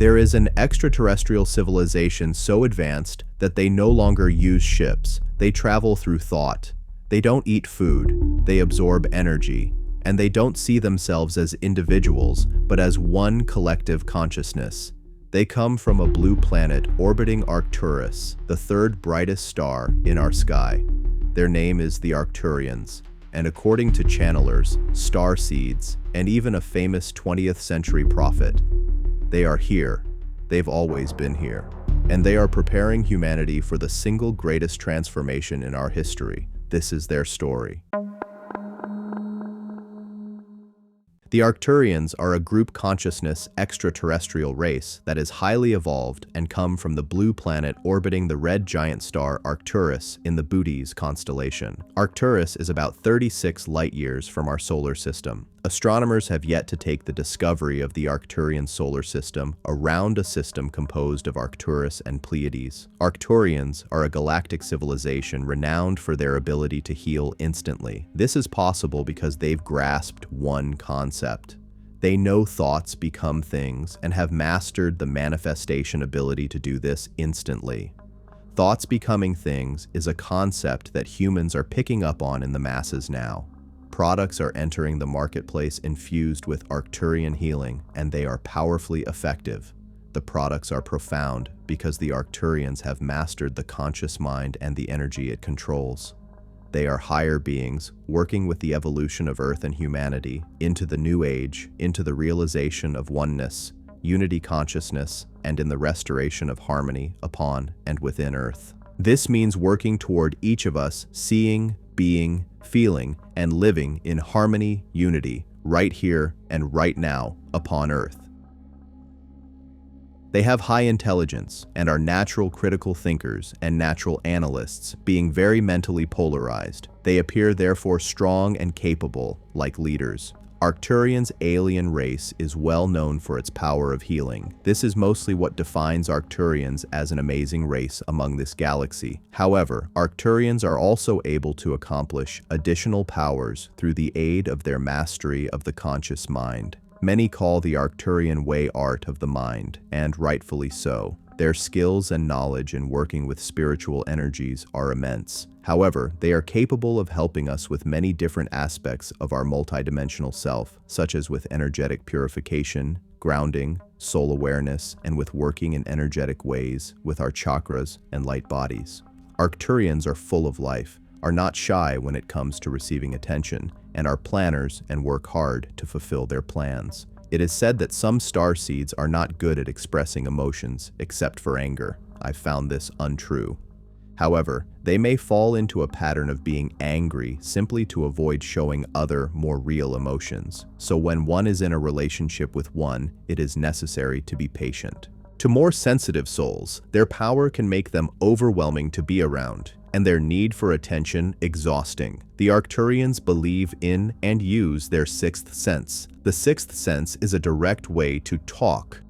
There is an extraterrestrial civilization so advanced that they no longer use ships. They travel through thought. They don't eat food. They absorb energy. And they don't see themselves as individuals, but as one collective consciousness. They come from a blue planet orbiting Arcturus, the third brightest star in our sky. Their name is the Arcturians, and according to channelers, Starseeds, and even a famous 20th century prophet, they are here. They've always been here. And they are preparing humanity for the single greatest transformation in our history. This is their story. The Arcturians are a group consciousness extraterrestrial race that is highly evolved and come from the blue planet orbiting the red giant star Arcturus in the Bootes constellation. Arcturus is about 36 light-years from our solar system. Astronomers have yet to take the discovery of the Arcturian solar system around a system composed of Arcturus and Pleiades. Arcturians are a galactic civilization renowned for their ability to heal instantly. This is possible because they've grasped one concept. They know thoughts become things and have mastered the manifestation ability to do this instantly. Thoughts becoming things is a concept that humans are picking up on in the masses now. Products are entering the marketplace infused with Arcturian healing, and they are powerfully effective. The products are profound because the Arcturians have mastered the conscious mind and the energy it controls. They are higher beings, working with the evolution of Earth and humanity into the new age, into the realization of oneness, unity consciousness, and in the restoration of harmony upon and within Earth. This means working toward each of us seeing, being, feeling, and living in harmony, unity, right here and right now upon Earth. They have high intelligence and are natural critical thinkers and natural analysts, being very mentally polarized. They appear therefore strong and capable, like leaders. Arcturians' alien race is well known for its power of healing. This is mostly what defines Arcturians as an amazing race among this galaxy. However, Arcturians are also able to accomplish additional powers through the aid of their mastery of the conscious mind. Many call the Arcturian way art of the mind, and rightfully so. Their skills and knowledge in working with spiritual energies are immense. However, they are capable of helping us with many different aspects of our multidimensional self, such as with energetic purification, grounding, soul awareness, and with working in energetic ways with our chakras and light bodies. Arcturians are full of life, are not shy when it comes to receiving attention, and are planners and work hard to fulfill their plans. It is said that some starseeds are not good at expressing emotions, except for anger. I found this untrue. However, they may fall into a pattern of being angry simply to avoid showing other, more real emotions. So when one is in a relationship with one, it is necessary to be patient. To more sensitive souls, their power can make them overwhelming to be around, and their need for attention exhausting. The Arcturians believe in and use their sixth sense. The sixth sense is a direct way to talk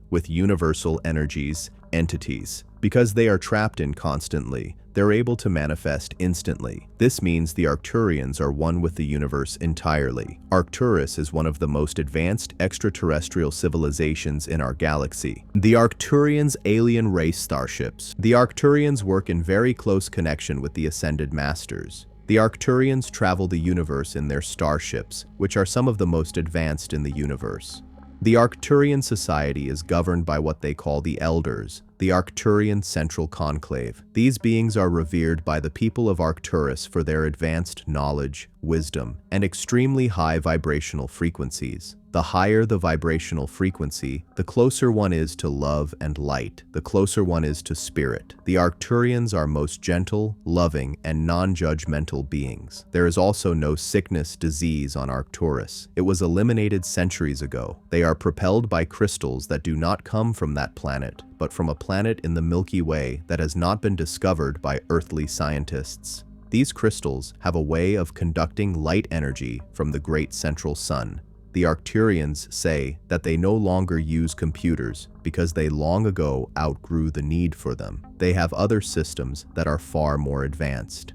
with universal energies, entities. Because they are trapped in constantly, they're able to manifest instantly. This means the Arcturians are one with the universe entirely. Arcturus is one of the most advanced extraterrestrial civilizations in our galaxy. The Arcturians' alien race starships. The Arcturians work in very close connection with the Ascended Masters. The Arcturians travel the universe in their starships, which are some of the most advanced in the universe. The Arcturian society is governed by what they call the Elders, the Arcturian Central Conclave. These beings are revered by the people of Arcturus for their advanced knowledge, wisdom, and extremely high vibrational frequencies. The higher the vibrational frequency, the closer one is to love and light, the closer one is to spirit. The Arcturians are most gentle, loving, and non-judgmental beings. There is also no sickness, disease on Arcturus. It was eliminated centuries ago. They are propelled by crystals that do not come from that planet, but from a planet in the Milky Way that has not been discovered by earthly scientists. These crystals have a way of conducting light energy from the great central sun. The Arcturians say that they no longer use computers because they long ago outgrew the need for them. They have other systems that are far more advanced.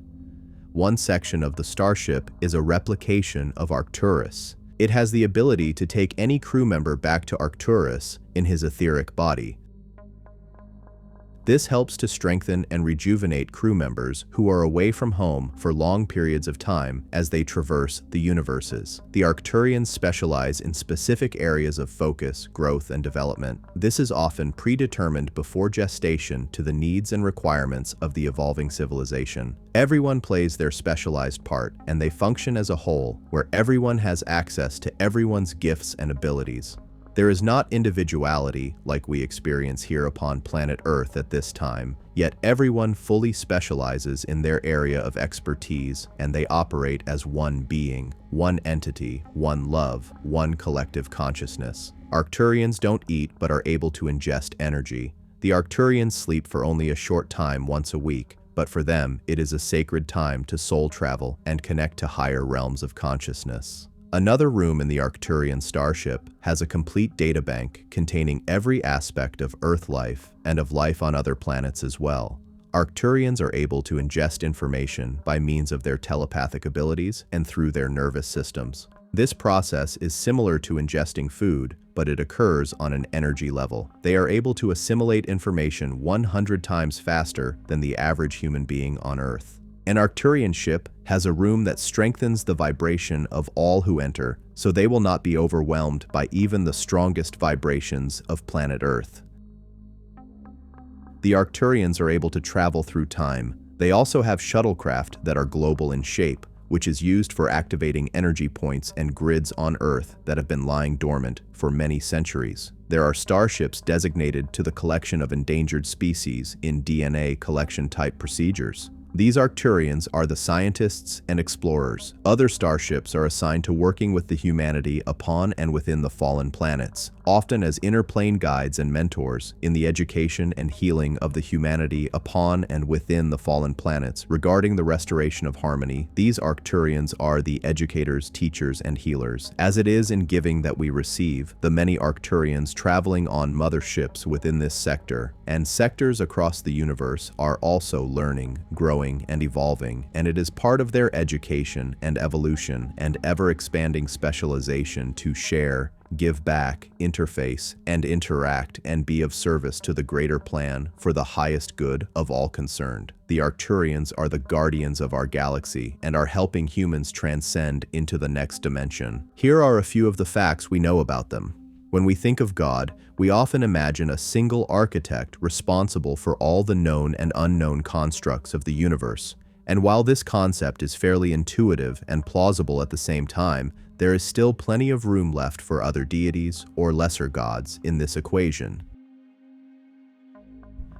One section of the starship is a replication of Arcturus. It has the ability to take any crew member back to Arcturus in his etheric body. This helps to strengthen and rejuvenate crew members who are away from home for long periods of time as they traverse the universes. The Arcturians specialize in specific areas of focus, growth, and development. This is often predetermined before gestation to the needs and requirements of the evolving civilization. Everyone plays their specialized part, and they function as a whole, where everyone has access to everyone's gifts and abilities. There is not individuality like we experience here upon planet Earth at this time, yet everyone fully specializes in their area of expertise, and they operate as one being, one entity, one love, one collective consciousness. Arcturians don't eat but are able to ingest energy. The Arcturians sleep for only a short time once a week, but for them it is a sacred time to soul travel and connect to higher realms of consciousness. Another room in the Arcturian starship has a complete databank containing every aspect of Earth life and of life on other planets as well. Arcturians are able to ingest information by means of their telepathic abilities and through their nervous systems. This process is similar to ingesting food, but it occurs on an energy level. They are able to assimilate information 100 times faster than the average human being on Earth. An Arcturian ship has a room that strengthens the vibration of all who enter, so they will not be overwhelmed by even the strongest vibrations of planet Earth. The Arcturians are able to travel through time. They also have shuttlecraft that are global in shape, which is used for activating energy points and grids on Earth that have been lying dormant for many centuries. There are starships designated to the collection of endangered species in DNA collection type procedures. These Arcturians are the scientists and explorers. Other starships are assigned to working with the humanity upon and within the fallen planets, often as interplane guides and mentors in the education and healing of the humanity upon and within the fallen planets. Regarding the restoration of harmony, these Arcturians are the educators, teachers, and healers. As it is in giving that we receive, the many Arcturians traveling on motherships within this sector and sectors across the universe are also learning, growing, and evolving, and it is part of their education and evolution and ever-expanding specialization to share, give back, interface, and interact and be of service to the greater plan for the highest good of all concerned. The Arcturians are the guardians of our galaxy and are helping humans transcend into the next dimension. Here are a few of the facts we know about them. When we think of God, we often imagine a single architect responsible for all the known and unknown constructs of the universe. And while this concept is fairly intuitive and plausible at the same time, there is still plenty of room left for other deities or lesser gods in this equation.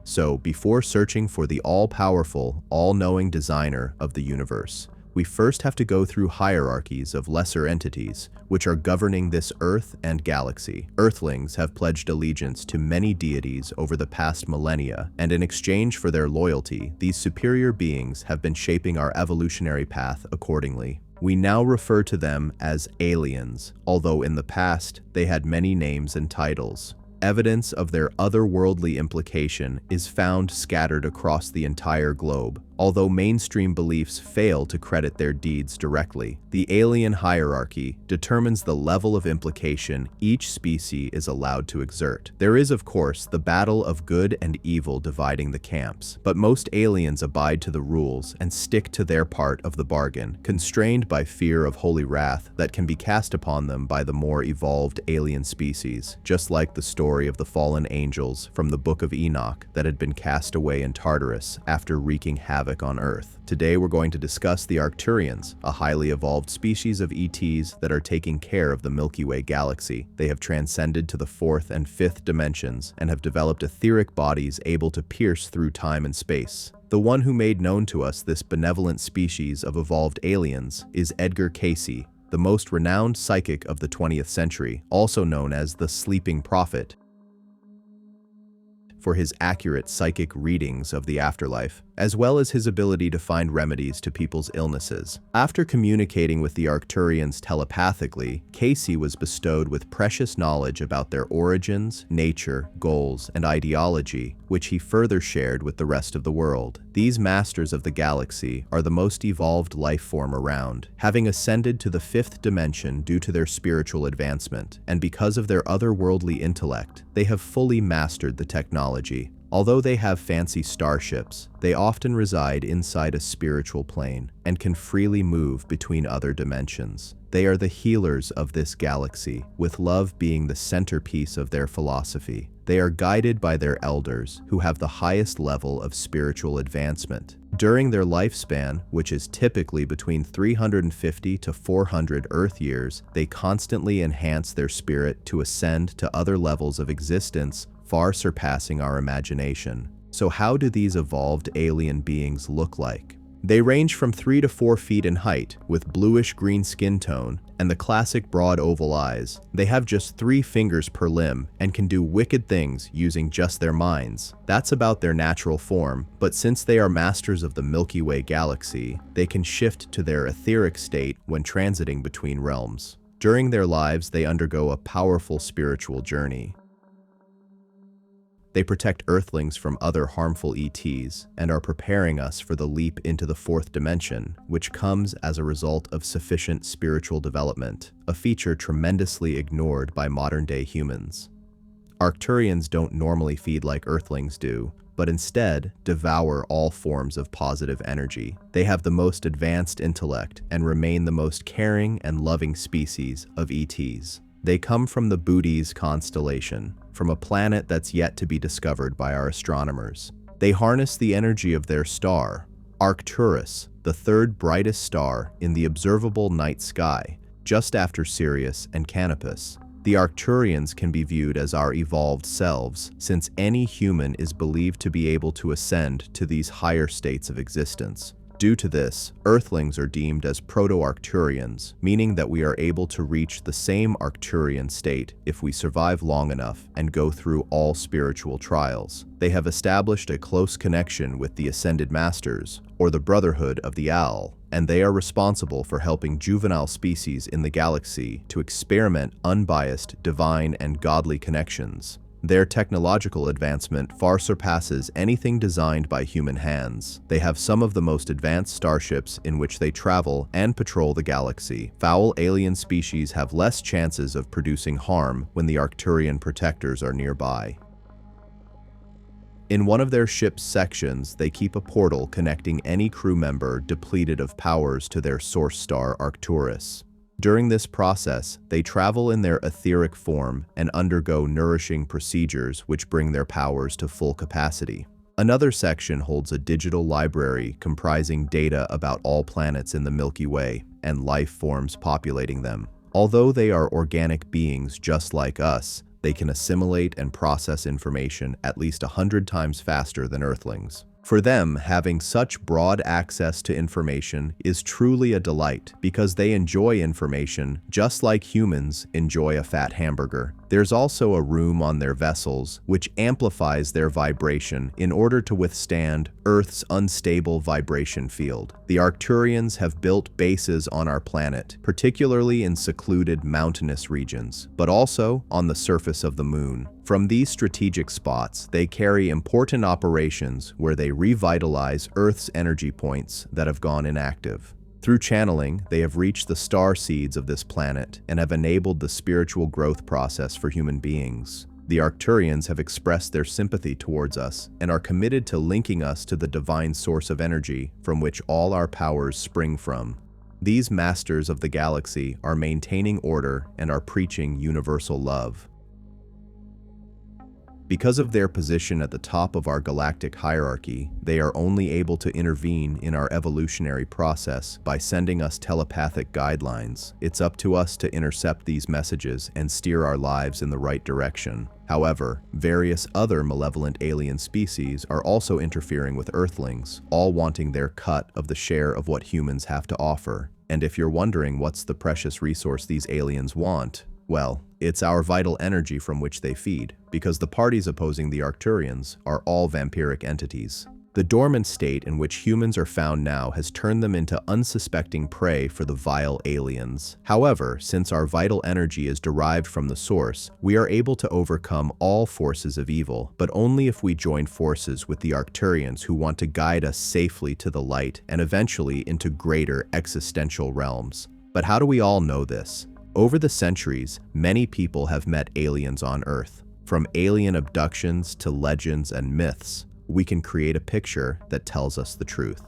So, before searching for the all-powerful, all-knowing designer of the universe, we first have to go through hierarchies of lesser entities, which are governing this Earth and galaxy. Earthlings have pledged allegiance to many deities over the past millennia, and in exchange for their loyalty, these superior beings have been shaping our evolutionary path accordingly. We now refer to them as aliens, although in the past they had many names and titles. Evidence of their otherworldly implication is found scattered across the entire globe. Although mainstream beliefs fail to credit their deeds directly, the alien hierarchy determines the level of implication each species is allowed to exert. There is, of course, the battle of good and evil dividing the camps, but most aliens abide to the rules and stick to their part of the bargain, constrained by fear of holy wrath that can be cast upon them by the more evolved alien species, just like the story of the fallen angels from the Book of Enoch that had been cast away in Tartarus after wreaking havoc on Earth. Today we're going to discuss the Arcturians, a highly evolved species of ETs that are taking care of the Milky Way galaxy. They have transcended to the 4th and 5th dimensions and have developed etheric bodies able to pierce through time and space. The one who made known to us this benevolent species of evolved aliens is Edgar Cayce, the most renowned psychic of the 20th century, also known as the Sleeping Prophet, for his accurate psychic readings of the afterlife. as well as his ability to find remedies to people's illnesses. After communicating with the Arcturians telepathically, Cayce was bestowed with precious knowledge about their origins, nature, goals, and ideology, which he further shared with the rest of the world. These masters of the galaxy are the most evolved life form around, having ascended to the fifth dimension due to their spiritual advancement, and because of their otherworldly intellect, they have fully mastered the technology. Although they have fancy starships, they often reside inside a spiritual plane and can freely move between other dimensions. They are the healers of this galaxy, with love being the centerpiece of their philosophy. They are guided by their elders, who have the highest level of spiritual advancement. During their lifespan, which is typically between 350 to 400 Earth years, they constantly enhance their spirit to ascend to other levels of existence, far surpassing our imagination. So how do these evolved alien beings look like? They range from 3 to 4 feet in height, with bluish-green skin tone and the classic broad oval eyes. They have just 3 fingers per limb and can do wicked things using just their minds. That's about their natural form, but since they are masters of the Milky Way galaxy, they can shift to their etheric state when transiting between realms. During their lives, they undergo a powerful spiritual journey. They protect Earthlings from other harmful ETs and are preparing us for the leap into the fourth dimension, which comes as a result of sufficient spiritual development, a feature tremendously ignored by modern-day humans. Arcturians don't normally feed like Earthlings do, but instead devour all forms of positive energy. They have the most advanced intellect and remain the most caring and loving species of ETs. They come from the Bootes constellation, from a planet that's yet to be discovered by our astronomers. They harness the energy of their star, Arcturus, the third brightest star in the observable night sky, just after Sirius and Canopus. The Arcturians can be viewed as our evolved selves, since any human is believed to be able to ascend to these higher states of existence. Due to this, Earthlings are deemed as proto-Arcturians, meaning that we are able to reach the same Arcturian state if we survive long enough and go through all spiritual trials. They have established a close connection with the Ascended Masters, or the Brotherhood of the Owl, and they are responsible for helping juvenile species in the galaxy to experiment unbiased, divine, and godly connections. Their technological advancement far surpasses anything designed by human hands. They have some of the most advanced starships in which they travel and patrol the galaxy. Foul alien species have less chances of producing harm when the Arcturian protectors are nearby. In one of their ship's sections, they keep a portal connecting any crew member depleted of powers to their source star Arcturus. During this process, they travel in their etheric form and undergo nourishing procedures which bring their powers to full capacity. Another section holds a digital library comprising data about all planets in the Milky Way and life forms populating them. Although they are organic beings just like us, they can assimilate and process information at least 100 times faster than Earthlings. For them, having such broad access to information is truly a delight because they enjoy information just like humans enjoy a fat hamburger. There's also a room on their vessels which amplifies their vibration in order to withstand Earth's unstable vibration field. The Arcturians have built bases on our planet, particularly in secluded mountainous regions, but also on the surface of the moon. From these strategic spots, they carry important operations where they revitalize Earth's energy points that have gone inactive. Through channeling, they have reached the starseeds of this planet and have enabled the spiritual growth process for human beings. The Arcturians have expressed their sympathy towards us and are committed to linking us to the divine source of energy from which all our powers spring from. These masters of the galaxy are maintaining order and are preaching universal love. Because of their position at the top of our galactic hierarchy, they are only able to intervene in our evolutionary process by sending us telepathic guidelines. It's up to us to intercept these messages and steer our lives in the right direction. However, various other malevolent alien species are also interfering with Earthlings, all wanting their cut of the share of what humans have to offer. And if you're wondering what's the precious resource these aliens want, well, it's our vital energy from which they feed, because the parties opposing the Arcturians are all vampiric entities. The dormant state in which humans are found now has turned them into unsuspecting prey for the vile aliens. However, since our vital energy is derived from the source, we are able to overcome all forces of evil, but only if we join forces with the Arcturians who want to guide us safely to the light and eventually into greater existential realms. But how do we all know this? Over the centuries, many people have met aliens on Earth. From alien abductions to legends and myths, we can create a picture that tells us the truth.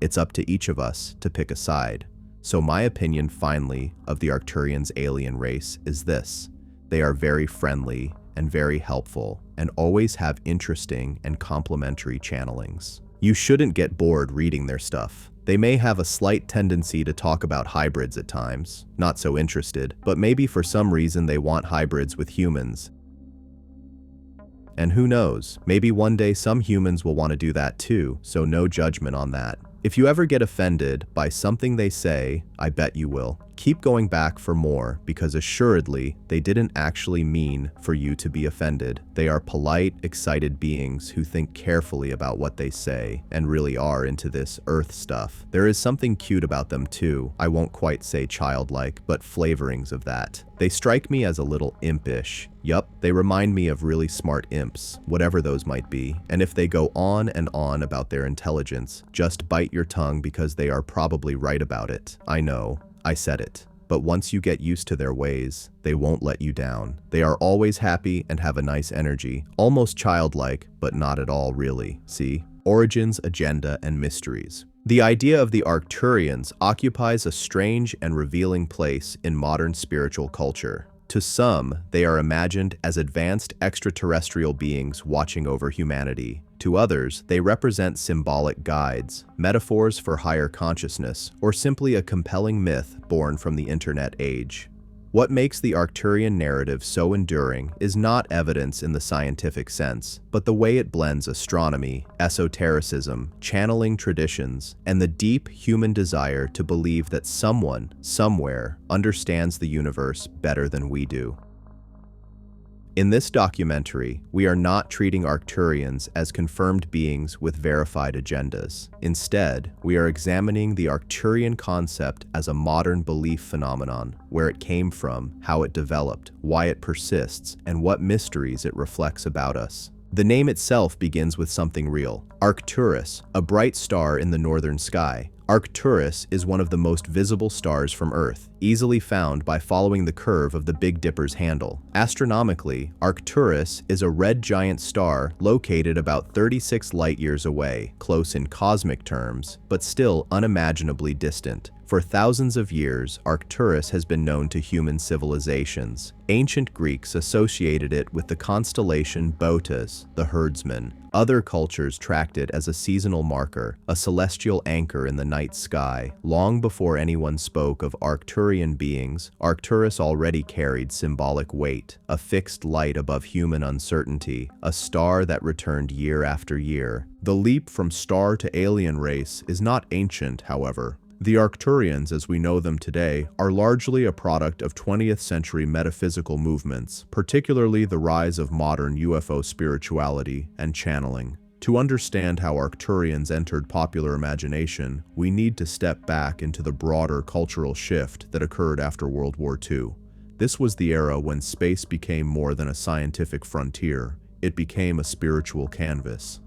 It's up to each of us to pick a side. So my opinion, finally, of the Arcturians alien race is this. They are very friendly and very helpful and always have interesting and complementary channelings. You shouldn't get bored reading their stuff. They may have a slight tendency to talk about hybrids at times, not so interested, but maybe for some reason they want hybrids with humans. And who knows, maybe one day some humans will want to do that too, so no judgment on that. If you ever get offended by something they say, I bet you will. Keep going back for more, because assuredly, they didn't actually mean for you to be offended. They are polite, excited beings who think carefully about what they say and really are into this Earth stuff. There is something cute about them too. I won't quite say childlike, but flavorings of that. They strike me as a little impish. Yup, they remind me of really smart imps, whatever those might be. And if they go on and on about their intelligence, just bite your tongue because they are probably right about it. I know, I said it. But once you get used to their ways, they won't let you down. They are always happy and have a nice energy, almost childlike, but not at all really. See? Origins, agenda, and mysteries. The idea of the Arcturians occupies a strange and revealing place in modern spiritual culture. To some, they are imagined as advanced extraterrestrial beings watching over humanity. To others, they represent symbolic guides, metaphors for higher consciousness, or simply a compelling myth born from the internet age. What makes the Arcturian narrative so enduring is not evidence in the scientific sense, but the way it blends astronomy, esotericism, channeling traditions, and the deep human desire to believe that someone, somewhere, understands the universe better than we do. In this documentary, we are not treating Arcturians as confirmed beings with verified agendas. Instead, we are examining the Arcturian concept as a modern belief phenomenon, where it came from, how it developed, why it persists, and what mysteries it reflects about us. The name itself begins with something real. Arcturus, a bright star in the northern sky. Arcturus is one of the most visible stars from Earth, easily found by following the curve of the Big Dipper's handle. Astronomically, Arcturus is a red giant star located about 36 light-years away, close in cosmic terms, but still unimaginably distant. For thousands of years, Arcturus has been known to human civilizations. Ancient Greeks associated it with the constellation Boötes, the herdsman. Other cultures tracked it as a seasonal marker, a celestial anchor in the night sky. Long before anyone spoke of Arcturian beings, Arcturus already carried symbolic weight, a fixed light above human uncertainty, a star that returned year after year. The leap from star to alien race is not ancient, however. The Arcturians, as we know them today, are largely a product of 20th century metaphysical movements, particularly the rise of modern UFO spirituality and channeling. To understand how Arcturians entered popular imagination, we need to step back into the broader cultural shift that occurred after World War II. This was the era when space became more than a scientific frontier. It became a spiritual canvas.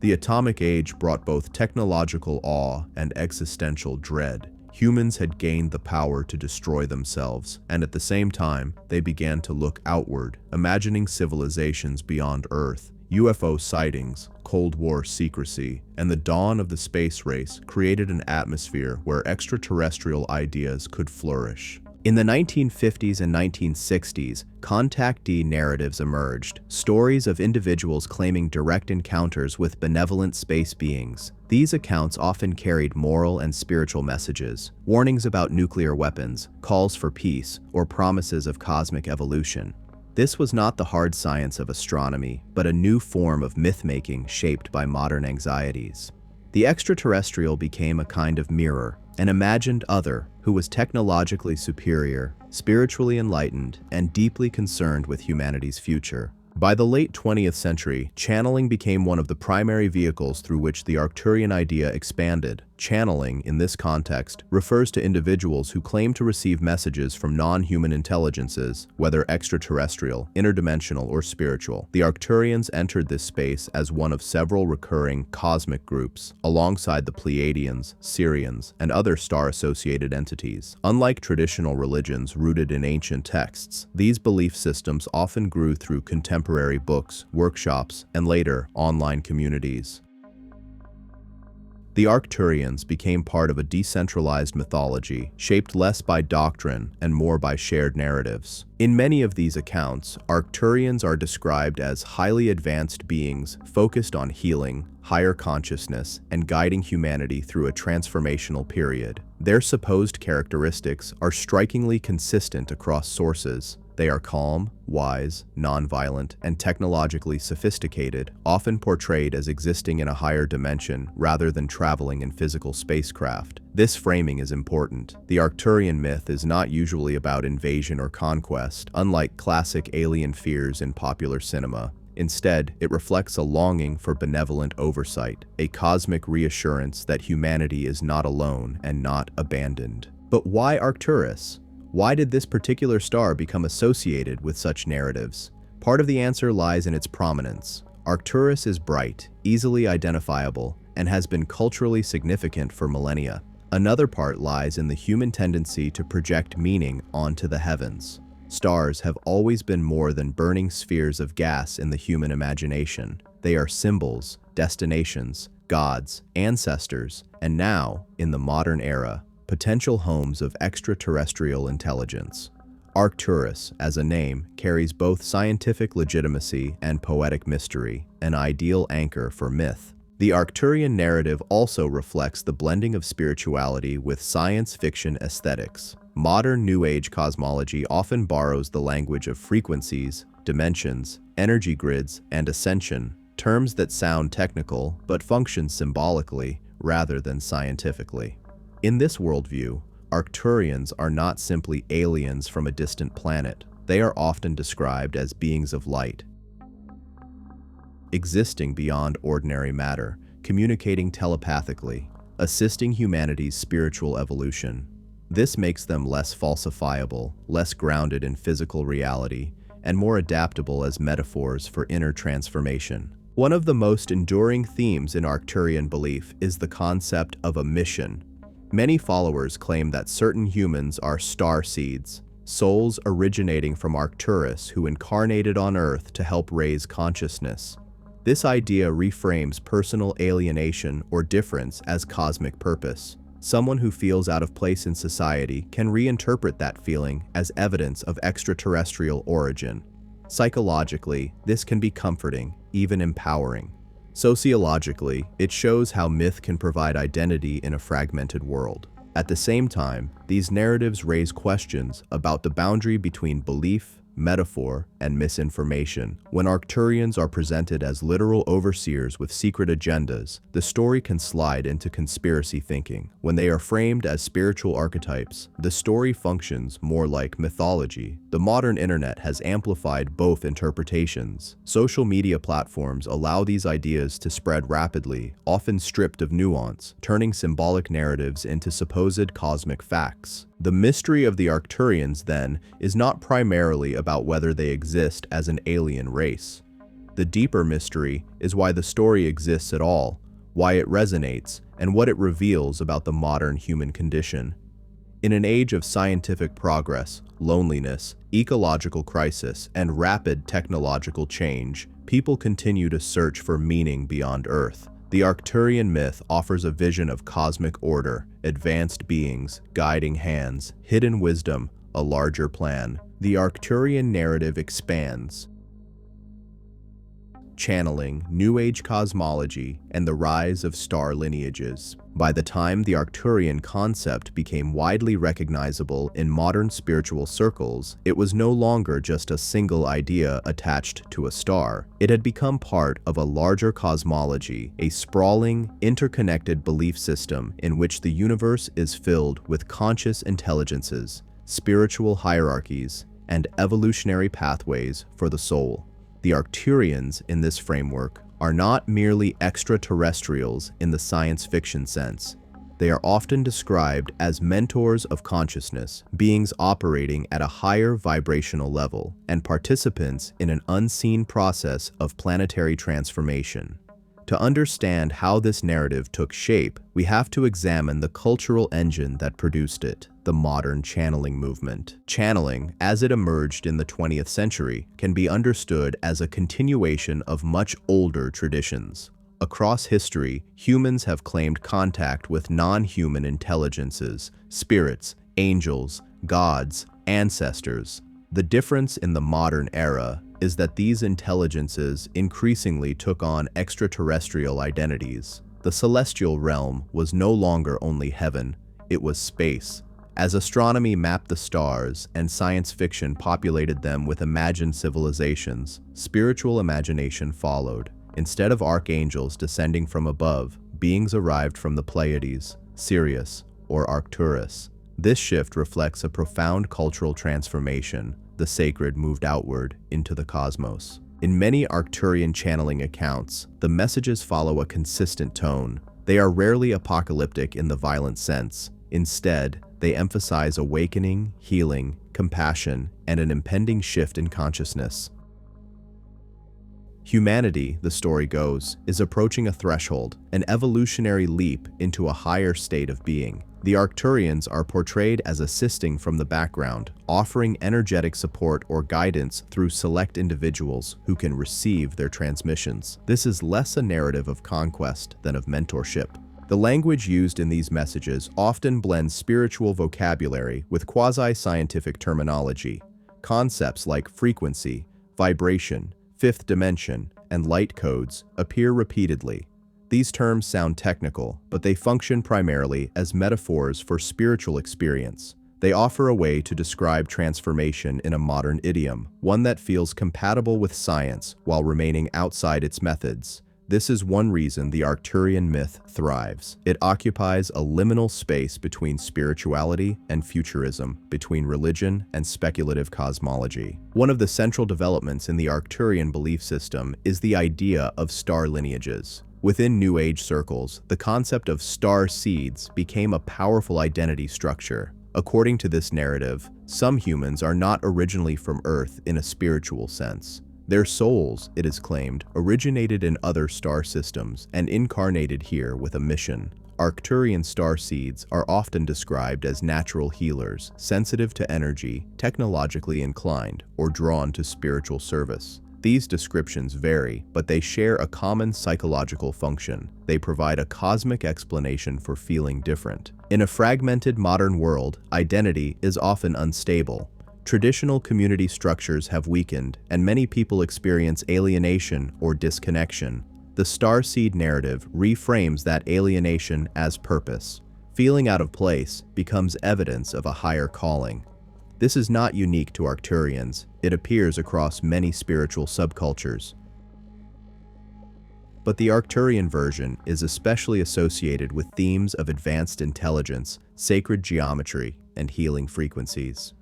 The atomic age brought both technological awe and existential dread. Humans had gained the power to destroy themselves, and at the same time, they began to look outward, imagining civilizations beyond Earth. UFO sightings, Cold War secrecy, and the dawn of the space race created an atmosphere where extraterrestrial ideas could flourish. In the 1950s and 1960s, contactee narratives emerged, stories of individuals claiming direct encounters with benevolent space beings. These accounts often carried moral and spiritual messages, warnings about nuclear weapons, calls for peace, or promises of cosmic evolution. This was not the hard science of astronomy, but a new form of myth-making shaped by modern anxieties. The extraterrestrial became a kind of mirror, an imagined other who was technologically superior, spiritually enlightened, and deeply concerned with humanity's future. By the late 20th century, channeling became one of the primary vehicles through which the Arcturian idea expanded. Channeling, in this context, refers to individuals who claim to receive messages from non-human intelligences, whether extraterrestrial, interdimensional, or spiritual. The Arcturians entered this space as one of several recurring cosmic groups, alongside the Pleiadians, Sirians, and other star-associated entities. Unlike traditional religions rooted in ancient texts, these belief systems often grew through contemporary books, workshops, and later, online communities. The Arcturians became part of a decentralized mythology, shaped less by doctrine and more by shared narratives. In many of these accounts, Arcturians are described as highly advanced beings focused on healing, higher consciousness, and guiding humanity through a transformational period. Their supposed characteristics are strikingly consistent across sources. They are calm, wise, nonviolent, and technologically sophisticated, often portrayed as existing in a higher dimension rather than traveling in physical spacecraft. This framing is important. The Arcturian myth is not usually about invasion or conquest, unlike classic alien fears in popular cinema. Instead, it reflects a longing for benevolent oversight, a cosmic reassurance that humanity is not alone and not abandoned. But why Arcturus? Why did this particular star become associated with such narratives? Part of the answer lies in its prominence. Arcturus is bright, easily identifiable, and has been culturally significant for millennia. Another part lies in the human tendency to project meaning onto the heavens. Stars have always been more than burning spheres of gas in the human imagination. They are symbols, destinations, gods, ancestors, and now, in the modern era, potential homes of extraterrestrial intelligence. Arcturus, as a name, carries both scientific legitimacy and poetic mystery, an ideal anchor for myth. The Arcturian narrative also reflects the blending of spirituality with science fiction aesthetics. Modern New Age cosmology often borrows the language of frequencies, dimensions, energy grids, and ascension, terms that sound technical but function symbolically rather than scientifically. In this worldview, Arcturians are not simply aliens from a distant planet. They are often described as beings of light, existing beyond ordinary matter, communicating telepathically, assisting humanity's spiritual evolution. This makes them less falsifiable, less grounded in physical reality, and more adaptable as metaphors for inner transformation. One of the most enduring themes in Arcturian belief is the concept of a mission. Many followers claim that certain humans are starseeds, souls originating from Arcturus who incarnated on Earth to help raise consciousness. This idea reframes personal alienation or difference as cosmic purpose. Someone who feels out of place in society can reinterpret that feeling as evidence of extraterrestrial origin. Psychologically, this can be comforting, even empowering. Sociologically, it shows how myth can provide identity in a fragmented world. At the same time, these narratives raise questions about the boundary between belief, metaphor, and misinformation. When Arcturians are presented as literal overseers with secret agendas, the story can slide into conspiracy thinking. When they are framed as spiritual archetypes, the story functions more like mythology. The modern internet has amplified both interpretations. Social media platforms allow these ideas to spread rapidly, often stripped of nuance, turning symbolic narratives into supposed cosmic facts. The mystery of the Arcturians, then, is not primarily about whether they exist as an alien race. The deeper mystery is why the story exists at all, why it resonates, and what it reveals about the modern human condition. In an age of scientific progress, loneliness, ecological crisis, and rapid technological change, people continue to search for meaning beyond Earth. The Arcturian myth offers a vision of cosmic order, advanced beings, guiding hands, hidden wisdom, a larger plan. The Arcturian narrative expands, channeling New Age cosmology and the rise of star lineages. By the time the Arcturian concept became widely recognizable in modern spiritual circles, it was no longer just a single idea attached to a star. It had become part of a larger cosmology, a sprawling, interconnected belief system in which the universe is filled with conscious intelligences, spiritual hierarchies, and evolutionary pathways for the soul. The Arcturians, in this framework, are not merely extraterrestrials in the science fiction sense. They are often described as mentors of consciousness, beings operating at a higher vibrational level, and participants in an unseen process of planetary transformation. To understand how this narrative took shape, we have to examine the cultural engine that produced it, the modern channeling movement. Channeling, as it emerged in the 20th century, can be understood as a continuation of much older traditions. Across history, humans have claimed contact with non-human intelligences, spirits, angels, gods, ancestors. The difference in the modern era is that these intelligences increasingly took on extraterrestrial identities. The celestial realm was no longer only heaven, it was space. As astronomy mapped the stars and science fiction populated them with imagined civilizations, spiritual imagination followed. Instead of archangels descending from above, beings arrived from the Pleiades, Sirius, or Arcturus. This shift reflects a profound cultural transformation. The sacred moved outward into the cosmos. In many Arcturian channeling accounts, the messages follow a consistent tone. They are rarely apocalyptic in the violent sense. Instead, they emphasize awakening, healing, compassion, and an impending shift in consciousness. Humanity, the story goes, is approaching a threshold, an evolutionary leap into a higher state of being. The Arcturians are portrayed as assisting from the background, offering energetic support or guidance through select individuals who can receive their transmissions. This is less a narrative of conquest than of mentorship. The language used in these messages often blends spiritual vocabulary with quasi-scientific terminology. Concepts like frequency, vibration, fifth dimension, and light codes appear repeatedly. These terms sound technical, but they function primarily as metaphors for spiritual experience. They offer a way to describe transformation in a modern idiom, one that feels compatible with science while remaining outside its methods. This is one reason the Arcturian myth thrives. It occupies a liminal space between spirituality and futurism, between religion and speculative cosmology. One of the central developments in the Arcturian belief system is the idea of star lineages. Within New Age circles, the concept of Starseeds became a powerful identity structure. According to this narrative, some humans are not originally from Earth in a spiritual sense. Their souls, it is claimed, originated in other star systems and incarnated here with a mission. Arcturian starseeds are often described as natural healers, sensitive to energy, technologically inclined, or drawn to spiritual service. These descriptions vary, but they share a common psychological function. They provide a cosmic explanation for feeling different. In a fragmented modern world, identity is often unstable. Traditional community structures have weakened, and many people experience alienation or disconnection. The starseed narrative reframes that alienation as purpose. Feeling out of place becomes evidence of a higher calling. This is not unique to Arcturians. It appears across many spiritual subcultures. But the Arcturian version is especially associated with themes of advanced intelligence, sacred geometry, and healing frequencies.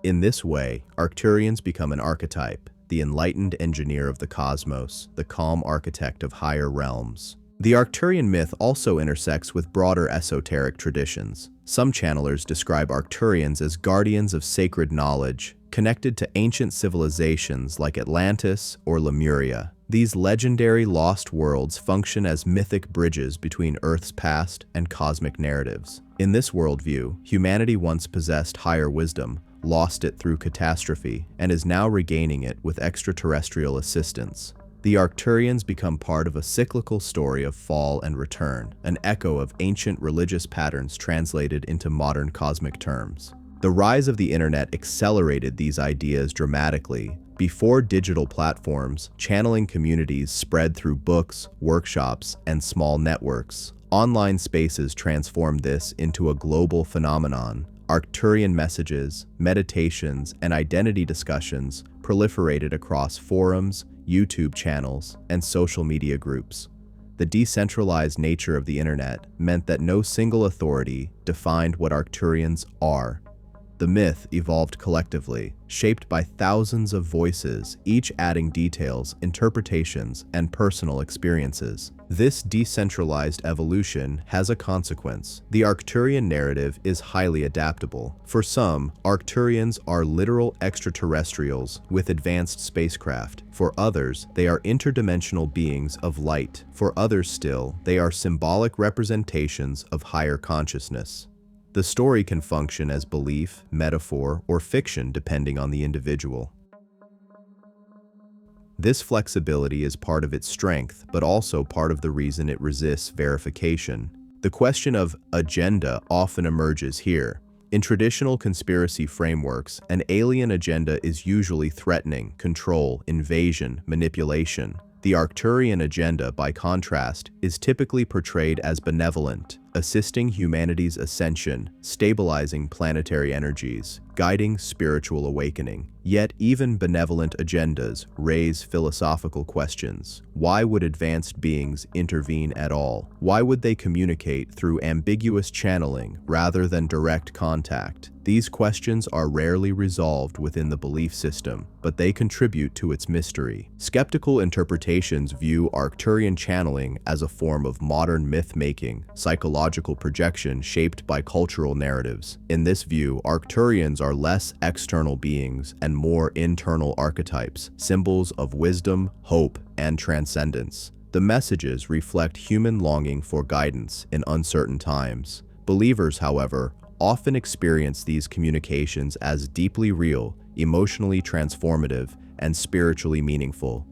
In this way, Arcturians become an archetype, the enlightened engineer of the cosmos, the calm architect of higher realms. The Arcturian myth also intersects with broader esoteric traditions. Some channelers describe Arcturians as guardians of sacred knowledge, connected to ancient civilizations like Atlantis or Lemuria. These legendary lost worlds function as mythic bridges between Earth's past and cosmic narratives. In this worldview, humanity once possessed higher wisdom, lost it through catastrophe, and is now regaining it with extraterrestrial assistance. The Arcturians become part of a cyclical story of fall and return, an echo of ancient religious patterns translated into modern cosmic terms. The rise of the internet accelerated these ideas dramatically. Before digital platforms, channeling communities spread through books, workshops, and small networks. Online spaces transformed this into a global phenomenon. Arcturian messages, meditations, and identity discussions proliferated across forums, YouTube channels, and social media groups. The decentralized nature of the internet meant that no single authority defined what Arcturians are. The myth evolved collectively, shaped by thousands of voices, each adding details, interpretations, and personal experiences. This decentralized evolution has a consequence. The Arcturian narrative is highly adaptable. For some, Arcturians are literal extraterrestrials with advanced spacecraft. For others, they are interdimensional beings of light. For others still, they are symbolic representations of higher consciousness. The story can function as belief, metaphor, or fiction depending on the individual. This flexibility is part of its strength, but also part of the reason it resists verification. The question of agenda often emerges here. In traditional conspiracy frameworks, an alien agenda is usually threatening, control, invasion, manipulation. The Arcturian agenda, by contrast, is typically portrayed as benevolent, assisting humanity's ascension, stabilizing planetary energies, guiding spiritual awakening. Yet even benevolent agendas raise philosophical questions. Why would advanced beings intervene at all? Why would they communicate through ambiguous channeling rather than direct contact? These questions are rarely resolved within the belief system, but they contribute to its mystery. Skeptical interpretations view Arcturian channeling as a form of modern myth-making, psychological projection shaped by cultural narratives. In this view, Arcturians are less external beings and more internal archetypes, symbols of wisdom, hope, and transcendence. The messages reflect human longing for guidance in uncertain times. Believers, however, often experience these communications as deeply real, emotionally transformative, and spiritually meaningful.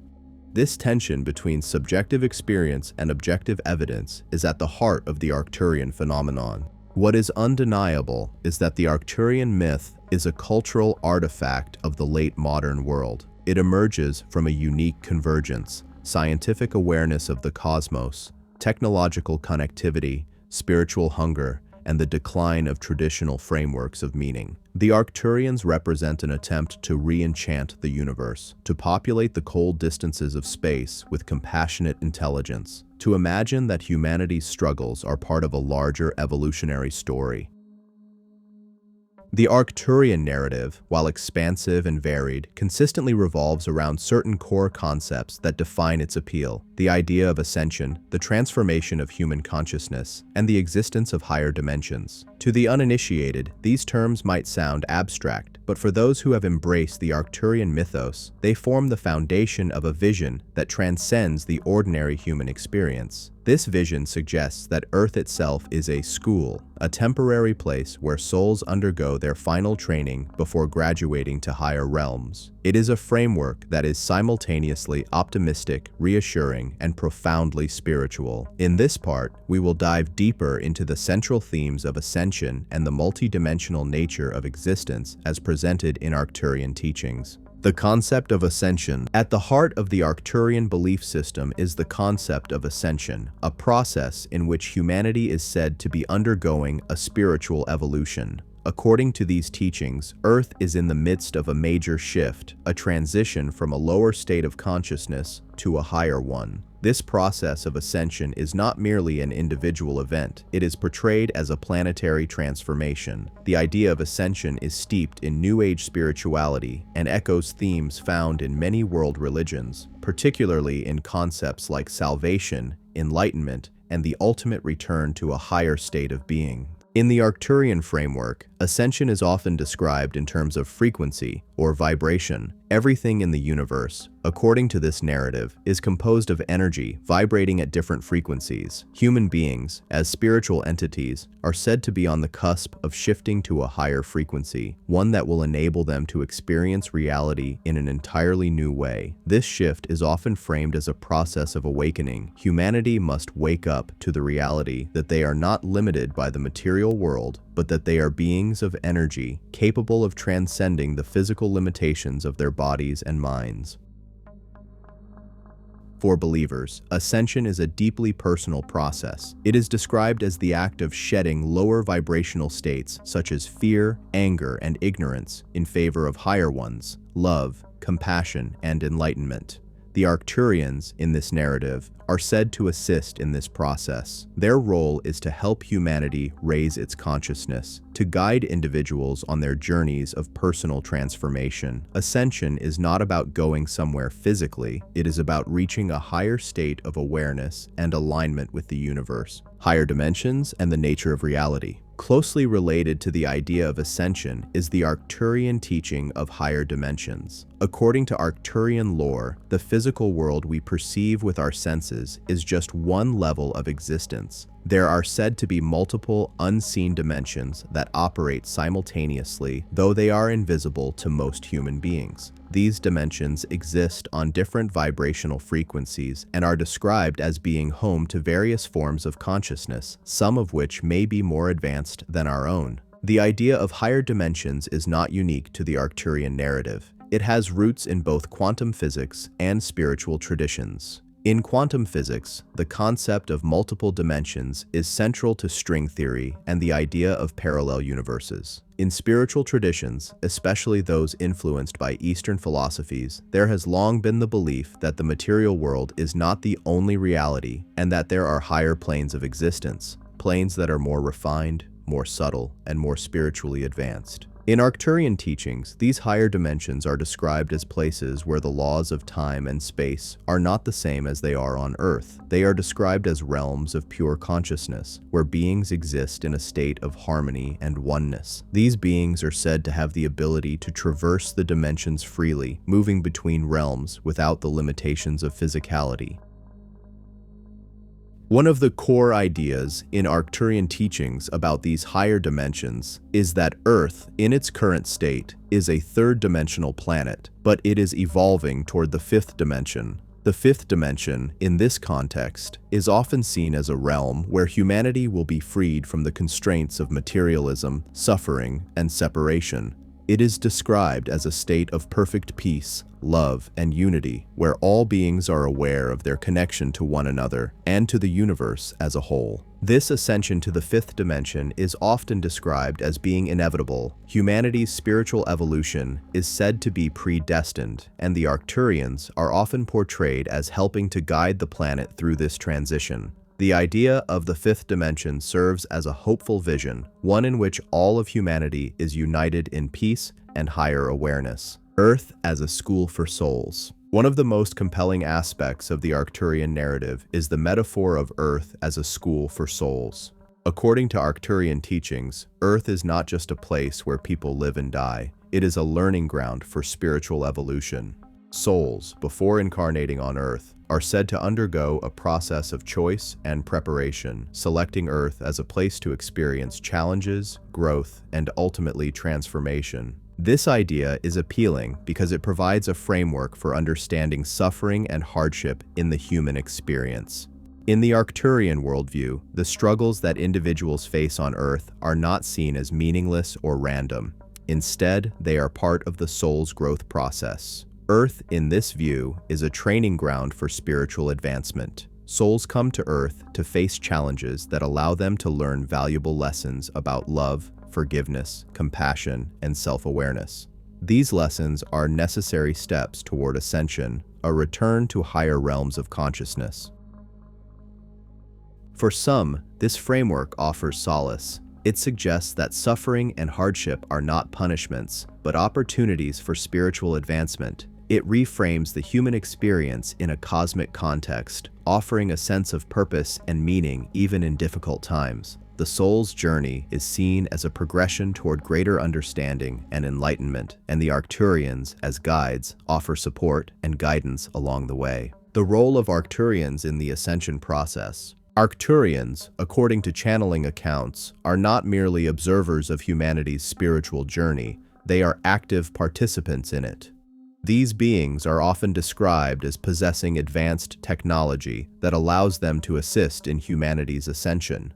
This tension between subjective experience and objective evidence is at the heart of the Arcturian phenomenon. What is undeniable is that the Arcturian myth is a cultural artifact of the late modern world. It emerges from a unique convergence: scientific awareness of the cosmos, technological connectivity, spiritual hunger, and the decline of traditional frameworks of meaning. The Arcturians represent an attempt to re-enchant the universe, to populate the cold distances of space with compassionate intelligence, to imagine that humanity's struggles are part of a larger evolutionary story. The Arcturian narrative, while expansive and varied, consistently revolves around certain core concepts that define its appeal: the idea of ascension, the transformation of human consciousness, and the existence of higher dimensions. To the uninitiated, these terms might sound abstract, but for those who have embraced the Arcturian mythos, they form the foundation of a vision that transcends the ordinary human experience. This vision suggests that Earth itself is a school, a temporary place where souls undergo their final training before graduating to higher realms. It is a framework that is simultaneously optimistic, reassuring, and profoundly spiritual. In this part, we will dive deeper into the central themes of ascension and the multidimensional nature of existence as presented in Arcturian teachings. The concept of ascension. At the heart of the Arcturian belief system is the concept of ascension, a process in which humanity is said to be undergoing a spiritual evolution. According to these teachings, Earth is in the midst of a major shift, a transition from a lower state of consciousness to a higher one. This process of ascension is not merely an individual event, it is portrayed as a planetary transformation. The idea of ascension is steeped in New Age spirituality and echoes themes found in many world religions, particularly in concepts like salvation, enlightenment, and the ultimate return to a higher state of being. In the Arcturian framework, ascension is often described in terms of frequency or vibration. Everything in the universe, according to this narrative, is composed of energy vibrating at different frequencies. Human beings, as spiritual entities, are said to be on the cusp of shifting to a higher frequency, one that will enable them to experience reality in an entirely new way. This shift is often framed as a process of awakening. Humanity must wake up to the reality that they are not limited by the material world, but that they are beings of energy, capable of transcending the physical limitations of their bodies and minds. For believers, ascension is a deeply personal process. It is described as the act of shedding lower vibrational states such as fear, anger, and ignorance in favor of higher ones: love, compassion, and enlightenment. The Arcturians, in this narrative, are said to assist in this process. Their role is to help humanity raise its consciousness, to guide individuals on their journeys of personal transformation. Ascension is not about going somewhere physically, it is about reaching a higher state of awareness and alignment with the universe, higher dimensions, and the nature of reality. Closely related to the idea of ascension is the Arcturian teaching of higher dimensions. According to Arcturian lore, the physical world we perceive with our senses is just one level of existence. There are said to be multiple unseen dimensions that operate simultaneously, though they are invisible to most human beings. These dimensions exist on different vibrational frequencies and are described as being home to various forms of consciousness, some of which may be more advanced than our own. The idea of higher dimensions is not unique to the Arcturian narrative. It has roots in both quantum physics and spiritual traditions. In quantum physics, the concept of multiple dimensions is central to string theory and the idea of parallel universes. In spiritual traditions, especially those influenced by Eastern philosophies, there has long been the belief that the material world is not the only reality and that there are higher planes of existence, planes that are more refined, more subtle, and more spiritually advanced. In Arcturian teachings, these higher dimensions are described as places where the laws of time and space are not the same as they are on Earth. They are described as realms of pure consciousness, where beings exist in a state of harmony and oneness. These beings are said to have the ability to traverse the dimensions freely, moving between realms without the limitations of physicality. One of the core ideas in Arcturian teachings about these higher dimensions is that Earth, in its current state, is a third-dimensional planet, but it is evolving toward the fifth dimension. The fifth dimension, in this context, is often seen as a realm where humanity will be freed from the constraints of materialism, suffering, and separation. It is described as a state of perfect peace, love, and unity, where all beings are aware of their connection to one another and to the universe as a whole. This ascension to the fifth dimension is often described as being inevitable. Humanity's spiritual evolution is said to be predestined, and the Arcturians are often portrayed as helping to guide the planet through this transition. The idea of the fifth dimension serves as a hopeful vision, one in which all of humanity is united in peace and higher awareness. Earth as a school for souls. One of the most compelling aspects of the Arcturian narrative is the metaphor of Earth as a school for souls. According to Arcturian teachings, Earth is not just a place where people live and die. It is a learning ground for spiritual evolution. Souls, before incarnating on Earth, are said to undergo a process of choice and preparation, selecting Earth as a place to experience challenges, growth, and ultimately transformation. This idea is appealing because it provides a framework for understanding suffering and hardship in the human experience. In the Arcturian worldview, the struggles that individuals face on Earth are not seen as meaningless or random. Instead, they are part of the soul's growth process. Earth, in this view, is a training ground for spiritual advancement. Souls come to Earth to face challenges that allow them to learn valuable lessons about love, forgiveness, compassion, and self-awareness. These lessons are necessary steps toward ascension, a return to higher realms of consciousness. For some, this framework offers solace. It suggests that suffering and hardship are not punishments, but opportunities for spiritual advancement. It reframes the human experience in a cosmic context, offering a sense of purpose and meaning even in difficult times. The soul's journey is seen as a progression toward greater understanding and enlightenment, and the Arcturians, as guides, offer support and guidance along the way. The role of Arcturians in the ascension process. Arcturians, according to channeling accounts, are not merely observers of humanity's spiritual journey, they are active participants in it. These beings are often described as possessing advanced technology that allows them to assist in humanity's ascension.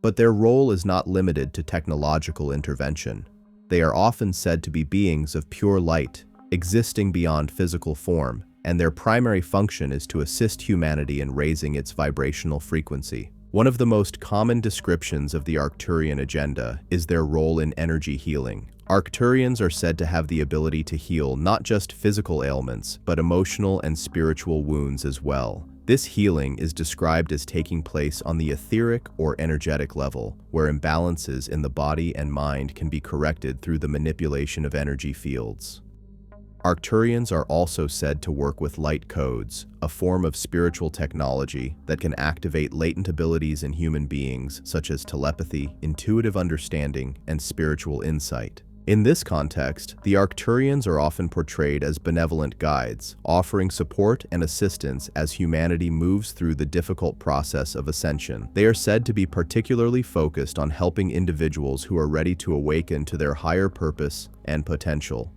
But their role is not limited to technological intervention. They are often said to be beings of pure light, existing beyond physical form, and their primary function is to assist humanity in raising its vibrational frequency. One of the most common descriptions of the Arcturian agenda is their role in energy healing. Arcturians are said to have the ability to heal not just physical ailments, but emotional and spiritual wounds as well. This healing is described as taking place on the etheric or energetic level, where imbalances in the body and mind can be corrected through the manipulation of energy fields. Arcturians are also said to work with light codes, a form of spiritual technology that can activate latent abilities in human beings such as telepathy, intuitive understanding, and spiritual insight. In this context, the Arcturians are often portrayed as benevolent guides, offering support and assistance as humanity moves through the difficult process of ascension. They are said to be particularly focused on helping individuals who are ready to awaken to their higher purpose and potential.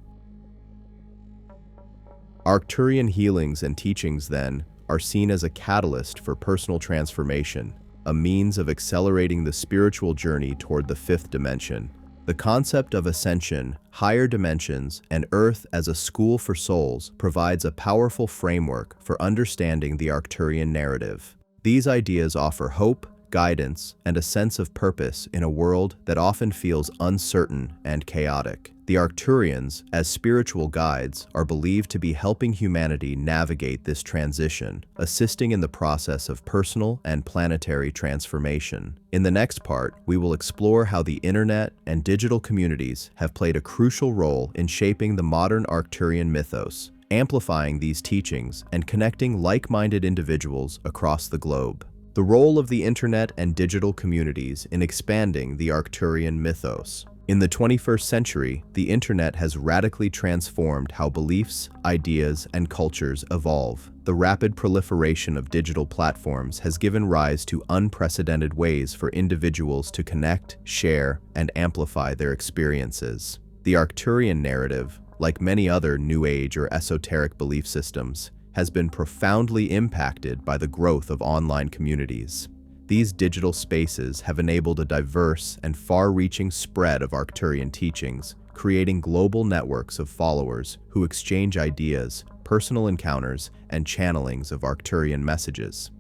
Arcturian healings and teachings, then, are seen as a catalyst for personal transformation, a means of accelerating the spiritual journey toward the fifth dimension. The concept of ascension, higher dimensions, and Earth as a school for souls provides a powerful framework for understanding the Arcturian narrative. These ideas offer hope, guidance, and a sense of purpose in a world that often feels uncertain and chaotic. The Arcturians, as spiritual guides, are believed to be helping humanity navigate this transition, assisting in the process of personal and planetary transformation. In the next part, we will explore how the internet and digital communities have played a crucial role in shaping the modern Arcturian mythos, amplifying these teachings and connecting like-minded individuals across the globe. The role of the internet and digital communities in expanding the Arcturian mythos. In the 21st century, the internet has radically transformed how beliefs, ideas, and cultures evolve. The rapid proliferation of digital platforms has given rise to unprecedented ways for individuals to connect, share, and amplify their experiences. The Arcturian narrative, like many other New Age or esoteric belief systems, has been profoundly impacted by the growth of online communities. These digital spaces have enabled a diverse and far-reaching spread of Arcturian teachings, creating global networks of followers who exchange ideas, personal encounters, and channelings of Arcturian messages.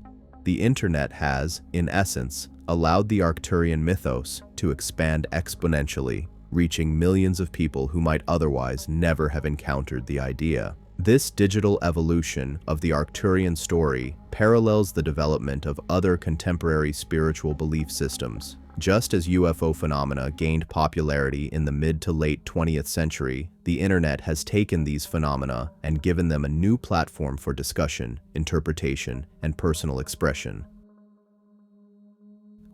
The internet has, in essence, allowed the Arcturian mythos to expand exponentially, reaching millions of people who might otherwise never have encountered the idea. This digital evolution of the Arcturian story parallels the development of other contemporary spiritual belief systems. Just as UFO phenomena gained popularity in the mid to late 20th century, the internet has taken these phenomena and given them a new platform for discussion, interpretation, and personal expression.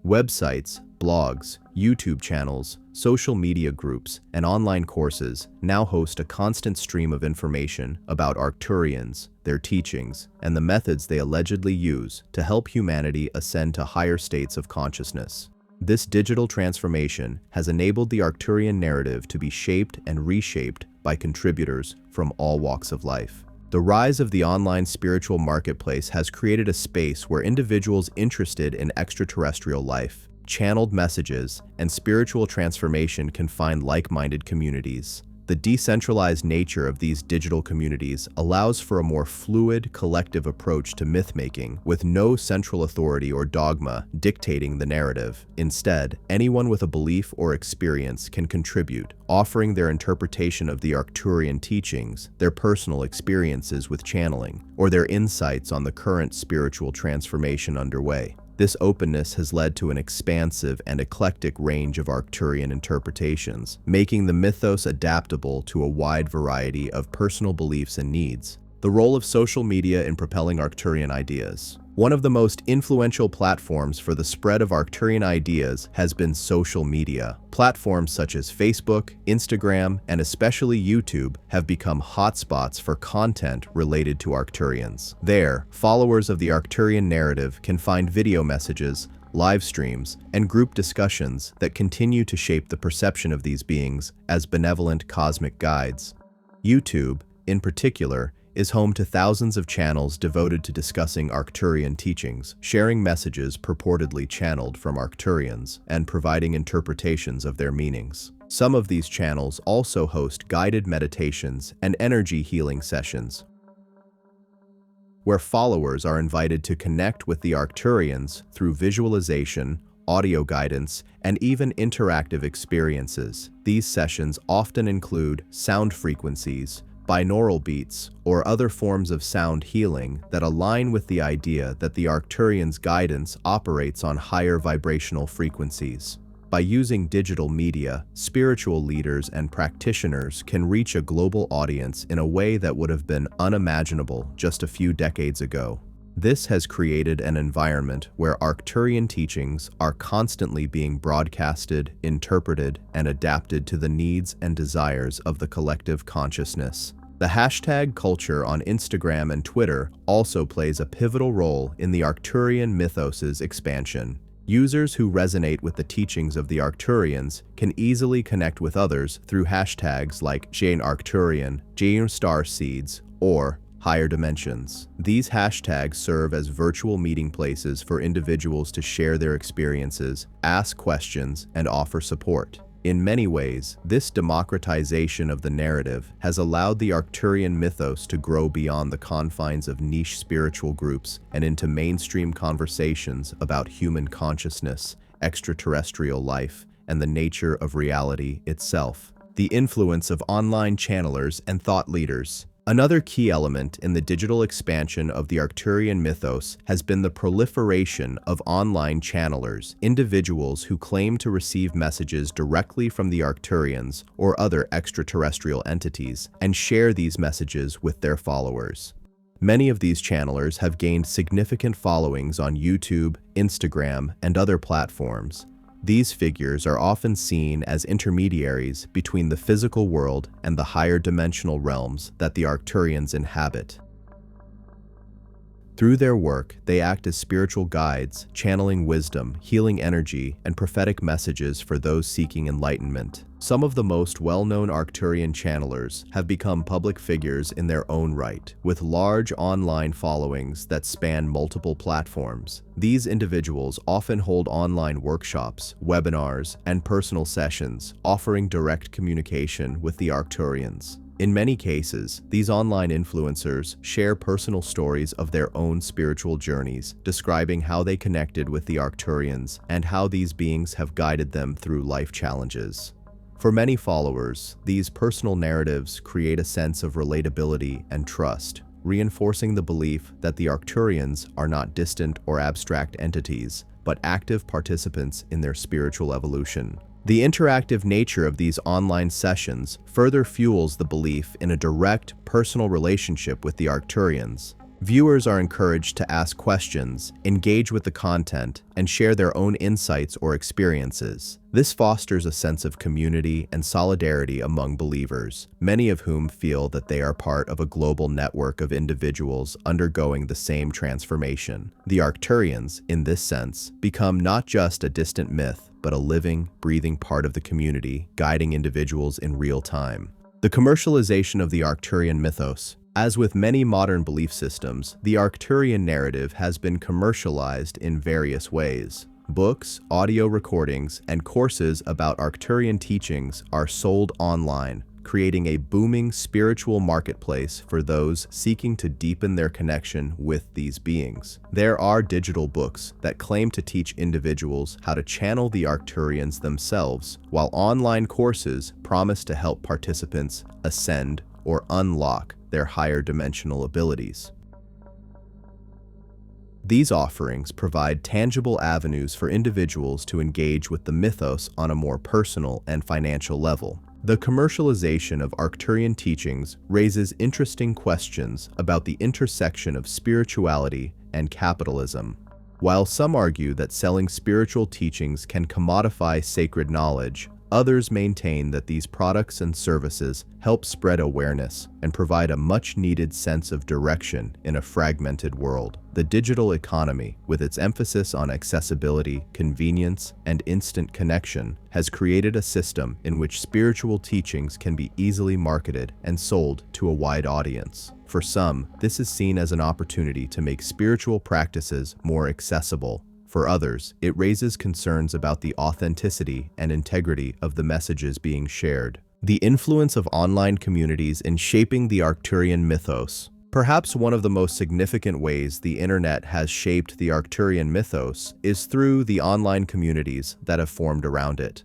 Websites, blogs, YouTube channels, social media groups, and online courses now host a constant stream of information about Arcturians, their teachings, and the methods they allegedly use to help humanity ascend to higher states of consciousness. This digital transformation has enabled the Arcturian narrative to be shaped and reshaped by contributors from all walks of life. The rise of the online spiritual marketplace has created a space where individuals interested in extraterrestrial life, channeled messages, and spiritual transformation can find like-minded communities. The decentralized nature of these digital communities allows for a more fluid, collective approach to myth-making, with no central authority or dogma dictating the narrative. Instead, anyone with a belief or experience can contribute, offering their interpretation of the Arcturian teachings, their personal experiences with channeling, or their insights on the current spiritual transformation underway. This openness has led to an expansive and eclectic range of Arcturian interpretations, making the mythos adaptable to a wide variety of personal beliefs and needs. The role of social media in propelling Arcturian ideas. One of the most influential platforms for the spread of Arcturian ideas has been social media. Platforms such as Facebook, Instagram, and especially YouTube have become hotspots for content related to Arcturians. There, followers of the Arcturian narrative can find video messages, live streams, and group discussions that continue to shape the perception of these beings as benevolent cosmic guides. YouTube, in particular, is home to thousands of channels devoted to discussing Arcturian teachings, sharing messages purportedly channeled from Arcturians, and providing interpretations of their meanings. Some of these channels also host guided meditations and energy healing sessions, where followers are invited to connect with the Arcturians through visualization, audio guidance, and even interactive experiences. These sessions often include sound frequencies, binaural beats, or other forms of sound healing that align with the idea that the Arcturians' guidance operates on higher vibrational frequencies. By using digital media, spiritual leaders and practitioners can reach a global audience in a way that would have been unimaginable just a few decades ago. This has created an environment where Arcturian teachings are constantly being broadcasted, interpreted, and adapted to the needs and desires of the collective consciousness. The hashtag culture on Instagram and Twitter also plays a pivotal role in the Arcturian mythos's expansion. Users who resonate with the teachings of the Arcturians can easily connect with others through hashtags like Jane Arcturian, Jane Starseeds, or Higher Dimensions. These hashtags serve as virtual meeting places for individuals to share their experiences, ask questions, and offer support. In many ways, this democratization of the narrative has allowed the Arcturian mythos to grow beyond the confines of niche spiritual groups and into mainstream conversations about human consciousness, extraterrestrial life, and the nature of reality itself. The influence of online channelers and thought leaders. Another key element in the digital expansion of the Arcturian mythos has been the proliferation of online channelers, individuals who claim to receive messages directly from the Arcturians or other extraterrestrial entities and share these messages with their followers. Many of these channelers have gained significant followings on YouTube, Instagram, and other platforms. These figures are often seen as intermediaries between the physical world and the higher dimensional realms that the Arcturians inhabit. Through their work, they act as spiritual guides, channeling wisdom, healing energy, and prophetic messages for those seeking enlightenment. Some of the most well-known Arcturian channelers have become public figures in their own right, with large online followings that span multiple platforms. These individuals often hold online workshops, webinars, and personal sessions, offering direct communication with the Arcturians. In many cases, these online influencers share personal stories of their own spiritual journeys, describing how they connected with the Arcturians and how these beings have guided them through life challenges. For many followers, these personal narratives create a sense of relatability and trust, reinforcing the belief that the Arcturians are not distant or abstract entities, but active participants in their spiritual evolution. The interactive nature of these online sessions further fuels the belief in a direct, personal relationship with the Arcturians. Viewers are encouraged to ask questions, engage with the content, and share their own insights or experiences. This fosters a sense of community and solidarity among believers, many of whom feel that they are part of a global network of individuals undergoing the same transformation. The Arcturians, in this sense, become not just a distant myth, but a living, breathing part of the community, guiding individuals in real time. The commercialization of the Arcturian mythos. As with many modern belief systems, the Arcturian narrative has been commercialized in various ways. Books, audio recordings, and courses about Arcturian teachings are sold online, creating a booming spiritual marketplace for those seeking to deepen their connection with these beings. There are digital books that claim to teach individuals how to channel the Arcturians themselves, while online courses promise to help participants ascend or unlock their higher dimensional abilities. These offerings provide tangible avenues for individuals to engage with the mythos on a more personal and financial level. The commercialization of Arcturian teachings raises interesting questions about the intersection of spirituality and capitalism. While some argue that selling spiritual teachings can commodify sacred knowledge, others maintain that these products and services help spread awareness and provide a much-needed sense of direction in a fragmented world. The digital economy, with its emphasis on accessibility, convenience, and instant connection, has created a system in which spiritual teachings can be easily marketed and sold to a wide audience. For some, this is seen as an opportunity to make spiritual practices more accessible. For others, it raises concerns about the authenticity and integrity of the messages being shared. The influence of online communities in shaping the Arcturian mythos. Perhaps one of the most significant ways the internet has shaped the Arcturian mythos is through the online communities that have formed around it.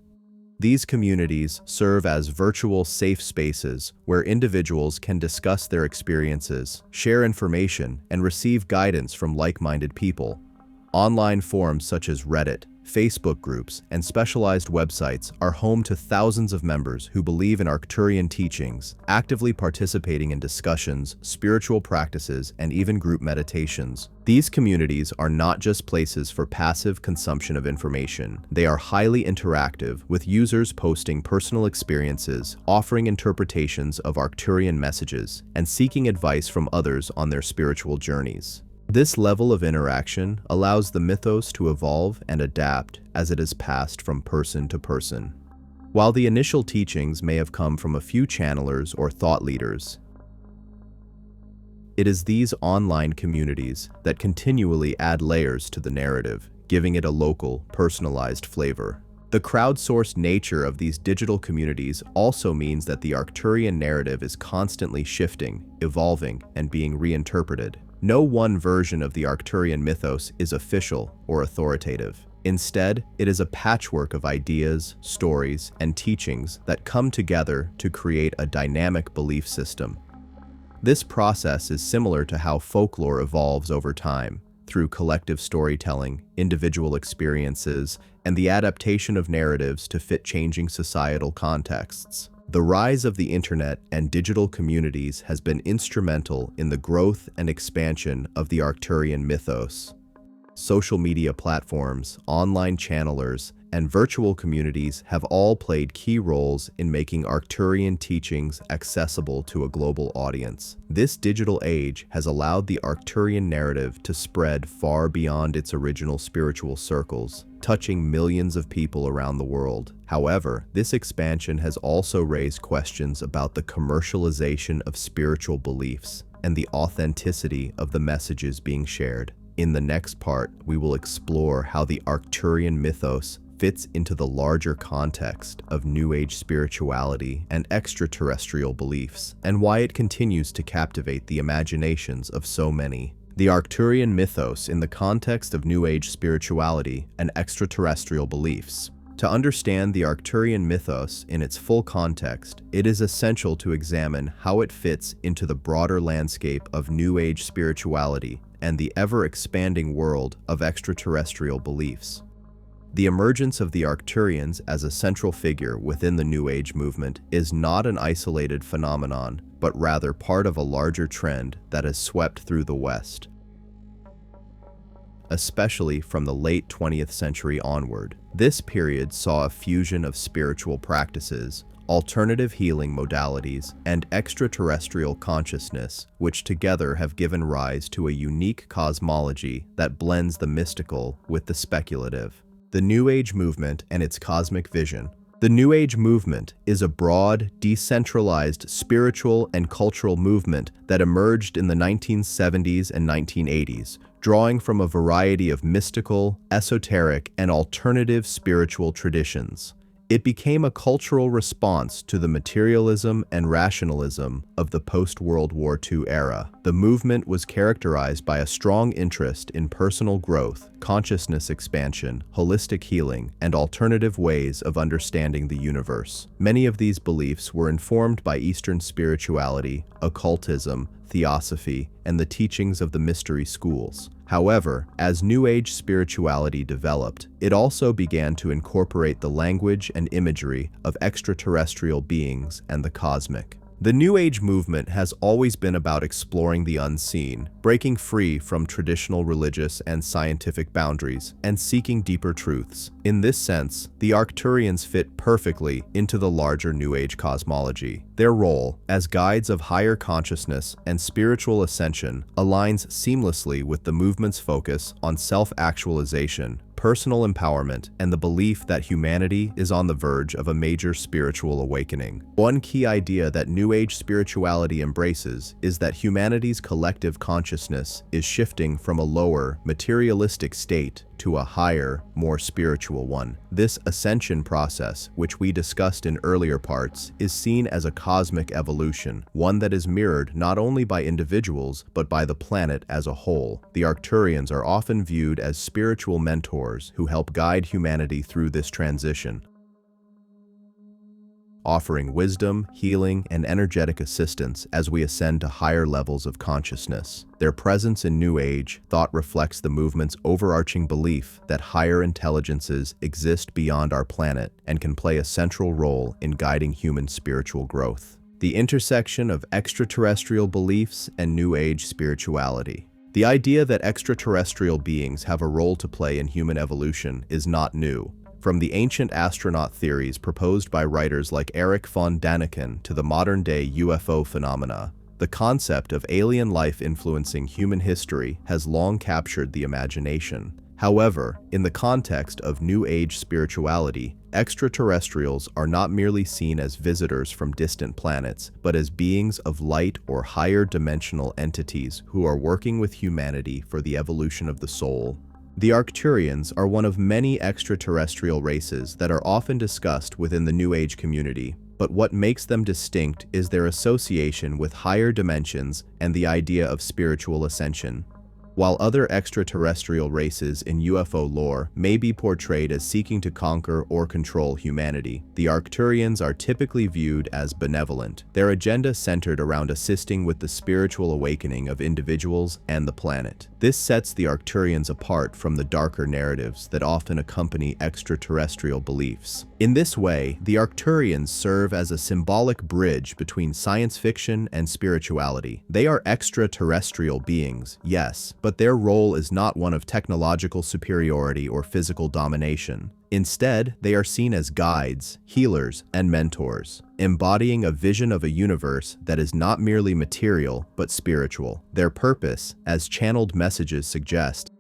These communities serve as virtual safe spaces where individuals can discuss their experiences, share information, and receive guidance from like-minded people. Online forums such as Reddit, Facebook groups, and specialized websites are home to thousands of members who believe in Arcturian teachings, actively participating in discussions, spiritual practices, and even group meditations. These communities are not just places for passive consumption of information. They are highly interactive, with users posting personal experiences, offering interpretations of Arcturian messages, and seeking advice from others on their spiritual journeys. This level of interaction allows the mythos to evolve and adapt as it is passed from person to person. While the initial teachings may have come from a few channelers or thought leaders, it is these online communities that continually add layers to the narrative, giving it a local, personalized flavor. The crowdsourced nature of these digital communities also means that the Arcturian narrative is constantly shifting, evolving, and being reinterpreted. No one version of the Arcturian mythos is official or authoritative. Instead, it is a patchwork of ideas, stories, and teachings that come together to create a dynamic belief system. This process is similar to how folklore evolves over time, through collective storytelling, individual experiences, and the adaptation of narratives to fit changing societal contexts. The rise of the internet and digital communities has been instrumental in the growth and expansion of the Arcturian mythos. Social media platforms, online channelers, and virtual communities have all played key roles in making Arcturian teachings accessible to a global audience. This digital age has allowed the Arcturian narrative to spread far beyond its original spiritual circles, touching millions of people around the world. However, this expansion has also raised questions about the commercialization of spiritual beliefs and the authenticity of the messages being shared. In the next part, we will explore how the Arcturian mythos fits into the larger context of New Age spirituality and extraterrestrial beliefs, and why it continues to captivate the imaginations of so many. The Arcturian mythos in the context of New Age spirituality and extraterrestrial beliefs. To understand the Arcturian mythos in its full context, it is essential to examine how it fits into the broader landscape of New Age spirituality and the ever-expanding world of extraterrestrial beliefs. The emergence of the Arcturians as a central figure within the New Age movement is not an isolated phenomenon, but rather part of a larger trend that has swept through the West, especially from the late 20th century onward. This period saw a fusion of spiritual practices, alternative healing modalities, and extraterrestrial consciousness, which together have given rise to a unique cosmology that blends the mystical with the speculative. The New Age movement and its cosmic vision. The New Age movement is a broad, decentralized spiritual and cultural movement that emerged in the 1970s and 1980s, drawing from a variety of mystical, esoteric, and alternative spiritual traditions. It became a cultural response to the materialism and rationalism of the post-World War II era. The movement was characterized by a strong interest in personal growth, consciousness expansion, holistic healing, and alternative ways of understanding the universe. Many of these beliefs were informed by Eastern spirituality, occultism, theosophy, and the teachings of the mystery schools. However, as New Age spirituality developed, it also began to incorporate the language and imagery of extraterrestrial beings and the cosmic. The New Age movement has always been about exploring the unseen, breaking free from traditional religious and scientific boundaries, and seeking deeper truths. In this sense, the Arcturians fit perfectly into the larger New Age cosmology. Their role, as guides of higher consciousness and spiritual ascension, aligns seamlessly with the movement's focus on self-actualization, personal empowerment, and the belief that humanity is on the verge of a major spiritual awakening. One key idea that New Age spirituality embraces is that humanity's collective consciousness is shifting from a lower, materialistic state to a higher, more spiritual one. This ascension process, which we discussed in earlier parts, is seen as a cosmic evolution, one that is mirrored not only by individuals, but by the planet as a whole. The Arcturians are often viewed as spiritual mentors who help guide humanity through this transition. offering wisdom, healing, and energetic assistance as we ascend to higher levels of consciousness. Their presence in New Age thought reflects the movement's overarching belief that higher intelligences exist beyond our planet and can play a central role in guiding human spiritual growth. The intersection of extraterrestrial beliefs and New Age spirituality. The idea that extraterrestrial beings have a role to play in human evolution is not new. From the ancient astronaut theories proposed by writers like Erich von Däniken to the modern-day UFO phenomena, the concept of alien life influencing human history has long captured the imagination. However, in the context of New Age spirituality, extraterrestrials are not merely seen as visitors from distant planets, but as beings of light or higher dimensional entities who are working with humanity for the evolution of the soul. The Arcturians are one of many extraterrestrial races that are often discussed within the New Age community, but what makes them distinct is their association with higher dimensions and the idea of spiritual ascension. While other extraterrestrial races in UFO lore may be portrayed as seeking to conquer or control humanity, the Arcturians are typically viewed as benevolent, their agenda centered around assisting with the spiritual awakening of individuals and the planet. This sets the Arcturians apart from the darker narratives that often accompany extraterrestrial beliefs. In this way, the Arcturians serve as a symbolic bridge between science fiction and spirituality. They are extraterrestrial beings, yes, but their role is not one of technological superiority or physical domination. Instead, they are seen as guides, healers, and mentors, embodying a vision of a universe that is not merely material but spiritual. Their purpose, as channeled messages suggest,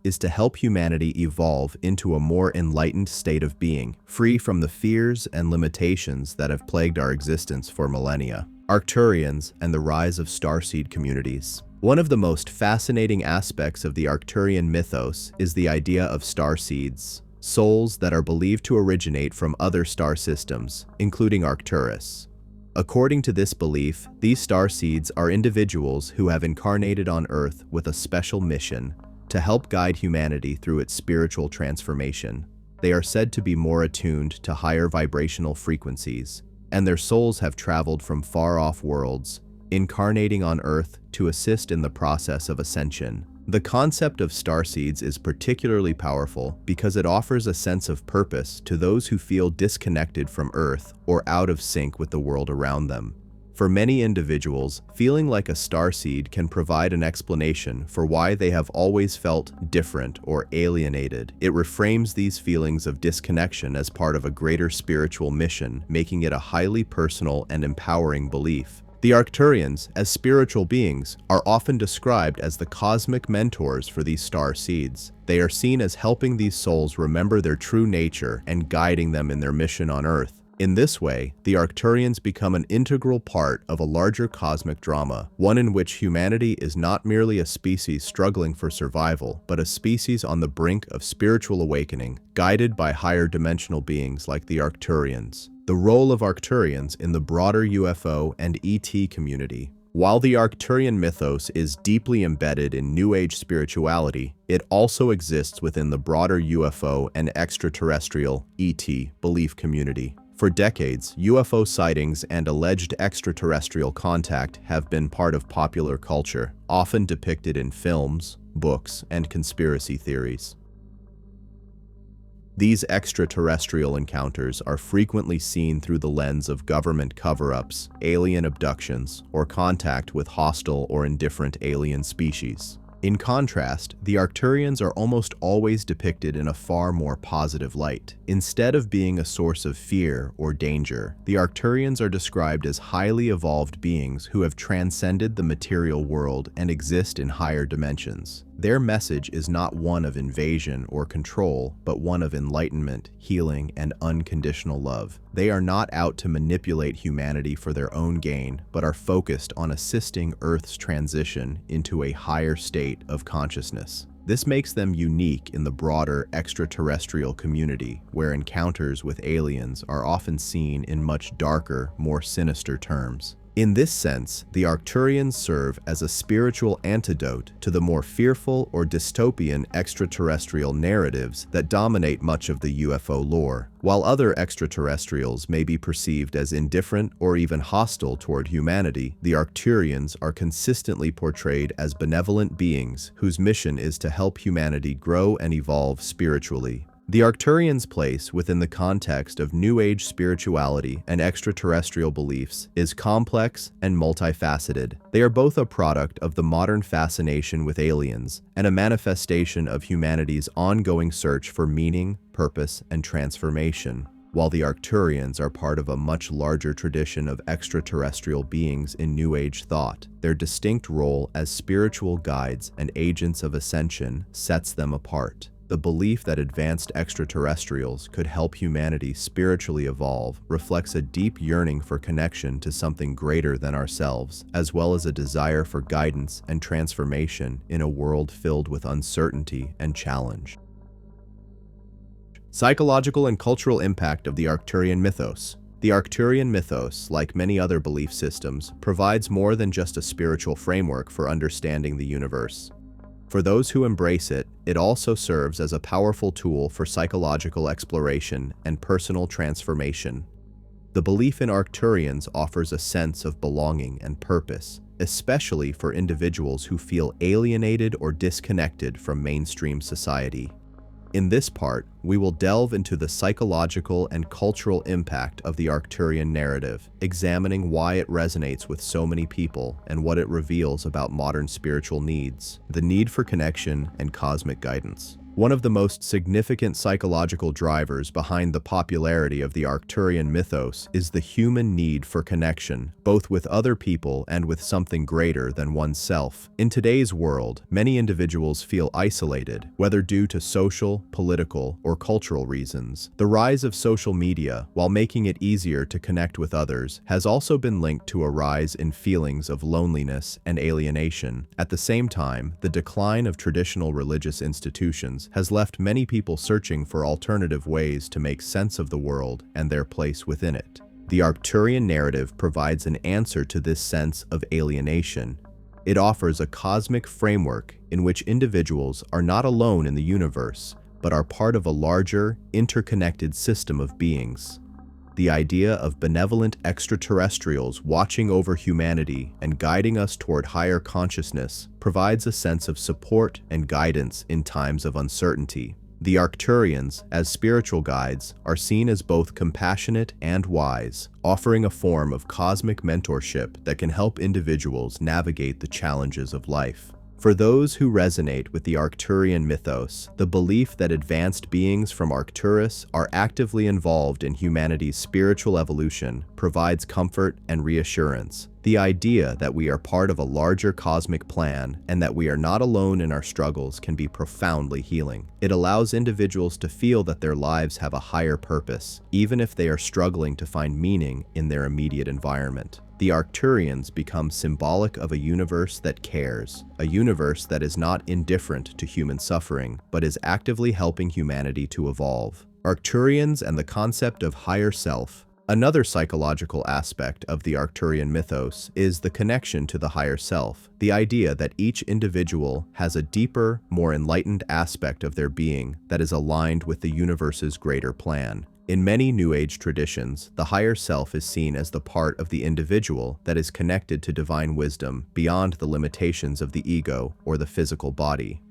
is to help humanity evolve into a more enlightened state of being, free from the fears and limitations that have plagued our existence for millennia. Arcturians and the rise of starseed communities. One of the most fascinating aspects of the Arcturian mythos is the idea of starseeds, souls that are believed to originate from other star systems, including Arcturus. According to this belief, these starseeds are individuals who have incarnated on Earth with a special mission to help guide humanity through its spiritual transformation. They are said to be more attuned to higher vibrational frequencies, and their souls have traveled from far-off worlds, incarnating on Earth to assist in the process of ascension. The concept of starseeds is particularly powerful because it offers a sense of purpose to those who feel disconnected from Earth or out of sync with the world around them. For many individuals, feeling like a starseed can provide an explanation for why they have always felt different or alienated. It reframes these feelings of disconnection as part of a greater spiritual mission, making it a highly personal and empowering belief. The Arcturians, as spiritual beings, are often described as the cosmic mentors for these star seeds. They are seen as helping these souls remember their true nature and guiding them in their mission on Earth. In this way, the Arcturians become an integral part of a larger cosmic drama, one in which humanity is not merely a species struggling for survival, but a species on the brink of spiritual awakening, guided by higher dimensional beings like the Arcturians. The role of Arcturians in the broader UFO and ET community. While the Arcturian mythos is deeply embedded in New Age spirituality, it also exists within the broader UFO and extraterrestrial ET belief community. For decades, UFO sightings and alleged extraterrestrial contact have been part of popular culture, often depicted in films, books, and conspiracy theories. These extraterrestrial encounters are frequently seen through the lens of government cover-ups, alien abductions, or contact with hostile or indifferent alien species. In contrast, the Arcturians are almost always depicted in a far more positive light. Instead of being a source of fear or danger, the Arcturians are described as highly evolved beings who have transcended the material world and exist in higher dimensions. Their message is not one of invasion or control, but one of enlightenment, healing, and unconditional love. They are not out to manipulate humanity for their own gain, but are focused on assisting Earth's transition into a higher state of consciousness. This makes them unique in the broader extraterrestrial community, where encounters with aliens are often seen in much darker, more sinister terms. In this sense, the Arcturians serve as a spiritual antidote to the more fearful or dystopian extraterrestrial narratives that dominate much of the UFO lore. While other extraterrestrials may be perceived as indifferent or even hostile toward humanity, the Arcturians are consistently portrayed as benevolent beings whose mission is to help humanity grow and evolve spiritually. The Arcturians' place within the context of New Age spirituality and extraterrestrial beliefs is complex and multifaceted. They are both a product of the modern fascination with aliens and a manifestation of humanity's ongoing search for meaning, purpose, and transformation. While the Arcturians are part of a much larger tradition of extraterrestrial beings in New Age thought, their distinct role as spiritual guides and agents of ascension sets them apart. The belief that advanced extraterrestrials could help humanity spiritually evolve reflects a deep yearning for connection to something greater than ourselves, as well as a desire for guidance and transformation in a world filled with uncertainty and challenge. Psychological and cultural impact of the Arcturian mythos. The Arcturian mythos, like many other belief systems, provides more than just a spiritual framework for understanding the universe. For those who embrace it, it also serves as a powerful tool for psychological exploration and personal transformation. The belief in Arcturians offers a sense of belonging and purpose, especially for individuals who feel alienated or disconnected from mainstream society. In this part, we will delve into the psychological and cultural impact of the Arcturian narrative, examining why it resonates with so many people and what it reveals about modern spiritual needs, the need for connection, and cosmic guidance. One of the most significant psychological drivers behind the popularity of the Arcturian mythos is the human need for connection, both with other people and with something greater than oneself. In today's world, many individuals feel isolated, whether due to social, political, or cultural reasons. The rise of social media, while making it easier to connect with others, has also been linked to a rise in feelings of loneliness and alienation. At the same time, the decline of traditional religious institutions has left many people searching for alternative ways to make sense of the world and their place within it. The Arcturian narrative provides an answer to this sense of alienation. It offers a cosmic framework in which individuals are not alone in the universe, but are part of a larger, interconnected system of beings. The idea of benevolent extraterrestrials watching over humanity and guiding us toward higher consciousness provides a sense of support and guidance in times of uncertainty. The Arcturians, as spiritual guides, are seen as both compassionate and wise, offering a form of cosmic mentorship that can help individuals navigate the challenges of life. For those who resonate with the Arcturian mythos, the belief that advanced beings from Arcturus are actively involved in humanity's spiritual evolution provides comfort and reassurance. The idea that we are part of a larger cosmic plan and that we are not alone in our struggles can be profoundly healing. It allows individuals to feel that their lives have a higher purpose, even if they are struggling to find meaning in their immediate environment. The Arcturians become symbolic of a universe that cares, a universe that is not indifferent to human suffering, but is actively helping humanity to evolve. Arcturians and the concept of higher self. Another psychological aspect of the Arcturian mythos is the connection to the higher self, the idea that each individual has a deeper, more enlightened aspect of their being that is aligned with the universe's greater plan. In many New Age traditions, the higher self is seen as the part of the individual that is connected to divine wisdom beyond the limitations of the ego or the physical body.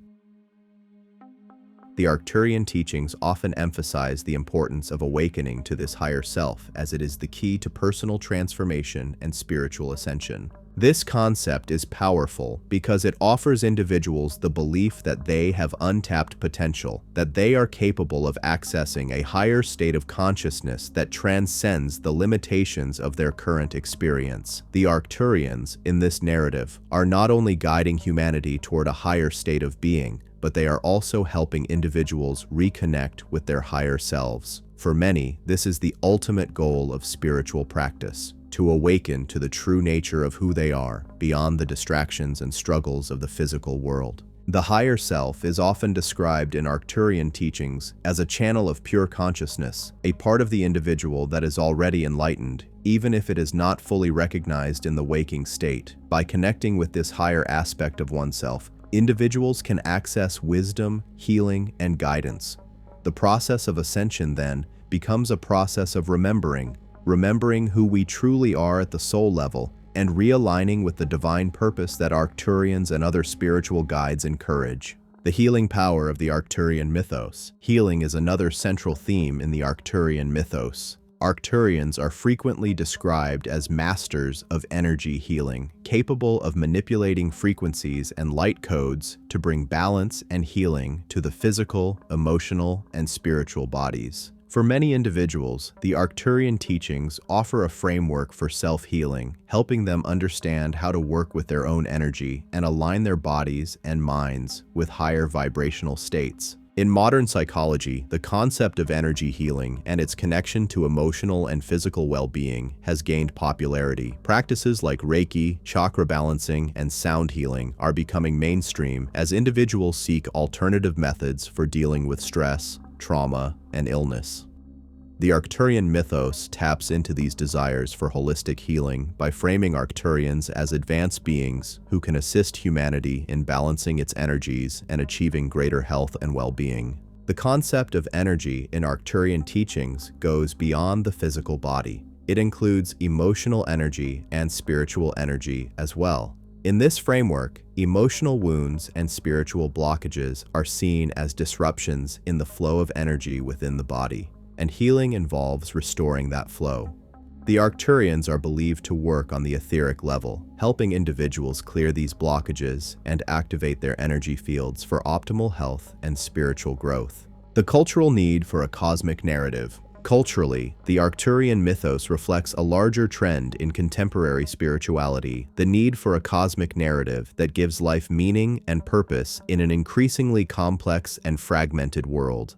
The Arcturian teachings often emphasize the importance of awakening to this higher self, as it is the key to personal transformation and spiritual ascension. This concept is powerful because it offers individuals the belief that they have untapped potential, that they are capable of accessing a higher state of consciousness that transcends the limitations of their current experience. The Arcturians, in this narrative, are not only guiding humanity toward a higher state of being, but they are also helping individuals reconnect with their higher selves. For many, this is the ultimate goal of spiritual practice, to awaken to the true nature of who they are, beyond the distractions and struggles of the physical world. The higher self is often described in Arcturian teachings as a channel of pure consciousness, a part of the individual that is already enlightened, even if it is not fully recognized in the waking state. By connecting with this higher aspect of oneself, individuals can access wisdom, healing, and guidance. The process of ascension, then, becomes a process of remembering who we truly are at the soul level, and realigning with the divine purpose that Arcturians and other spiritual guides encourage. The healing power of the Arcturian mythos. Healing is another central theme in the Arcturian mythos. Arcturians are frequently described as masters of energy healing, capable of manipulating frequencies and light codes to bring balance and healing to the physical, emotional, and spiritual bodies. For many individuals, the Arcturian teachings offer a framework for self-healing, helping them understand how to work with their own energy and align their bodies and minds with higher vibrational states. In modern psychology, the concept of energy healing and its connection to emotional and physical well-being has gained popularity. Practices like Reiki, chakra balancing, and sound healing are becoming mainstream as individuals seek alternative methods for dealing with stress, trauma, and illness. The Arcturian mythos taps into these desires for holistic healing by framing Arcturians as advanced beings who can assist humanity in balancing its energies and achieving greater health and well-being. The concept of energy in Arcturian teachings goes beyond the physical body. It includes emotional energy and spiritual energy as well. In this framework, emotional wounds and spiritual blockages are seen as disruptions in the flow of energy within the body, and healing involves restoring that flow. The Arcturians are believed to work on the etheric level, helping individuals clear these blockages and activate their energy fields for optimal health and spiritual growth. The cultural need for a cosmic narrative. Culturally, the Arcturian mythos reflects a larger trend in contemporary spirituality, the need for a cosmic narrative that gives life meaning and purpose in an increasingly complex and fragmented world.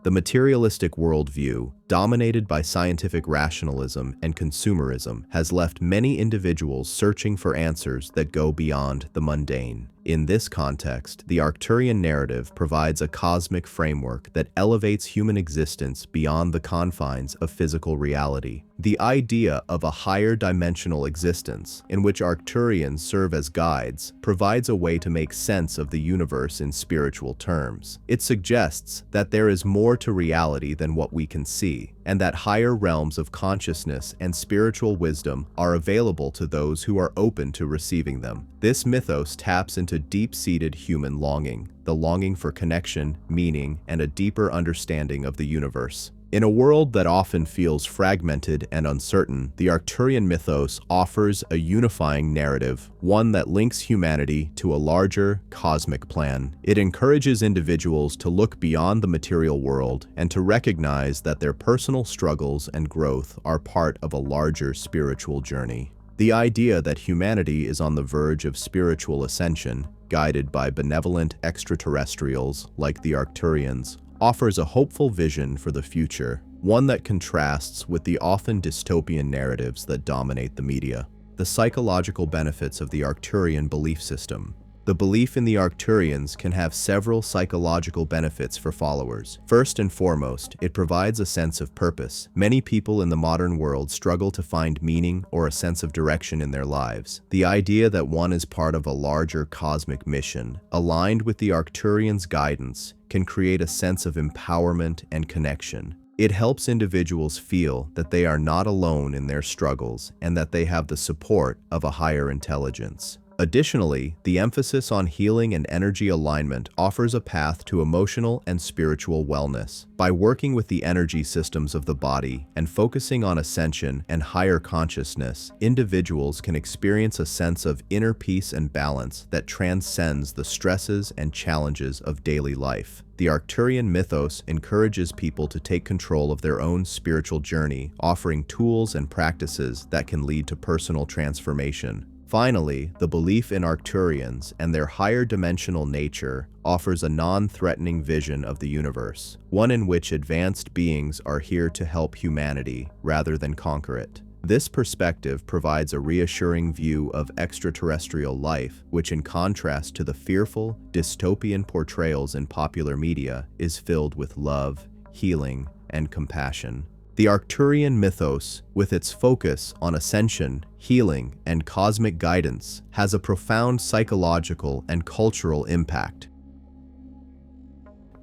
The materialistic worldview, dominated by scientific rationalism and consumerism, has left many individuals searching for answers that go beyond the mundane. In this context, the Arcturian narrative provides a cosmic framework that elevates human existence beyond the confines of physical reality. The idea of a higher dimensional existence, in which Arcturians serve as guides, provides a way to make sense of the universe in spiritual terms. It suggests that there is more to reality than what we can see, and that higher realms of consciousness and spiritual wisdom are available to those who are open to receiving them. This mythos taps into deep-seated human longing, the longing for connection, meaning, and a deeper understanding of the universe. In a world that often feels fragmented and uncertain, the Arcturian mythos offers a unifying narrative, one that links humanity to a larger, cosmic plan. It encourages individuals to look beyond the material world and to recognize that their personal struggles and growth are part of a larger spiritual journey. The idea that humanity is on the verge of spiritual ascension, guided by benevolent extraterrestrials like the Arcturians, offers a hopeful vision for the future, one that contrasts with the often dystopian narratives that dominate the media. The psychological benefits of the Arcturian belief system. The belief in the Arcturians can have several psychological benefits for followers. First and foremost, it provides a sense of purpose. Many people in the modern world struggle to find meaning or a sense of direction in their lives. The idea that one is part of a larger cosmic mission, aligned with the Arcturians' guidance, can create a sense of empowerment and connection. It helps individuals feel that they are not alone in their struggles and that they have the support of a higher intelligence. Additionally, the emphasis on healing and energy alignment offers a path to emotional and spiritual wellness. By working with the energy systems of the body and focusing on ascension and higher consciousness, individuals can experience a sense of inner peace and balance that transcends the stresses and challenges of daily life. The Arcturian mythos encourages people to take control of their own spiritual journey, offering tools and practices that can lead to personal transformation. Finally, the belief in Arcturians and their higher dimensional nature offers a non-threatening vision of the universe, one in which advanced beings are here to help humanity rather than conquer it. This perspective provides a reassuring view of extraterrestrial life, which in contrast to the fearful, dystopian portrayals in popular media, is filled with love, healing, and compassion. The Arcturian mythos, with its focus on ascension, healing, and cosmic guidance, has a profound psychological and cultural impact.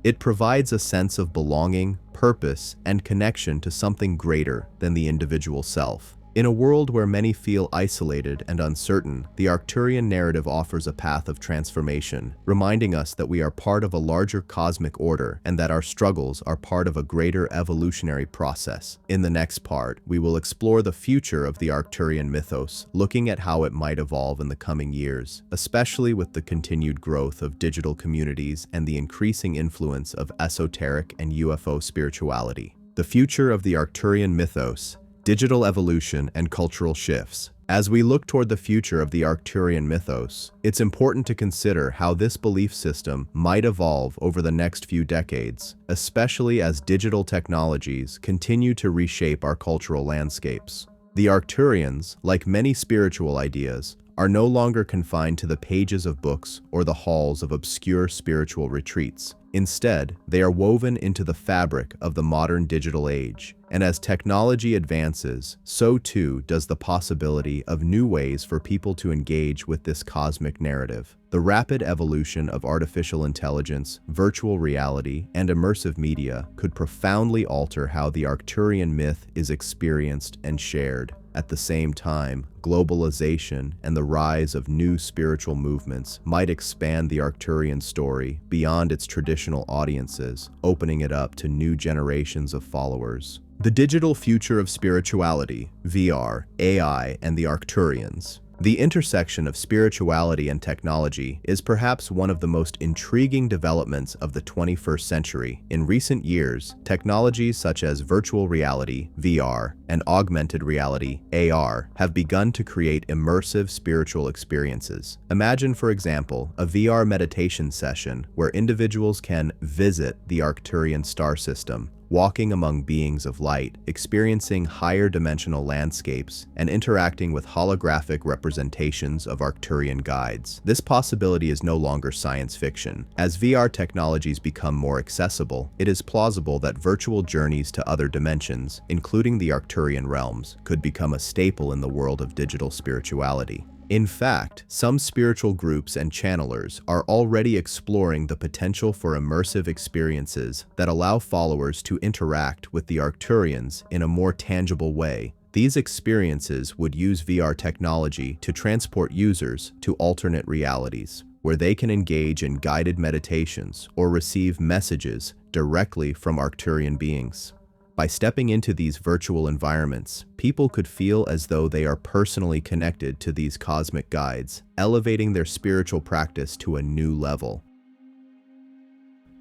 It provides a sense of belonging, purpose, and connection to something greater than the individual self. In a world where many feel isolated and uncertain, the Arcturian narrative offers a path of transformation, reminding us that we are part of a larger cosmic order and that our struggles are part of a greater evolutionary process. In the next part, we will explore the future of the Arcturian mythos, looking at how it might evolve in the coming years, especially with the continued growth of digital communities and the increasing influence of esoteric and UFO spirituality. The future of the Arcturian mythos, digital evolution, and cultural shifts. As we look toward the future of the Arcturian mythos, it's important to consider how this belief system might evolve over the next few decades, especially as digital technologies continue to reshape our cultural landscapes. The Arcturians, like many spiritual ideas, are no longer confined to the pages of books or the halls of obscure spiritual retreats. Instead, they are woven into the fabric of the modern digital age. And as technology advances, so too does the possibility of new ways for people to engage with this cosmic narrative. The rapid evolution of artificial intelligence, virtual reality, and immersive media could profoundly alter how the Arcturian myth is experienced and shared. At the same time, globalization and the rise of new spiritual movements might expand the Arcturian story beyond its traditional audiences, opening it up to new generations of followers. The digital future of spirituality, VR, AI, and the Arcturians. The intersection of spirituality and technology is perhaps one of the most intriguing developments of the 21st century. In recent years, technologies such as virtual reality, VR, and augmented reality, AR, have begun to create immersive spiritual experiences. Imagine, for example, a VR meditation session where individuals can visit the Arcturian star system, walking among beings of light, experiencing higher dimensional landscapes, and interacting with holographic representations of Arcturian guides. This possibility is no longer science fiction. As VR technologies become more accessible, it is plausible that virtual journeys to other dimensions, including the Arcturian realms, could become a staple in the world of digital spirituality. In fact, some spiritual groups and channelers are already exploring the potential for immersive experiences that allow followers to interact with the Arcturians in a more tangible way. These experiences would use VR technology to transport users to alternate realities, where they can engage in guided meditations or receive messages directly from Arcturian beings. By stepping into these virtual environments, people could feel as though they are personally connected to these cosmic guides, elevating their spiritual practice to a new level.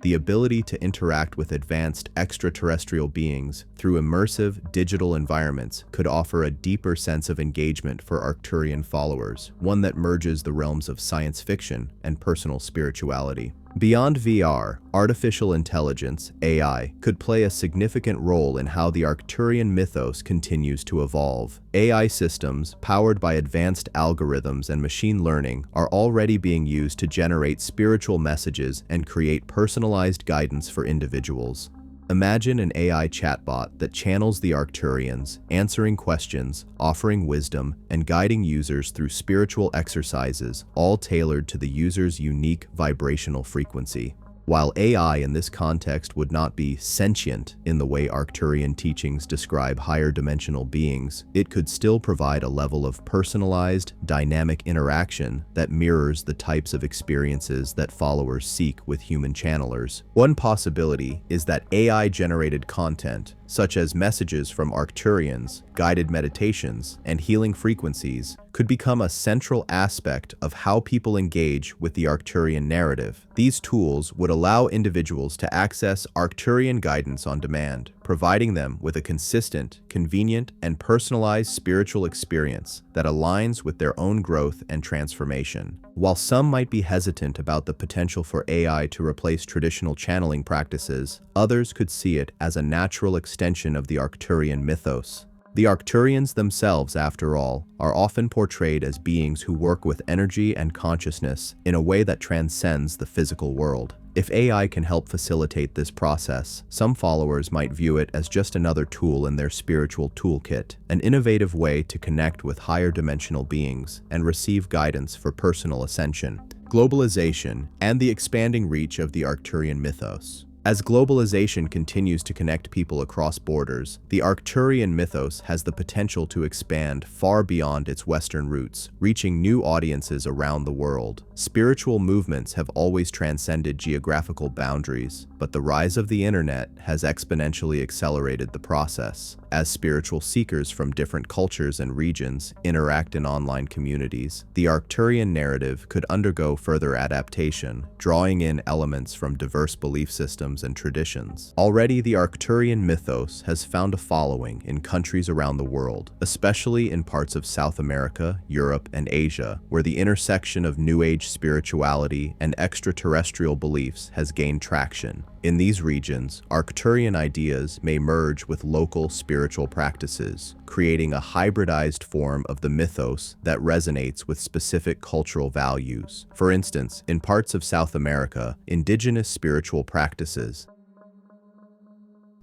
The ability to interact with advanced extraterrestrial beings through immersive digital environments could offer a deeper sense of engagement for Arcturian followers, one that merges the realms of science fiction and personal spirituality. Beyond VR, artificial intelligence, AI, could play a significant role in how the Arcturian mythos continues to evolve. AI systems, powered by advanced algorithms and machine learning, are already being used to generate spiritual messages and create personalized guidance for individuals. Imagine an AI chatbot that channels the Arcturians, answering questions, offering wisdom, and guiding users through spiritual exercises, all tailored to the user's unique vibrational frequency. While AI in this context would not be sentient in the way Arcturian teachings describe higher dimensional beings, it could still provide a level of personalized, dynamic interaction that mirrors the types of experiences that followers seek with human channelers. One possibility is that AI-generated content, such as messages from Arcturians, guided meditations, and healing frequencies, could become a central aspect of how people engage with the Arcturian narrative. These tools would allow individuals to access Arcturian guidance on demand, providing them with a consistent, convenient, and personalized spiritual experience that aligns with their own growth and transformation. While some might be hesitant about the potential for AI to replace traditional channeling practices, others could see it as a natural extension of the Arcturian mythos. The Arcturians themselves, after all, are often portrayed as beings who work with energy and consciousness in a way that transcends the physical world. If AI can help facilitate this process, some followers might view it as just another tool in their spiritual toolkit, an innovative way to connect with higher dimensional beings and receive guidance for personal ascension. Globalization and the expanding reach of the Arcturian mythos. As globalization continues to connect people across borders, the Arcturian mythos has the potential to expand far beyond its Western roots, reaching new audiences around the world. Spiritual movements have always transcended geographical boundaries, but the rise of the internet has exponentially accelerated the process. As spiritual seekers from different cultures and regions interact in online communities, the Arcturian narrative could undergo further adaptation, drawing in elements from diverse belief systems and traditions. Already, the Arcturian mythos has found a following in countries around the world, especially in parts of South America, Europe, and Asia, where the intersection of New Age spirituality and extraterrestrial beliefs has gained traction. In these regions, Arcturian ideas may merge with local spiritual practices, creating a hybridized form of the mythos that resonates with specific cultural values. For instance, in parts of South America, indigenous spiritual practices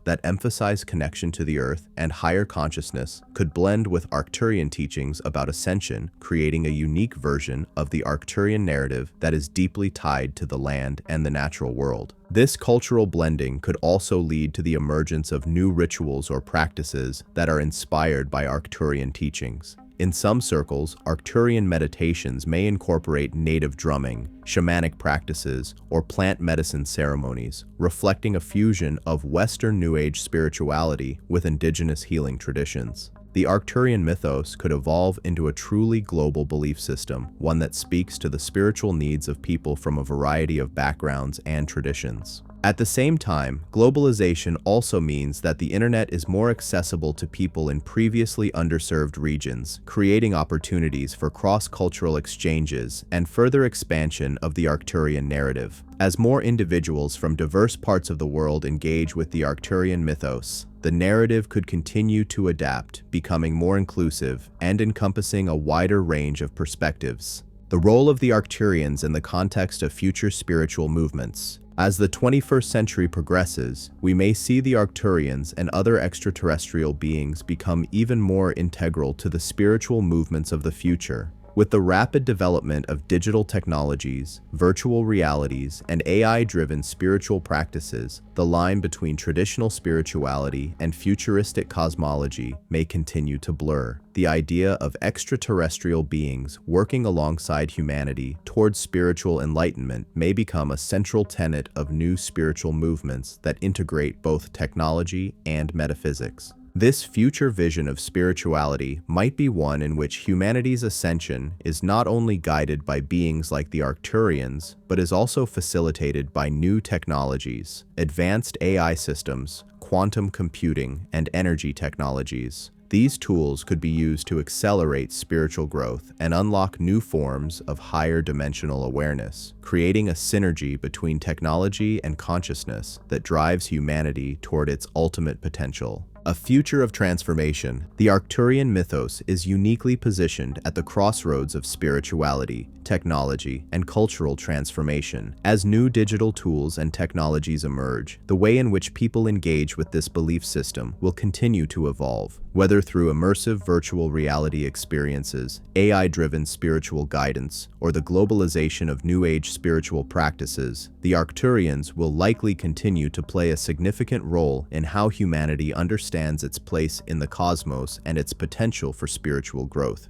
that emphasize connection to the earth and higher consciousness could blend with Arcturian teachings about ascension, creating a unique version of the Arcturian narrative that is deeply tied to the land and the natural world. This cultural blending could also lead to the emergence of new rituals or practices that are inspired by Arcturian teachings. In some circles, Arcturian meditations may incorporate native drumming, shamanic practices, or plant medicine ceremonies, reflecting a fusion of Western New Age spirituality with indigenous healing traditions. The Arcturian mythos could evolve into a truly global belief system, one that speaks to the spiritual needs of people from a variety of backgrounds and traditions. At the same time, globalization also means that the internet is more accessible to people in previously underserved regions, creating opportunities for cross-cultural exchanges and further expansion of the Arcturian narrative. As more individuals from diverse parts of the world engage with the Arcturian mythos, the narrative could continue to adapt, becoming more inclusive and encompassing a wider range of perspectives. The role of the Arcturians in the context of future spiritual movements. As the 21st century progresses, we may see the Arcturians and other extraterrestrial beings become even more integral to the spiritual movements of the future. With the rapid development of digital technologies, virtual realities, and AI-driven spiritual practices, the line between traditional spirituality and futuristic cosmology may continue to blur. The idea of extraterrestrial beings working alongside humanity towards spiritual enlightenment may become a central tenet of new spiritual movements that integrate both technology and metaphysics. This future vision of spirituality might be one in which humanity's ascension is not only guided by beings like the Arcturians, but is also facilitated by new technologies, advanced AI systems, quantum computing, and energy technologies. These tools could be used to accelerate spiritual growth and unlock new forms of higher dimensional awareness, creating a synergy between technology and consciousness that drives humanity toward its ultimate potential. A future of transformation, the Arcturian mythos is uniquely positioned at the crossroads of spirituality, technology, and cultural transformation. As new digital tools and technologies emerge, the way in which people engage with this belief system will continue to evolve. Whether through immersive virtual reality experiences, AI-driven spiritual guidance, or the globalization of New Age spiritual practices, the Arcturians will likely continue to play a significant role in how humanity understands its place in the cosmos and its potential for spiritual growth.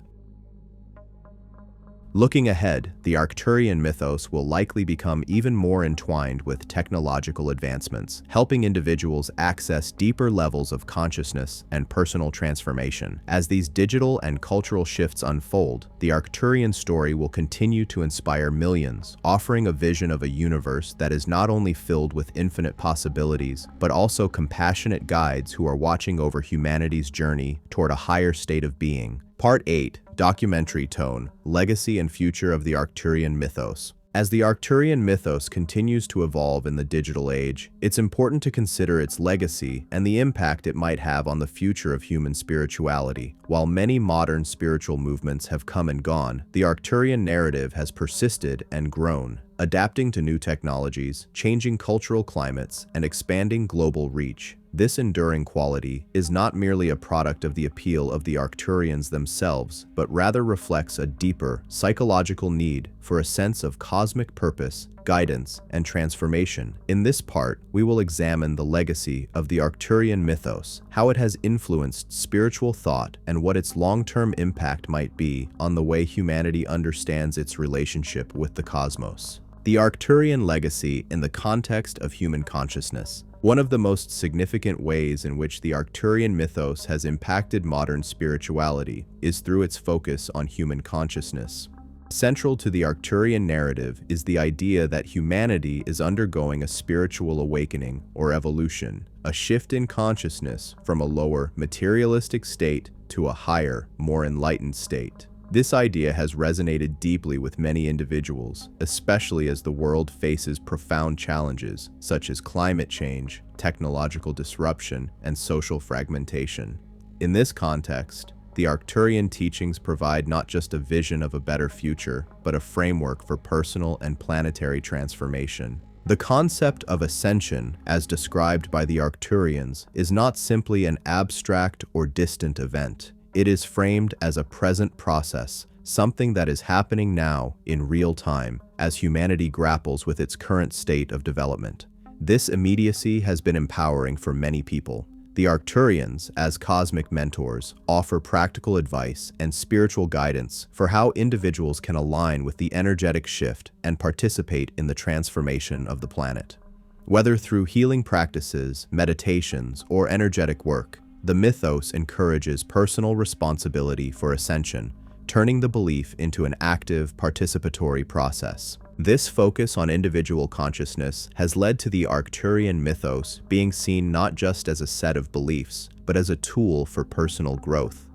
Looking ahead, the Arcturian mythos will likely become even more entwined with technological advancements, helping individuals access deeper levels of consciousness and personal transformation. As these digital and cultural shifts unfold, the Arcturian story will continue to inspire millions, offering a vision of a universe that is not only filled with infinite possibilities, but also compassionate guides who are watching over humanity's journey toward a higher state of being. Part 8. Documentary Tone, Legacy and Future of the Arcturian Mythos. As the Arcturian mythos continues to evolve in the digital age, it's important to consider its legacy and the impact it might have on the future of human spirituality. While many modern spiritual movements have come and gone, the Arcturian narrative has persisted and grown, adapting to new technologies, changing cultural climates, and expanding global reach. This enduring quality is not merely a product of the appeal of the Arcturians themselves, but rather reflects a deeper, psychological need for a sense of cosmic purpose, guidance, and transformation. In this part, we will examine the legacy of the Arcturian mythos, how it has influenced spiritual thought, and what its long-term impact might be on the way humanity understands its relationship with the cosmos. The Arcturian legacy in the context of human consciousness. One of the most significant ways in which the Arcturian mythos has impacted modern spirituality is through its focus on human consciousness. Central to the Arcturian narrative is the idea that humanity is undergoing a spiritual awakening or evolution, a shift in consciousness from a lower, materialistic state to a higher, more enlightened state. This idea has resonated deeply with many individuals, especially as the world faces profound challenges such as climate change, technological disruption, and social fragmentation. In this context, the Arcturian teachings provide not just a vision of a better future, but a framework for personal and planetary transformation. The concept of ascension, as described by the Arcturians, is not simply an abstract or distant event. It is framed as a present process, something that is happening now in real time as humanity grapples with its current state of development. This immediacy has been empowering for many people. The Arcturians, as cosmic mentors, offer practical advice and spiritual guidance for how individuals can align with the energetic shift and participate in the transformation of the planet. Whether through healing practices, meditations, or energetic work, the mythos encourages personal responsibility for ascension, turning the belief into an active, participatory process. This focus on individual consciousness has led to the Arcturian mythos being seen not just as a set of beliefs, but as a tool for personal growth.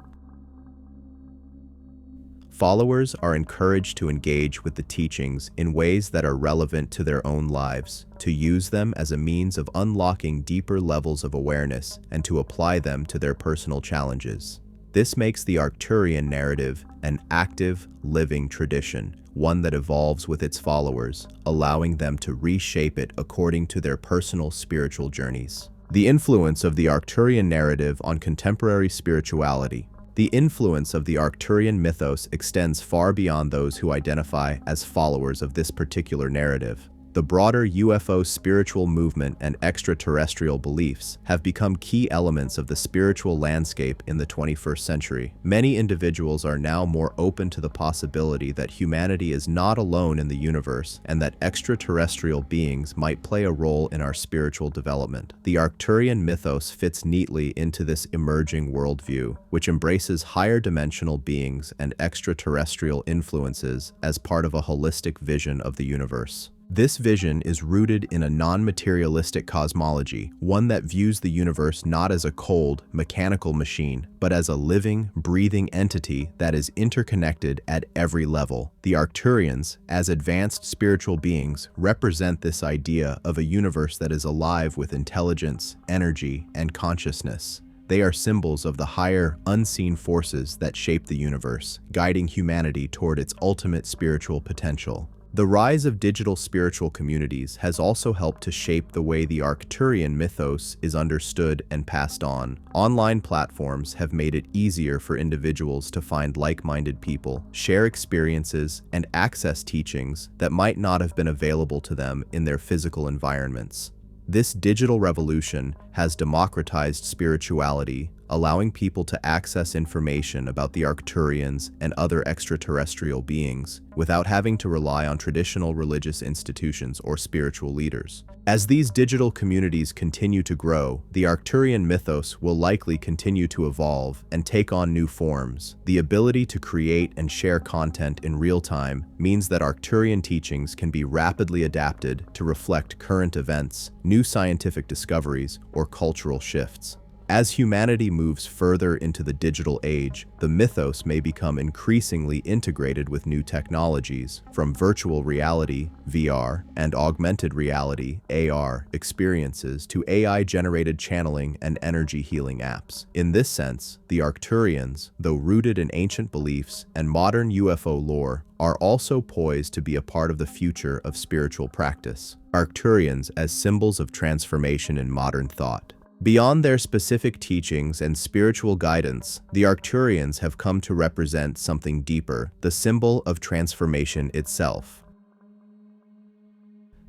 Followers are encouraged to engage with the teachings in ways that are relevant to their own lives, to use them as a means of unlocking deeper levels of awareness, and to apply them to their personal challenges. This makes the Arcturian narrative an active, living tradition, one that evolves with its followers, allowing them to reshape it according to their personal spiritual journeys. The influence of the Arcturian narrative on contemporary spirituality. The influence of the Arcturian mythos extends far beyond those who identify as followers of this particular narrative. The broader UFO spiritual movement and extraterrestrial beliefs have become key elements of the spiritual landscape in the 21st century. Many individuals are now more open to the possibility that humanity is not alone in the universe and that extraterrestrial beings might play a role in our spiritual development. The Arcturian mythos fits neatly into this emerging worldview, which embraces higher dimensional beings and extraterrestrial influences as part of a holistic vision of the universe. This vision is rooted in a non-materialistic cosmology, one that views the universe not as a cold, mechanical machine, but as a living, breathing entity that is interconnected at every level. The Arcturians, as advanced spiritual beings, represent this idea of a universe that is alive with intelligence, energy, and consciousness. They are symbols of the higher, unseen forces that shape the universe, guiding humanity toward its ultimate spiritual potential. The rise of digital spiritual communities has also helped to shape the way the Arcturian mythos is understood and passed on. Online platforms have made it easier for individuals to find like-minded people, share experiences, and access teachings that might not have been available to them in their physical environments. This digital revolution has democratized spirituality, allowing people to access information about the Arcturians and other extraterrestrial beings without having to rely on traditional religious institutions or spiritual leaders. As these digital communities continue to grow, the Arcturian mythos will likely continue to evolve and take on new forms. The ability to create and share content in real time means that Arcturian teachings can be rapidly adapted to reflect current events, new scientific discoveries, or cultural shifts. As humanity moves further into the digital age, the mythos may become increasingly integrated with new technologies, from virtual reality, VR, and augmented reality, AR, experiences to AI-generated channeling and energy healing apps. In this sense, the Arcturians, though rooted in ancient beliefs and modern UFO lore, are also poised to be a part of the future of spiritual practice. Arcturians as symbols of transformation in modern thought. Beyond their specific teachings and spiritual guidance, the Arcturians have come to represent something deeper, the symbol of transformation itself.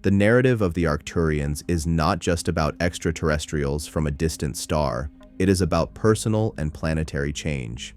The narrative of the Arcturians is not just about extraterrestrials from a distant star, it is about personal and planetary change.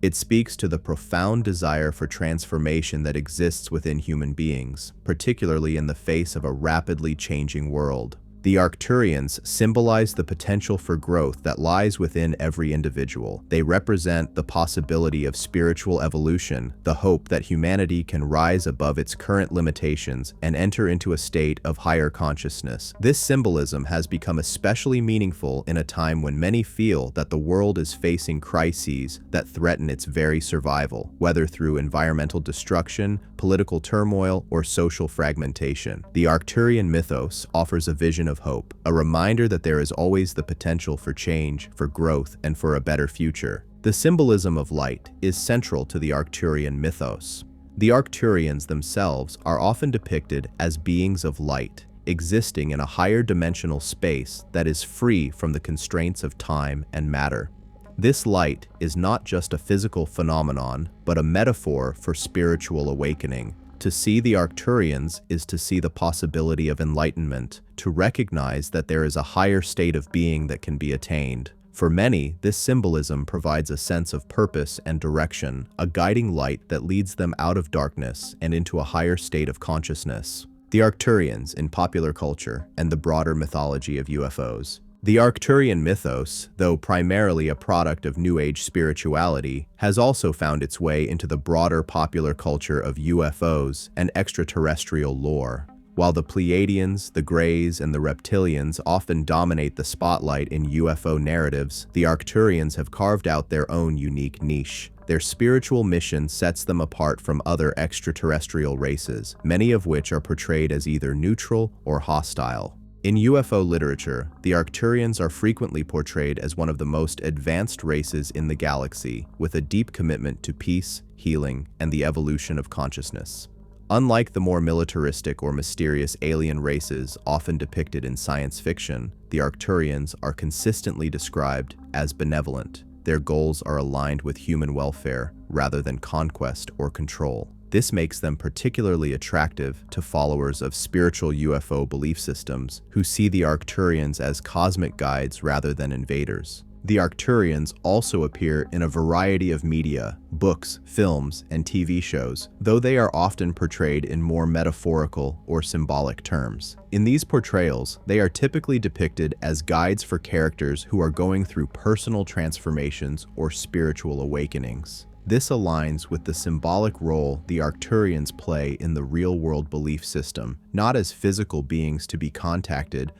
It speaks to the profound desire for transformation that exists within human beings, particularly in the face of a rapidly changing world. The Arcturians symbolize the potential for growth that lies within every individual. They represent the possibility of spiritual evolution, the hope that humanity can rise above its current limitations and enter into a state of higher consciousness. This symbolism has become especially meaningful in a time when many feel that the world is facing crises that threaten its very survival, whether through environmental destruction, political turmoil, or social fragmentation. The Arcturian mythos offers a vision of hope, a reminder that there is always the potential for change, for growth, and for a better future. The symbolism of light is central to the Arcturian mythos. The Arcturians themselves are often depicted as beings of light, existing in a higher dimensional space that is free from the constraints of time and matter. This light is not just a physical phenomenon, but a metaphor for spiritual awakening. To see the Arcturians is to see the possibility of enlightenment, to recognize that there is a higher state of being that can be attained. For many, this symbolism provides a sense of purpose and direction, a guiding light that leads them out of darkness and into a higher state of consciousness. The Arcturians in popular culture and the broader mythology of UFOs. The Arcturian mythos, though primarily a product of New Age spirituality, has also found its way into the broader popular culture of UFOs and extraterrestrial lore. While the Pleiadians, the Greys, and the Reptilians often dominate the spotlight in UFO narratives, the Arcturians have carved out their own unique niche. Their spiritual mission sets them apart from other extraterrestrial races, many of which are portrayed as either neutral or hostile. In UFO literature, the Arcturians are frequently portrayed as one of the most advanced races in the galaxy, with a deep commitment to peace, healing, and the evolution of consciousness. Unlike the more militaristic or mysterious alien races often depicted in science fiction, the Arcturians are consistently described as benevolent. Their goals are aligned with human welfare rather than conquest or control. This makes them particularly attractive to followers of spiritual UFO belief systems who see the Arcturians as cosmic guides rather than invaders. The Arcturians also appear in a variety of media, books, films, and TV shows, though they are often portrayed in more metaphorical or symbolic terms. In these portrayals, they are typically depicted as guides for characters who are going through personal transformations or spiritual awakenings. This aligns with the symbolic role the Arcturians play in the real-world belief system, not as physical beings to be contacted,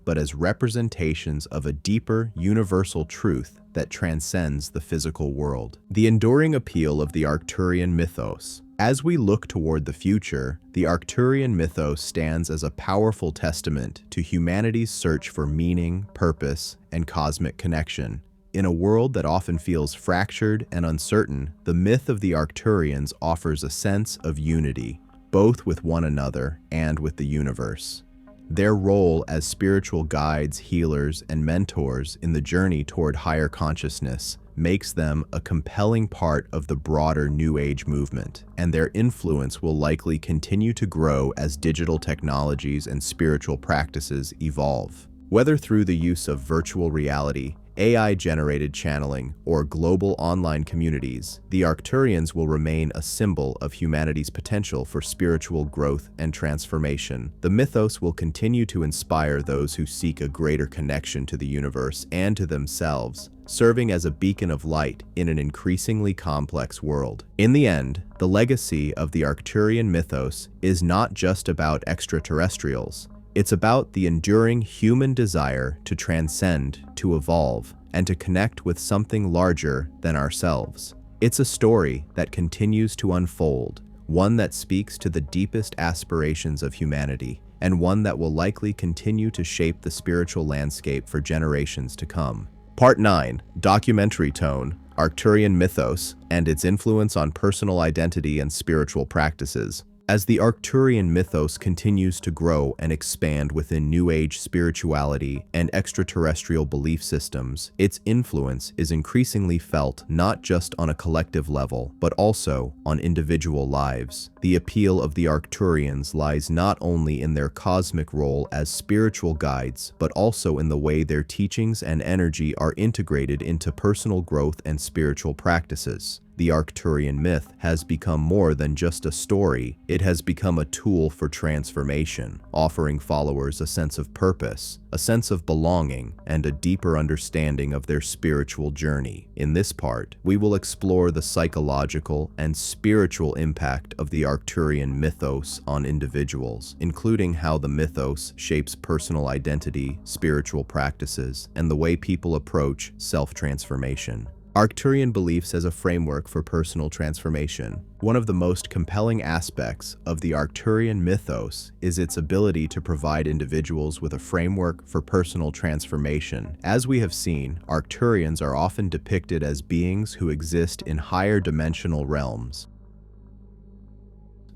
but as representations of a deeper, universal truth that transcends the physical world. The enduring appeal of the Arcturian mythos. As we look toward the future, the Arcturian mythos stands as a powerful testament to humanity's search for meaning, purpose, and cosmic connection. In a world that often feels fractured and uncertain, the myth of the Arcturians offers a sense of unity, both with one another and with the universe. Their role as spiritual guides, healers, and mentors in the journey toward higher consciousness makes them a compelling part of the broader New Age movement, and their influence will likely continue to grow as digital technologies and spiritual practices evolve. Whether through the use of virtual reality, AI-generated channeling, or global online communities, the Arcturians will remain a symbol of humanity's potential for spiritual growth and transformation. The mythos will continue to inspire those who seek a greater connection to the universe and to themselves, serving as a beacon of light in an increasingly complex world. In the end, the legacy of the Arcturian mythos is not just about extraterrestrials. It's about the enduring human desire to transcend, to evolve, and to connect with something larger than ourselves. It's a story that continues to unfold, one that speaks to the deepest aspirations of humanity, and one that will likely continue to shape the spiritual landscape for generations to come. Part 9, Documentary Tone, Arcturian Mythos, and its influence on personal identity and spiritual practices. As the Arcturian mythos continues to grow and expand within New Age spirituality and extraterrestrial belief systems, its influence is increasingly felt not just on a collective level, but also on individual lives. The appeal of the Arcturians lies not only in their cosmic role as spiritual guides, but also in the way their teachings and energy are integrated into personal growth and spiritual practices. The Arcturian myth has become more than just a story. It has become a tool for transformation, offering followers a sense of purpose, a sense of belonging, and a deeper understanding of their spiritual journey. In this part, we will explore the psychological and spiritual impact of the Arcturian mythos on individuals, including how the mythos shapes personal identity, spiritual practices, and the way people approach self-transformation. Arcturian beliefs as a framework for personal transformation. One of the most compelling aspects of the Arcturian mythos is its ability to provide individuals with a framework for personal transformation. As we have seen, Arcturians are often depicted as beings who exist in higher dimensional realms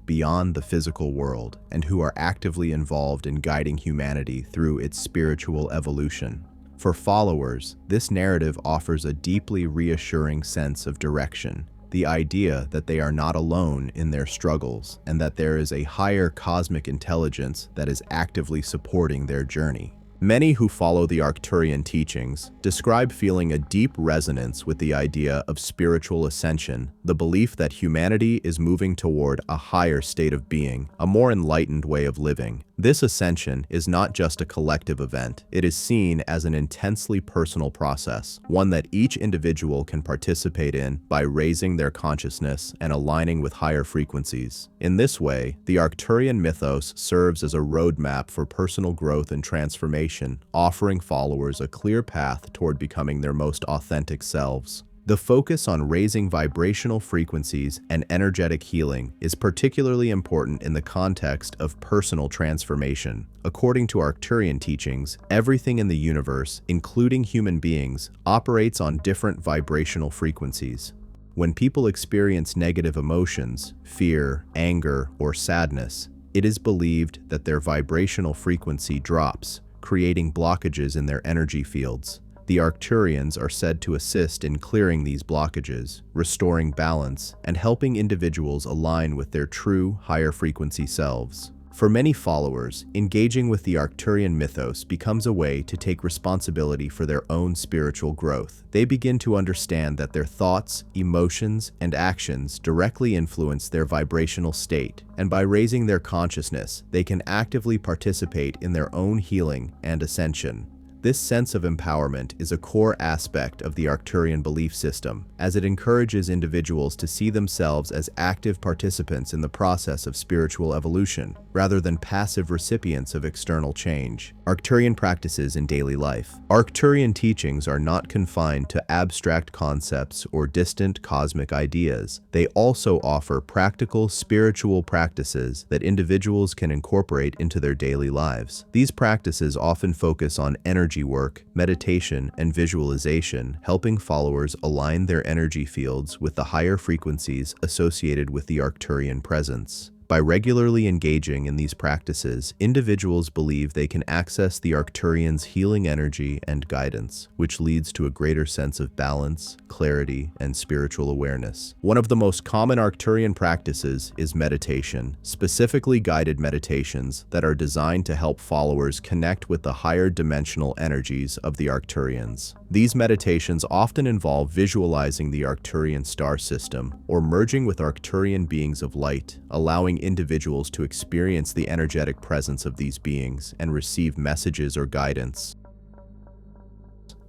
beyond the physical world, and who are actively involved in guiding humanity through its spiritual evolution. For followers, this narrative offers a deeply reassuring sense of direction, the idea that they are not alone in their struggles and that there is a higher cosmic intelligence that is actively supporting their journey. Many who follow the Arcturian teachings describe feeling a deep resonance with the idea of spiritual ascension, the belief that humanity is moving toward a higher state of being, a more enlightened way of living. This ascension is not just a collective event. It is seen as an intensely personal process, one that each individual can participate in by raising their consciousness and aligning with higher frequencies. In this way, the Arcturian mythos serves as a roadmap for personal growth and transformation, offering followers a clear path toward becoming their most authentic selves. The focus on raising vibrational frequencies and energetic healing is particularly important in the context of personal transformation. According to Arcturian teachings, everything in the universe, including human beings, operates on different vibrational frequencies. When people experience negative emotions, fear, anger, or sadness, it is believed that their vibrational frequency drops, creating blockages in their energy fields. The Arcturians are said to assist in clearing these blockages, restoring balance, and helping individuals align with their true, higher frequency selves. For many followers, engaging with the Arcturian mythos becomes a way to take responsibility for their own spiritual growth. They begin to understand that their thoughts, emotions, and actions directly influence their vibrational state, and by raising their consciousness, they can actively participate in their own healing and ascension. This sense of empowerment is a core aspect of the Arcturian belief system, as it encourages individuals to see themselves as active participants in the process of spiritual evolution, rather than passive recipients of external change. Arcturian practices in daily life. Arcturian teachings are not confined to abstract concepts or distant cosmic ideas. They also offer practical spiritual practices that individuals can incorporate into their daily lives. These practices often focus on energy work, meditation, and visualization, helping followers align their energy fields with the higher frequencies associated with the Arcturian presence. By regularly engaging in these practices, individuals believe they can access the Arcturians' healing energy and guidance, which leads to a greater sense of balance, clarity, and spiritual awareness. One of the most common Arcturian practices is meditation, specifically guided meditations that are designed to help followers connect with the higher dimensional energies of the Arcturians. These meditations often involve visualizing the Arcturian star system or merging with Arcturian beings of light, allowing individuals to experience the energetic presence of these beings and receive messages or guidance.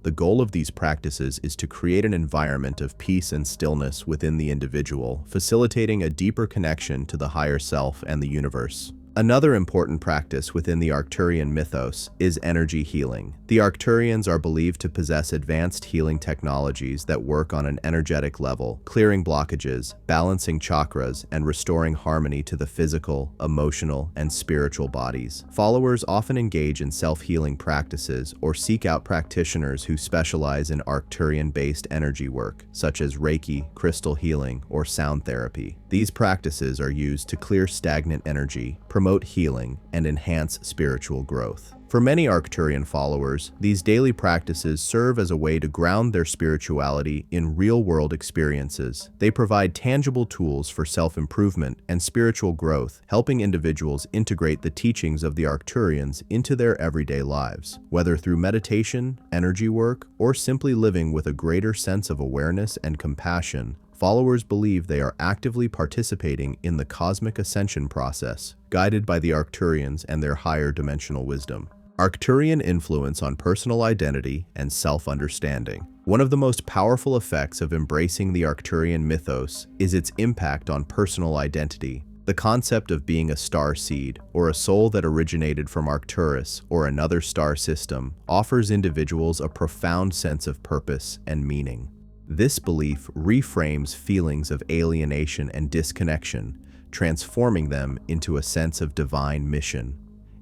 The goal of these practices is to create an environment of peace and stillness within the individual, facilitating a deeper connection to the higher self and the universe. Another important practice within the Arcturian mythos is energy healing. The Arcturians are believed to possess advanced healing technologies that work on an energetic level, clearing blockages, balancing chakras, and restoring harmony to the physical, emotional, and spiritual bodies. Followers often engage in self-healing practices or seek out practitioners who specialize in Arcturian-based energy work, such as Reiki, crystal healing, or sound therapy. These practices are used to clear stagnant energy, promote healing, and enhance spiritual growth. For many Arcturian followers, these daily practices serve as a way to ground their spirituality in real-world experiences. They provide tangible tools for self-improvement and spiritual growth, helping individuals integrate the teachings of the Arcturians into their everyday lives. Whether through meditation, energy work, or simply living with a greater sense of awareness and compassion, followers believe they are actively participating in the cosmic ascension process, guided by the Arcturians and their higher dimensional wisdom. Arcturian influence on personal identity and self-understanding. One of the most powerful effects of embracing the Arcturian mythos is its impact on personal identity. The concept of being a starseed, or a soul that originated from Arcturus or another star system, offers individuals a profound sense of purpose and meaning. This belief reframes feelings of alienation and disconnection, transforming them into a sense of divine mission.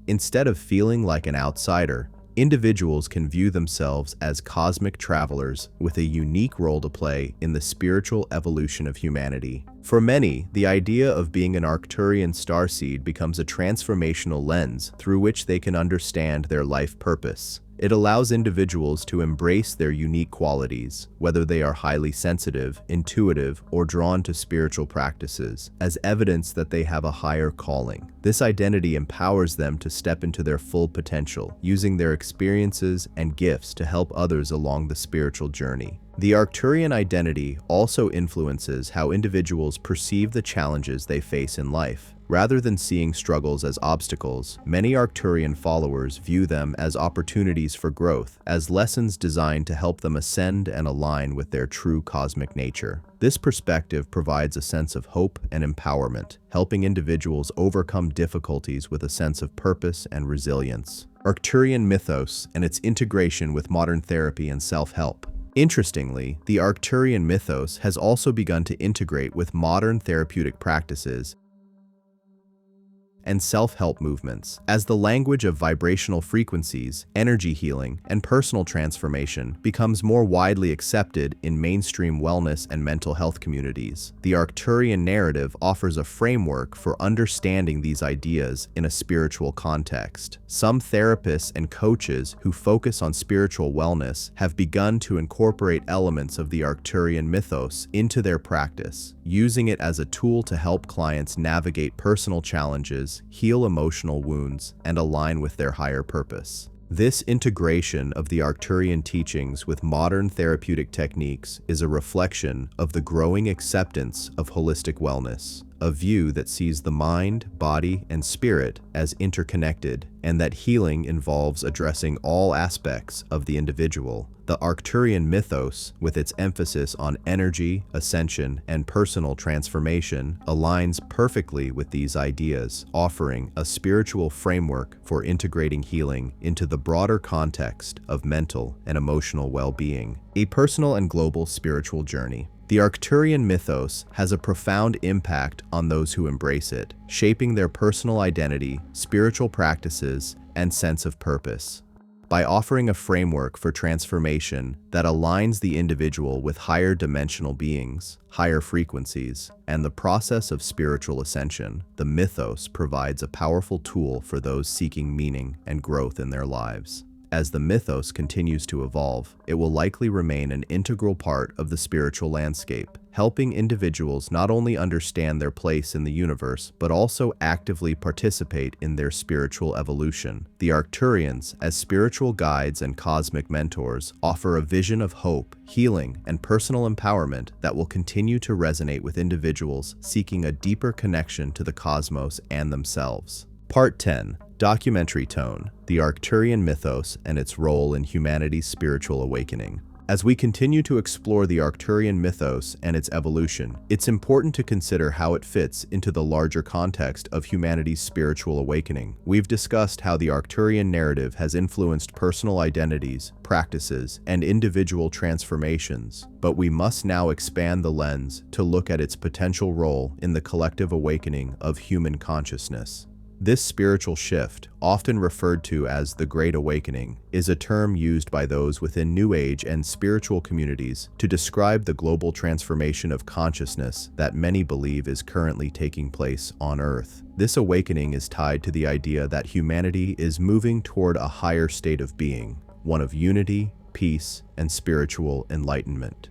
Instead of feeling like an outsider, individuals can view themselves as cosmic travelers with a unique role to play in the spiritual evolution of humanity. For many, the idea of being an Arcturian starseed becomes a transformational lens through which they can understand their life purpose. It allows individuals to embrace their unique qualities, whether they are highly sensitive, intuitive, or drawn to spiritual practices, as evidence that they have a higher calling. This identity empowers them to step into their full potential, using their experiences and gifts to help others along the spiritual journey. The Arcturian identity also influences how individuals perceive the challenges they face in life. Rather than seeing struggles as obstacles, many Arcturian followers view them as opportunities for growth, as lessons designed to help them ascend and align with their true cosmic nature. This perspective provides a sense of hope and empowerment, helping individuals overcome difficulties with a sense of purpose and resilience. Arcturian mythos and its integration with modern therapy and self-help. Interestingly, the Arcturian mythos has also begun to integrate with modern therapeutic practices and self-help movements, as the language of vibrational frequencies, energy healing, and personal transformation becomes more widely accepted in mainstream wellness and mental health communities. The Arcturian narrative offers a framework for understanding these ideas in a spiritual context. Some therapists and coaches who focus on spiritual wellness have begun to incorporate elements of the Arcturian mythos into their practice, using it as a tool to help clients navigate personal challenges, heal emotional wounds, and align with their higher purpose. This integration of the Arcturian teachings with modern therapeutic techniques is a reflection of the growing acceptance of holistic wellness, a view that sees the mind, body, and spirit as interconnected, and that healing involves addressing all aspects of the individual. The Arcturian mythos, with its emphasis on energy, ascension, and personal transformation, aligns perfectly with these ideas, offering a spiritual framework for integrating healing into the broader context of mental and emotional well-being. A personal and global spiritual journey. The Arcturian mythos has a profound impact on those who embrace it, shaping their personal identity, spiritual practices, and sense of purpose. By offering a framework for transformation that aligns the individual with higher dimensional beings, higher frequencies, and the process of spiritual ascension, the mythos provides a powerful tool for those seeking meaning and growth in their lives. As the mythos continues to evolve, it will likely remain an integral part of the spiritual landscape, helping individuals not only understand their place in the universe, but also actively participate in their spiritual evolution. The Arcturians, as spiritual guides and cosmic mentors, offer a vision of hope, healing, and personal empowerment that will continue to resonate with individuals seeking a deeper connection to the cosmos and themselves. Part 10. Documentary tone, the Arcturian mythos and its role in humanity's spiritual awakening. As we continue to explore the Arcturian mythos and its evolution, it's important to consider how it fits into the larger context of humanity's spiritual awakening. We've discussed how the Arcturian narrative has influenced personal identities, practices, and individual transformations, but we must now expand the lens to look at its potential role in the collective awakening of human consciousness. This spiritual shift, often referred to as the Great Awakening, is a term used by those within New Age and spiritual communities to describe the global transformation of consciousness that many believe is currently taking place on Earth. This awakening is tied to the idea that humanity is moving toward a higher state of being, one of unity, peace, and spiritual enlightenment.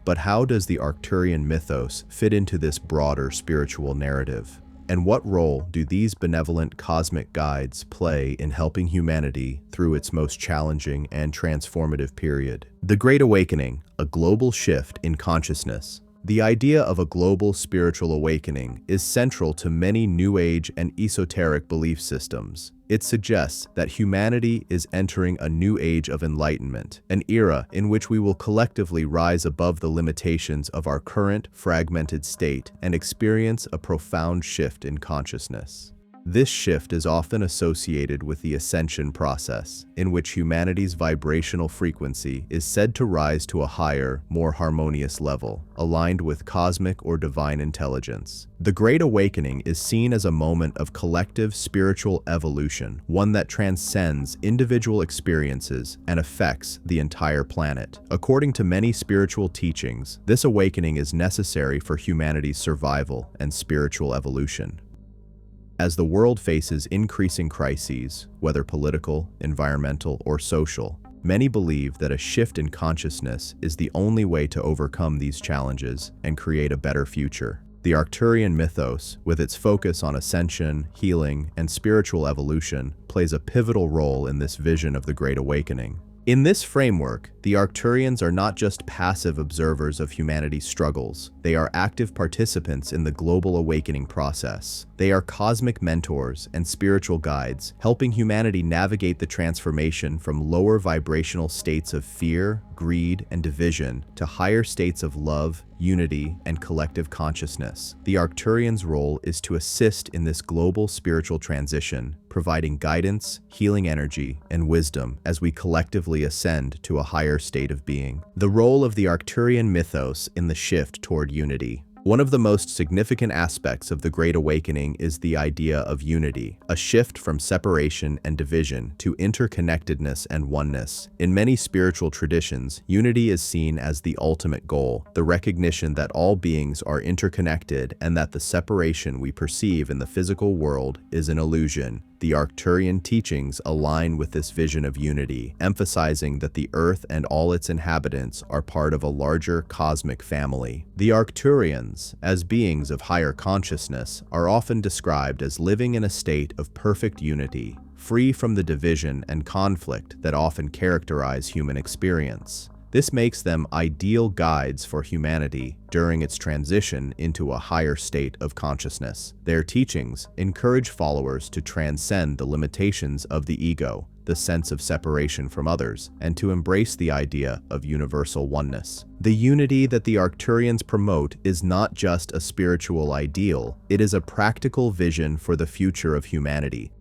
But how does the Arcturian mythos fit into this broader spiritual narrative? And what role do these benevolent cosmic guides play in helping humanity through its most challenging and transformative period? The Great Awakening, a global shift in consciousness. The idea of a global spiritual awakening is central to many New Age and esoteric belief systems. It suggests that humanity is entering a new age of enlightenment, an era in which we will collectively rise above the limitations of our current fragmented state and experience a profound shift in consciousness. This shift is often associated with the Ascension process, in which humanity's vibrational frequency is said to rise to a higher, more harmonious level, aligned with cosmic or divine intelligence. The Great Awakening is seen as a moment of collective spiritual evolution, one that transcends individual experiences and affects the entire planet. According to many spiritual teachings, this awakening is necessary for humanity's survival and spiritual evolution. As the world faces increasing crises, whether political, environmental, or social, many believe that a shift in consciousness is the only way to overcome these challenges and create a better future. The Arcturian mythos, with its focus on ascension, healing, and spiritual evolution, plays a pivotal role in this vision of the Great Awakening. In this framework, the Arcturians are not just passive observers of humanity's struggles, they are active participants in the global awakening process. They are cosmic mentors and spiritual guides, helping humanity navigate the transformation from lower vibrational states of fear, greed, and division to higher states of love, unity, and collective consciousness. The Arcturians' role is to assist in this global spiritual transition, providing guidance, healing energy, and wisdom as we collectively ascend to a higher state of being. The role of the Arcturian mythos in the shift toward unity. One of the most significant aspects of the Great Awakening is the idea of unity, a shift from separation and division to interconnectedness and oneness. In many spiritual traditions, unity is seen as the ultimate goal, the recognition that all beings are interconnected and that the separation we perceive in the physical world is an illusion. The Arcturian teachings align with this vision of unity, emphasizing that the Earth and all its inhabitants are part of a larger cosmic family. The Arcturians, as beings of higher consciousness, are often described as living in a state of perfect unity, free from the division and conflict that often characterize human experience. This makes them ideal guides for humanity during its transition into a higher state of consciousness. Their teachings encourage followers to transcend the limitations of the ego, the sense of separation from others, and to embrace the idea of universal oneness. The unity that the Arcturians promote is not just a spiritual ideal, it is a practical vision for the future of humanity.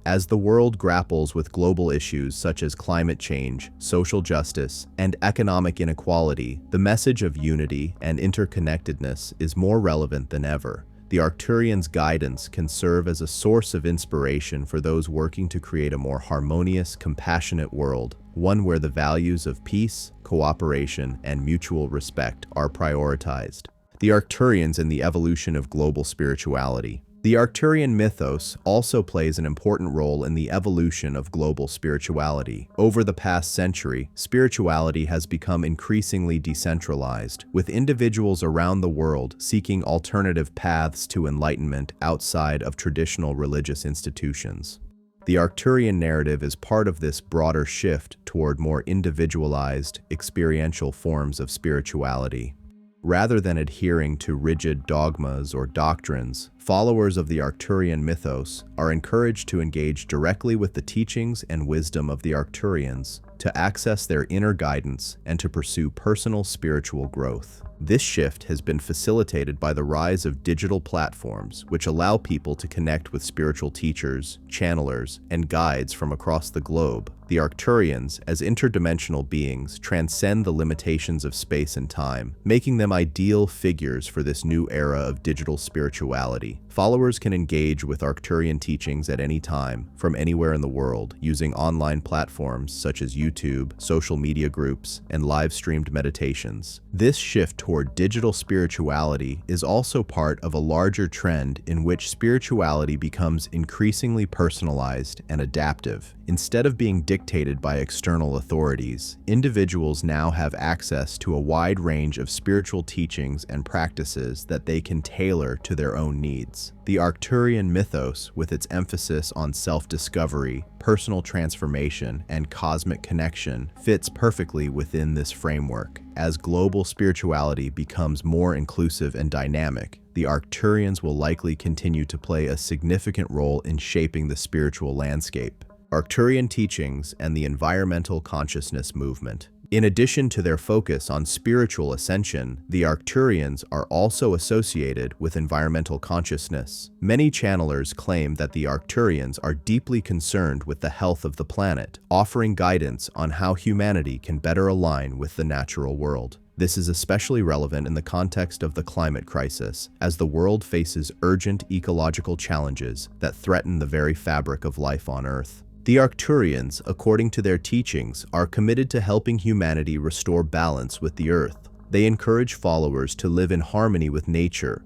As the world grapples with global issues such as climate change, social justice, and economic inequality, the message of unity and interconnectedness is more relevant than ever. The Arcturians' guidance can serve as a source of inspiration for those working to create a more harmonious, compassionate world, one where the values of peace, cooperation, and mutual respect are prioritized. The Arcturians and the evolution of global spirituality. The Arcturian mythos also plays an important role in the evolution of global spirituality. Over the past century, spirituality has become increasingly decentralized, with individuals around the world seeking alternative paths to enlightenment outside of traditional religious institutions. The Arcturian narrative is part of this broader shift toward more individualized, experiential forms of spirituality. Rather than adhering to rigid dogmas or doctrines, followers of the Arcturian mythos are encouraged to engage directly with the teachings and wisdom of the Arcturians, to access their inner guidance and to pursue personal spiritual growth. This shift has been facilitated by the rise of digital platforms, which allow people to connect with spiritual teachers, channelers, and guides from across the globe. The Arcturians, as interdimensional beings, transcend the limitations of space and time, making them ideal figures for this new era of digital spirituality. Followers can engage with Arcturian teachings at any time, from anywhere in the world, using online platforms such as YouTube, social media groups, and live-streamed meditations. This shift toward digital spirituality is also part of a larger trend in which spirituality becomes increasingly personalized and adaptive. Instead of being dictated by external authorities, individuals now have access to a wide range of spiritual teachings and practices that they can tailor to their own needs. The Arcturian mythos, with its emphasis on self-discovery, personal transformation, and cosmic connection, fits perfectly within this framework. As global spirituality becomes more inclusive and dynamic, the Arcturians will likely continue to play a significant role in shaping the spiritual landscape. Arcturian teachings and the environmental consciousness movement. In addition to their focus on spiritual ascension, the Arcturians are also associated with environmental consciousness. Many channelers claim that the Arcturians are deeply concerned with the health of the planet, offering guidance on how humanity can better align with the natural world. This is especially relevant in the context of the climate crisis, as the world faces urgent ecological challenges that threaten the very fabric of life on Earth. The Arcturians, according to their teachings, are committed to helping humanity restore balance with the Earth. They encourage followers to live in harmony with nature,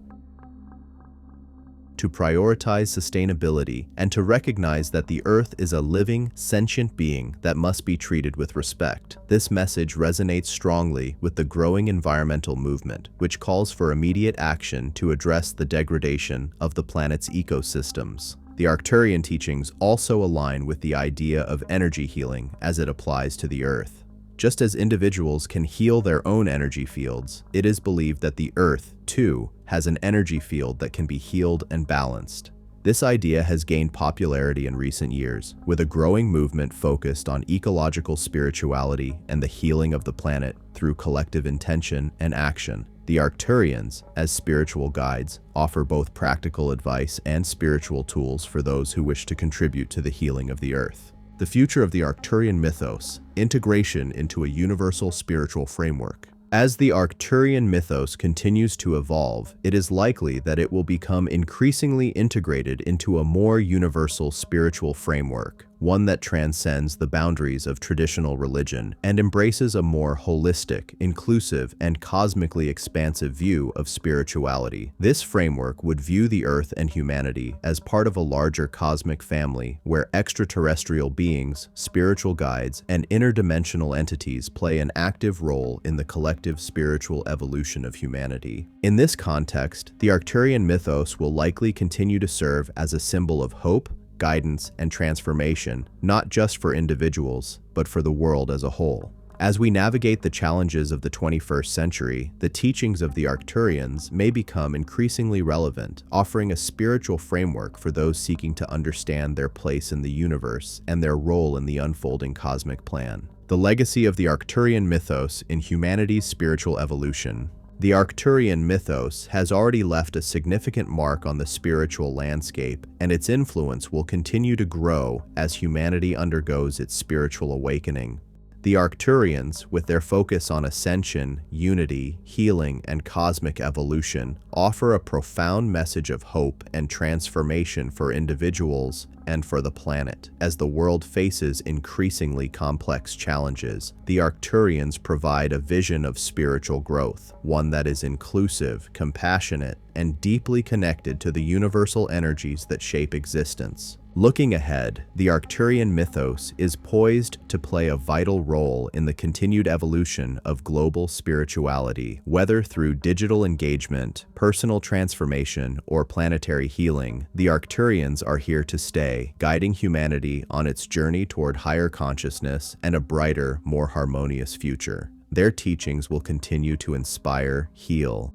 to prioritize sustainability, and to recognize that the Earth is a living, sentient being that must be treated with respect. This message resonates strongly with the growing environmental movement, which calls for immediate action to address the degradation of the planet's ecosystems. The Arcturian teachings also align with the idea of energy healing as it applies to the Earth. Just as individuals can heal their own energy fields, it is believed that the Earth, too, has an energy field that can be healed and balanced. This idea has gained popularity in recent years, with a growing movement focused on ecological spirituality and the healing of the planet through collective intention and action. The Arcturians, as spiritual guides, offer both practical advice and spiritual tools for those who wish to contribute to the healing of the Earth. The future of the Arcturian mythos: integration into a universal spiritual framework. As the Arcturian mythos continues to evolve, it is likely that it will become increasingly integrated into a more universal spiritual framework, one that transcends the boundaries of traditional religion and embraces a more holistic, inclusive, and cosmically expansive view of spirituality. This framework would view the Earth and humanity as part of a larger cosmic family where extraterrestrial beings, spiritual guides, and interdimensional entities play an active role in the collective spiritual evolution of humanity. In this context, the Arcturian mythos will likely continue to serve as a symbol of hope, guidance, and transformation, not just for individuals, but for the world as a whole. As we navigate the challenges of the 21st century, the teachings of the Arcturians may become increasingly relevant, offering a spiritual framework for those seeking to understand their place in the universe and their role in the unfolding cosmic plan. The legacy of the Arcturian mythos in humanity's spiritual evolution. The Arcturian mythos has already left a significant mark on the spiritual landscape, and its influence will continue to grow as humanity undergoes its spiritual awakening. The Arcturians, with their focus on ascension, unity, healing, and cosmic evolution, offer a profound message of hope and transformation for individuals and for the planet. As the world faces increasingly complex challenges, the Arcturians provide a vision of spiritual growth, one that is inclusive, compassionate, and deeply connected to the universal energies that shape existence. Looking ahead, the Arcturian mythos is poised to play a vital role in the continued evolution of global spirituality, whether through digital engagement, personal transformation, or planetary healing. The Arcturians are here to stay, guiding humanity on its journey toward higher consciousness and a brighter, more harmonious future. Their teachings will continue to inspire, heal,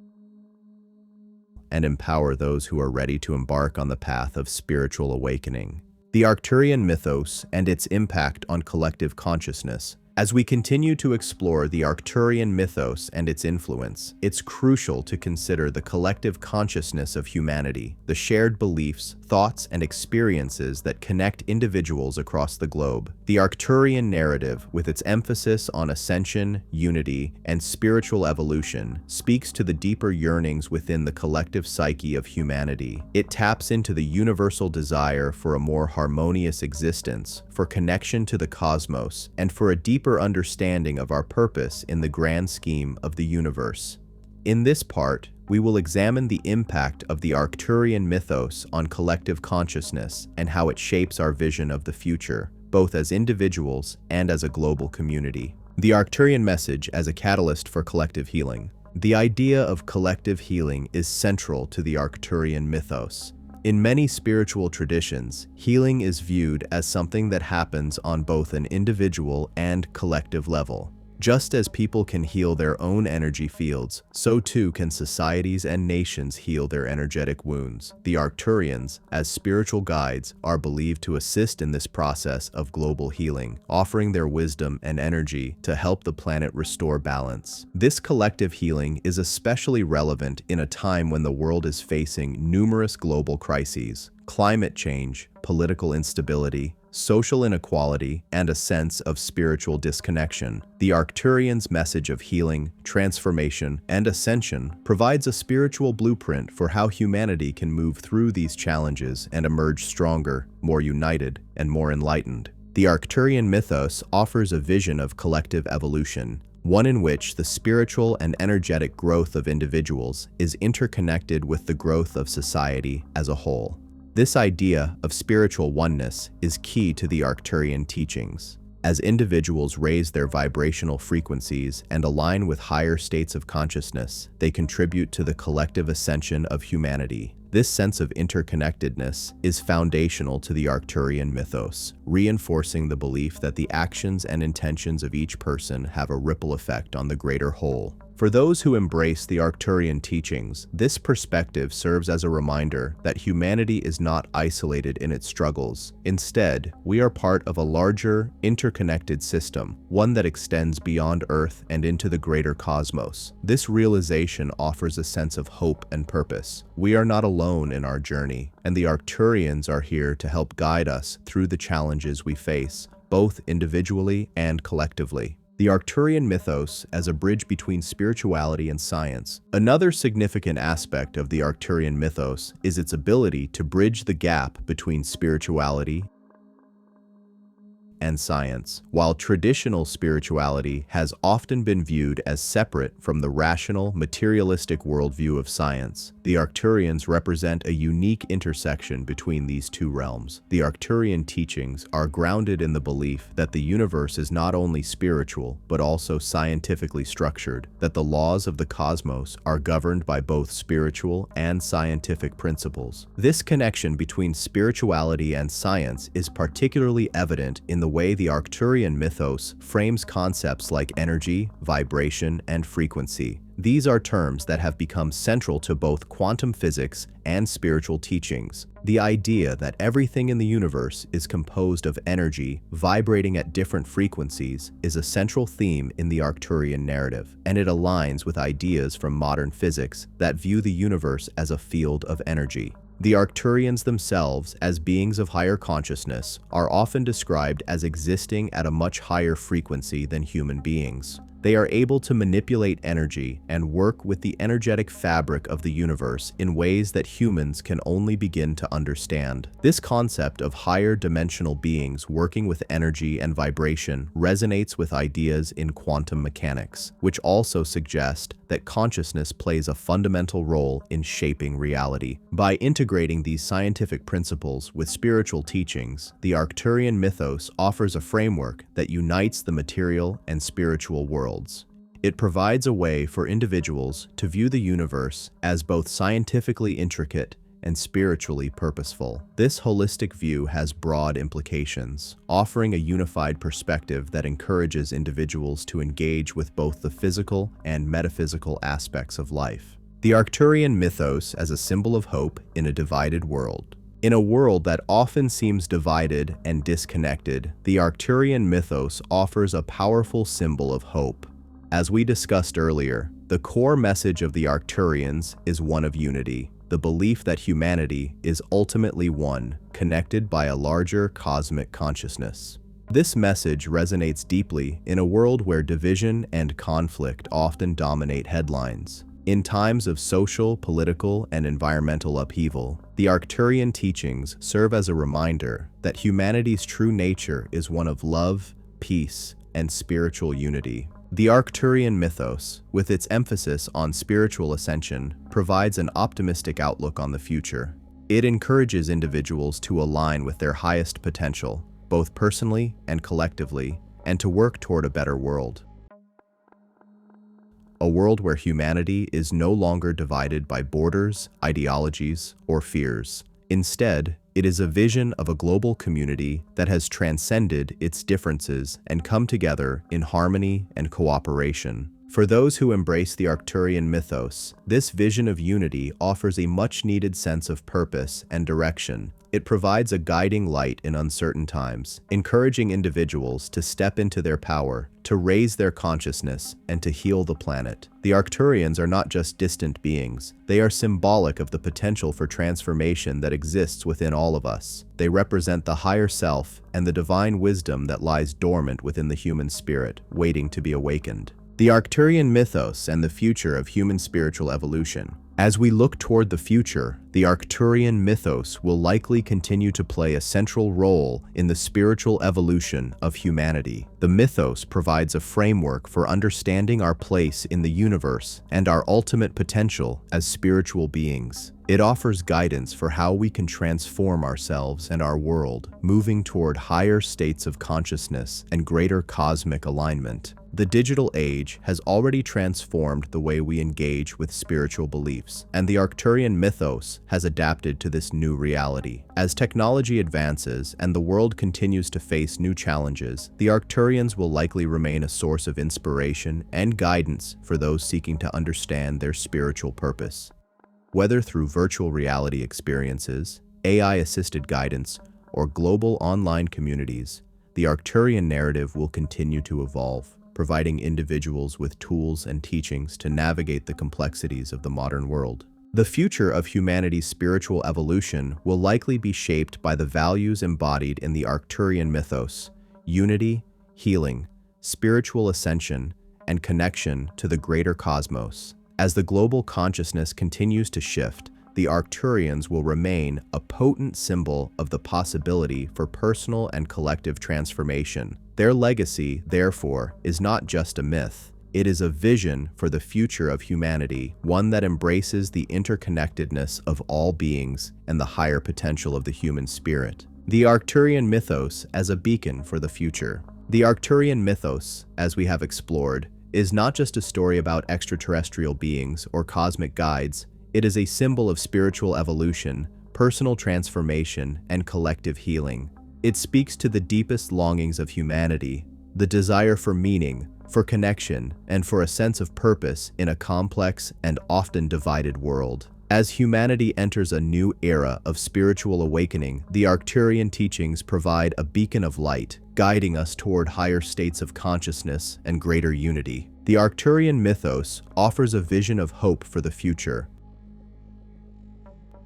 and empower those who are ready to embark on the path of spiritual awakening. The Arcturian mythos and its impact on collective consciousness. As we continue to explore the Arcturian mythos and its influence, it's crucial to consider the collective consciousness of humanity, the shared beliefs, thoughts, and experiences that connect individuals across the globe. The Arcturian narrative, with its emphasis on ascension, unity, and spiritual evolution, speaks to the deeper yearnings within the collective psyche of humanity. It taps into the universal desire for a more harmonious existence, for connection to the cosmos, and for a deeper understanding of our purpose in the grand scheme of the universe. In this part, we will examine the impact of the Arcturian mythos on collective consciousness and how it shapes our vision of the future, both as individuals and as a global community. The Arcturian message as a catalyst for collective healing. The idea of collective healing is central to the Arcturian mythos. In many spiritual traditions, healing is viewed as something that happens on both an individual and collective level. Just as people can heal their own energy fields, so too can societies and nations heal their energetic wounds. The Arcturians, as spiritual guides, are believed to assist in this process of global healing, offering their wisdom and energy to help the planet restore balance. This collective healing is especially relevant in a time when the world is facing numerous global crises: climate change, political instability, social inequality, and a sense of spiritual disconnection. The Arcturians' message of healing, transformation, and ascension provides a spiritual blueprint for how humanity can move through these challenges and emerge stronger, more united, and more enlightened. The Arcturian mythos offers a vision of collective evolution, one in which the spiritual and energetic growth of individuals is interconnected with the growth of society as a whole. This idea of spiritual oneness is key to the Arcturian teachings. As individuals raise their vibrational frequencies and align with higher states of consciousness, they contribute to the collective ascension of humanity. This sense of interconnectedness is foundational to the Arcturian mythos, reinforcing the belief that the actions and intentions of each person have a ripple effect on the greater whole. For those who embrace the Arcturian teachings, this perspective serves as a reminder that humanity is not isolated in its struggles. Instead, we are part of a larger, interconnected system, one that extends beyond Earth and into the greater cosmos. This realization offers a sense of hope and purpose. We are not alone in our journey, and the Arcturians are here to help guide us through the challenges we face, both individually and collectively. The Arcturian mythos as a bridge between spirituality and science. Another significant aspect of the Arcturian mythos is its ability to bridge the gap between spirituality and science. While traditional spirituality has often been viewed as separate from the rational, materialistic worldview of science, the Arcturians represent a unique intersection between these two realms. The Arcturian teachings are grounded in the belief that the universe is not only spiritual, but also scientifically structured, that the laws of the cosmos are governed by both spiritual and scientific principles. This connection between spirituality and science is particularly evident in the way the Arcturian mythos frames concepts like energy, vibration, and frequency. These are terms that have become central to both quantum physics and spiritual teachings. The idea that everything in the universe is composed of energy vibrating at different frequencies is a central theme in the Arcturian narrative, and it aligns with ideas from modern physics that view the universe as a field of energy. The Arcturians themselves, as beings of higher consciousness, are often described as existing at a much higher frequency than human beings. They are able to manipulate energy and work with the energetic fabric of the universe in ways that humans can only begin to understand. This concept of higher dimensional beings working with energy and vibration resonates with ideas in quantum mechanics, which also suggest that consciousness plays a fundamental role in shaping reality. By integrating these scientific principles with spiritual teachings, the Arcturian mythos offers a framework that unites the material and spiritual worlds. It provides a way for individuals to view the universe as both scientifically intricate and spiritually purposeful. This holistic view has broad implications, offering a unified perspective that encourages individuals to engage with both the physical and metaphysical aspects of life. The Arcturian mythos as a symbol of hope in a divided world. In a world that often seems divided and disconnected, the Arcturian mythos offers a powerful symbol of hope. As we discussed earlier, the core message of the Arcturians is one of unity, the belief that humanity is ultimately one, connected by a larger cosmic consciousness. This message resonates deeply in a world where division and conflict often dominate headlines. In times of social, political, and environmental upheaval, the Arcturian teachings serve as a reminder that humanity's true nature is one of love, peace, and spiritual unity. The Arcturian mythos, with its emphasis on spiritual ascension, provides an optimistic outlook on the future. It encourages individuals to align with their highest potential, both personally and collectively, and to work toward a better world. A world where humanity is no longer divided by borders, ideologies, or fears. Instead, it is a vision of a global community that has transcended its differences and come together in harmony and cooperation. For those who embrace the Arcturian mythos, this vision of unity offers a much-needed sense of purpose and direction. It provides a guiding light in uncertain times, encouraging individuals to step into their power, to raise their consciousness, and to heal the planet. The Arcturians are not just distant beings. They are symbolic of the potential for transformation that exists within all of us. They represent the higher self and the divine wisdom that lies dormant within the human spirit, waiting to be awakened. The Arcturian mythos and the future of human spiritual evolution. As we look toward the future, the Arcturian mythos will likely continue to play a central role in the spiritual evolution of humanity. The mythos provides a framework for understanding our place in the universe and our ultimate potential as spiritual beings. It offers guidance for how we can transform ourselves and our world, moving toward higher states of consciousness and greater cosmic alignment. The digital age has already transformed the way we engage with spiritual beliefs, and the Arcturian mythos has adapted to this new reality. As technology advances and the world continues to face new challenges, the Arcturians will likely remain a source of inspiration and guidance for those seeking to understand their spiritual purpose. Whether through virtual reality experiences, AI-assisted guidance, or global online communities, the Arcturian narrative will continue to evolve, providing individuals with tools and teachings to navigate the complexities of the modern world. The future of humanity's spiritual evolution will likely be shaped by the values embodied in the Arcturian mythos: unity, healing, spiritual ascension, and connection to the greater cosmos. As the global consciousness continues to shift, the Arcturians will remain a potent symbol of the possibility for personal and collective transformation. Their legacy, therefore, is not just a myth. It is a vision for the future of humanity, one that embraces the interconnectedness of all beings and the higher potential of the human spirit. The Arcturian mythos as a beacon for the future. The Arcturian mythos, as we have explored, is not just a story about extraterrestrial beings or cosmic guides. It is a symbol of spiritual evolution, personal transformation, and collective healing. It speaks to the deepest longings of humanity, the desire for meaning, for connection, and for a sense of purpose in a complex and often divided world. As humanity enters a new era of spiritual awakening, the Arcturian teachings provide a beacon of light, guiding us toward higher states of consciousness and greater unity. The Arcturian mythos offers a vision of hope for the future,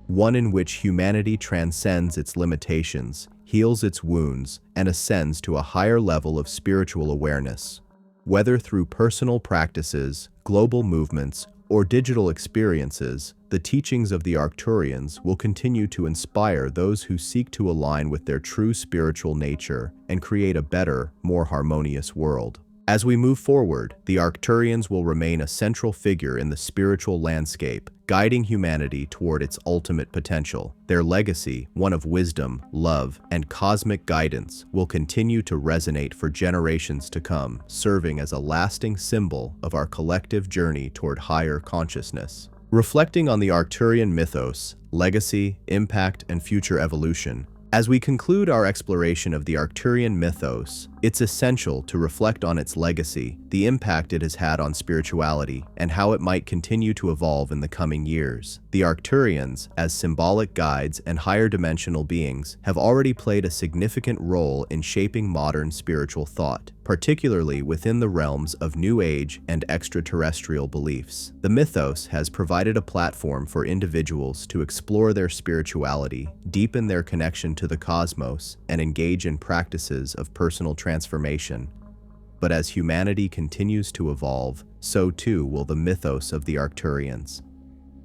one in which humanity transcends its limitations, heals its wounds, and ascends to a higher level of spiritual awareness. Whether through personal practices, global movements, or digital experiences, the teachings of the Arcturians will continue to inspire those who seek to align with their true spiritual nature and create a better, more harmonious world. As we move forward, the Arcturians will remain a central figure in the spiritual landscape, guiding humanity toward its ultimate potential. Their legacy, one of wisdom, love, and cosmic guidance, will continue to resonate for generations to come, serving as a lasting symbol of our collective journey toward higher consciousness. Reflecting on the Arcturian mythos, legacy, impact, and future evolution. As we conclude our exploration of the Arcturian mythos, it's essential to reflect on its legacy, the impact it has had on spirituality, and how it might continue to evolve in the coming years. The Arcturians, as symbolic guides and higher dimensional beings, have already played a significant role in shaping modern spiritual thought, particularly within the realms of New Age and extraterrestrial beliefs. The mythos has provided a platform for individuals to explore their spirituality, deepen their connection to the cosmos, and engage in practices of personal transformation. But as humanity continues to evolve, so too will the mythos of the Arcturians.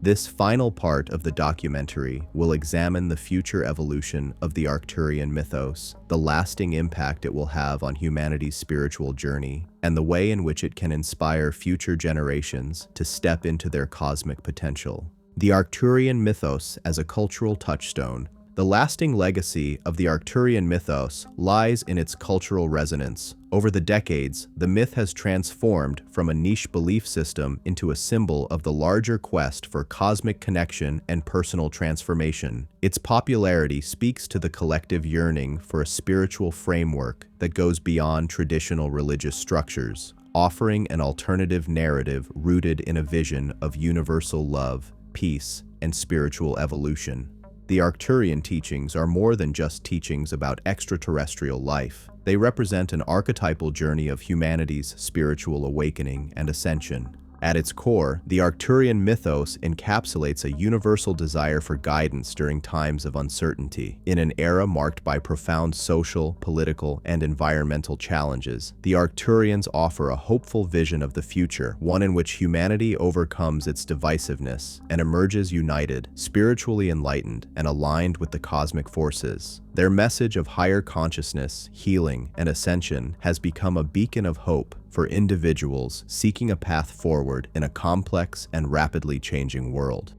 This final part of the documentary will examine the future evolution of the Arcturian mythos, the lasting impact it will have on humanity's spiritual journey, and the way in which it can inspire future generations to step into their cosmic potential. The Arcturian mythos as a cultural touchstone. The lasting legacy of the Arcturian mythos lies in its cultural resonance. Over the decades, the myth has transformed from a niche belief system into a symbol of the larger quest for cosmic connection and personal transformation. Its popularity speaks to the collective yearning for a spiritual framework that goes beyond traditional religious structures, offering an alternative narrative rooted in a vision of universal love, peace, and spiritual evolution. The Arcturian teachings are more than just teachings about extraterrestrial life. They represent an archetypal journey of humanity's spiritual awakening and ascension. At its core, the Arcturian mythos encapsulates a universal desire for guidance during times of uncertainty. In an era marked by profound social, political, and environmental challenges, the Arcturians offer a hopeful vision of the future, one in which humanity overcomes its divisiveness and emerges united, spiritually enlightened, and aligned with the cosmic forces. Their message of higher consciousness, healing, and ascension has become a beacon of hope for individuals seeking a path forward in a complex and rapidly changing world.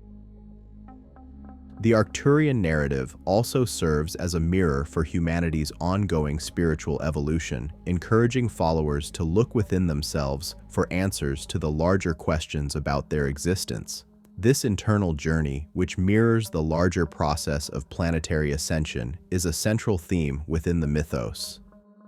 The Arcturian narrative also serves as a mirror for humanity's ongoing spiritual evolution, encouraging followers to look within themselves for answers to the larger questions about their existence. This internal journey, which mirrors the larger process of planetary ascension, is a central theme within the mythos.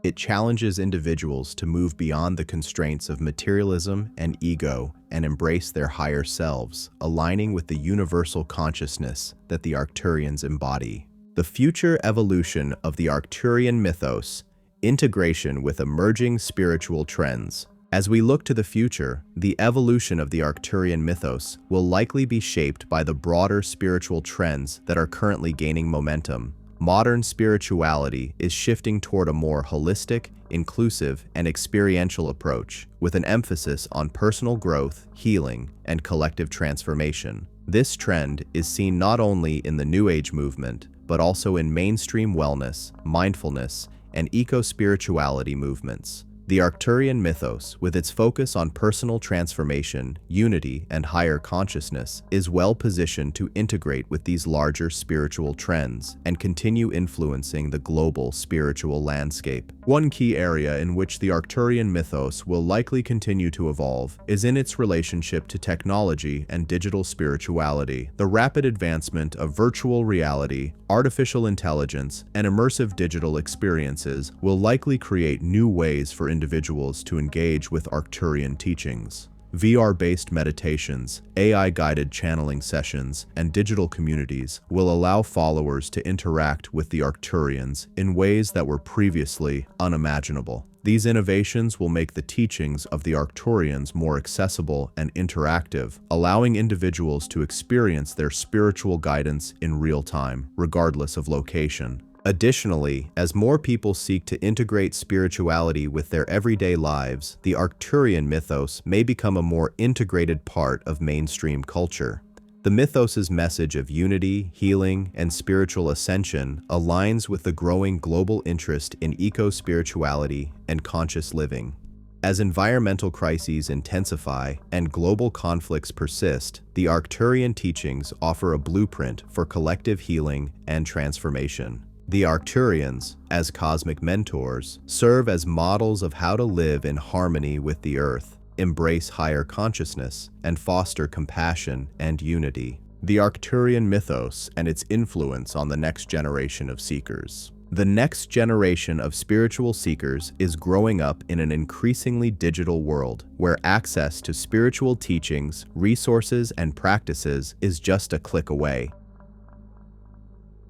It challenges individuals to move beyond the constraints of materialism and ego and embrace their higher selves, aligning with the universal consciousness that the Arcturians embody. The future evolution of the Arcturian mythos, integration with emerging spiritual trends. As we look to the future, the evolution of the Arcturian mythos will likely be shaped by the broader spiritual trends that are currently gaining momentum. Modern spirituality is shifting toward a more holistic, inclusive, and experiential approach, with an emphasis on personal growth, healing, and collective transformation. This trend is seen not only in the New Age movement, but also in mainstream wellness, mindfulness, and eco-spirituality movements. The Arcturian mythos, with its focus on personal transformation, unity, and higher consciousness, is well positioned to integrate with these larger spiritual trends and continue influencing the global spiritual landscape. One key area in which the Arcturian mythos will likely continue to evolve is in its relationship to technology and digital spirituality. The rapid advancement of virtual reality, artificial intelligence, and immersive digital experiences will likely create new ways for individuals to engage with Arcturian teachings. VR-based meditations, AI-guided channeling sessions, and digital communities will allow followers to interact with the Arcturians in ways that were previously unimaginable. These innovations will make the teachings of the Arcturians more accessible and interactive, allowing individuals to experience their spiritual guidance in real time, regardless of location. Additionally, as more people seek to integrate spirituality with their everyday lives, the Arcturian mythos may become a more integrated part of mainstream culture. The mythos's message of unity, healing, and spiritual ascension aligns with the growing global interest in eco-spirituality and conscious living. As environmental crises intensify and global conflicts persist, the Arcturian teachings offer a blueprint for collective healing and transformation. The Arcturians, as cosmic mentors, serve as models of how to live in harmony with the Earth, embrace higher consciousness, and foster compassion and unity. The Arcturian mythos and its influence on the next generation of seekers. The next generation of spiritual seekers is growing up in an increasingly digital world where access to spiritual teachings, resources, and practices is just a click away.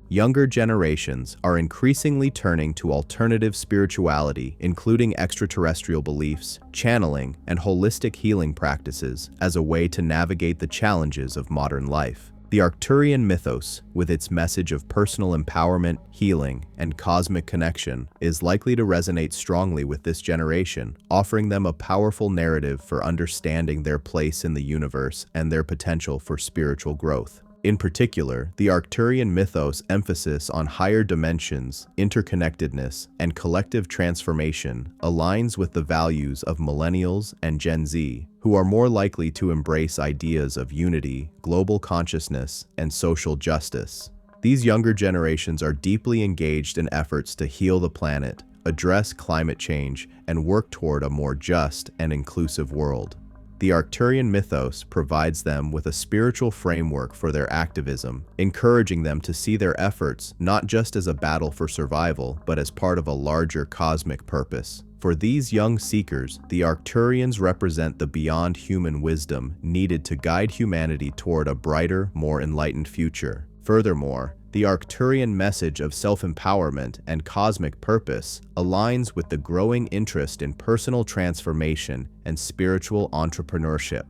Younger generations are increasingly turning to alternative spirituality, including extraterrestrial beliefs, channeling, and holistic healing practices as a way to navigate the challenges of modern life. The Arcturian mythos, with its message of personal empowerment, healing, and cosmic connection, is likely to resonate strongly with this generation, offering them a powerful narrative for understanding their place in the universe and their potential for spiritual growth. In particular, the Arcturian mythos' emphasis on higher dimensions, interconnectedness, and collective transformation aligns with the values of millennials and Gen Z, who are more likely to embrace ideas of unity, global consciousness, and social justice. These younger generations are deeply engaged in efforts to heal the planet, address climate change, and work toward a more just and inclusive world. The Arcturian mythos provides them with a spiritual framework for their activism, encouraging them to see their efforts not just as a battle for survival, but as part of a larger cosmic purpose. For these young seekers, the Arcturians represent the beyond human wisdom needed to guide humanity toward a brighter, more enlightened future. Furthermore, the Arcturian message of self-empowerment and cosmic purpose aligns with the growing interest in personal transformation and spiritual entrepreneurship.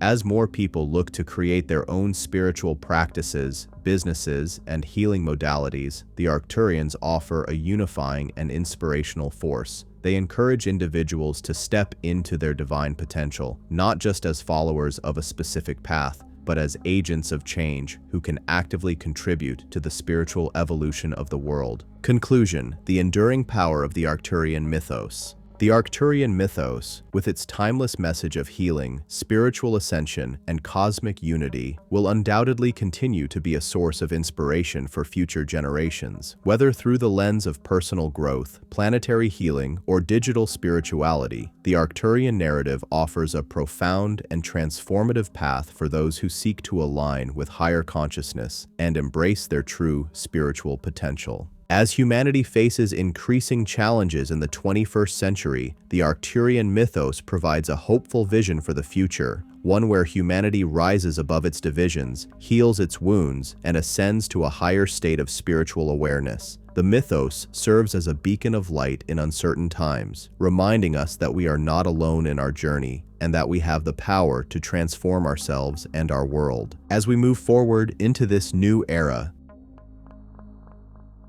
As more people look to create their own spiritual practices, businesses, and healing modalities, the Arcturians offer a unifying and inspirational force. They encourage individuals to step into their divine potential, not just as followers of a specific path, but as agents of change who can actively contribute to the spiritual evolution of the world. Conclusion: the enduring power of the Arcturian mythos. The Arcturian mythos, with its timeless message of healing, spiritual ascension, and cosmic unity, will undoubtedly continue to be a source of inspiration for future generations. Whether through the lens of personal growth, planetary healing, or digital spirituality, the Arcturian narrative offers a profound and transformative path for those who seek to align with higher consciousness and embrace their true spiritual potential. As humanity faces increasing challenges in the 21st century, the Arcturian mythos provides a hopeful vision for the future, one where humanity rises above its divisions, heals its wounds, and ascends to a higher state of spiritual awareness. The mythos serves as a beacon of light in uncertain times, reminding us that we are not alone in our journey, and that we have the power to transform ourselves and our world. As we move forward into this new era,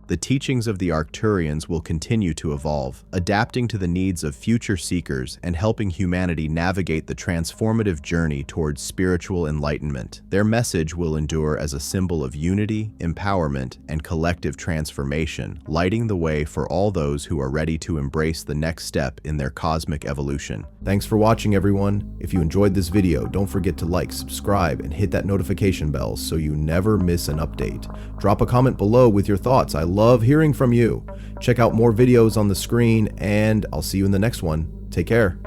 the teachings of the Arcturians will continue to evolve, adapting to the needs of future seekers and helping humanity navigate the transformative journey towards spiritual enlightenment. Their message will endure as a symbol of unity, empowerment, and collective transformation, lighting the way for all those who are ready to embrace the next step in their cosmic evolution. Thanks for watching, everyone. If you enjoyed this video, don't forget to like, subscribe, and hit that notification bell so you never miss an update. Drop a comment below with your thoughts. I love hearing from you. Check out more videos on the screen, and I'll see you in the next one. Take care.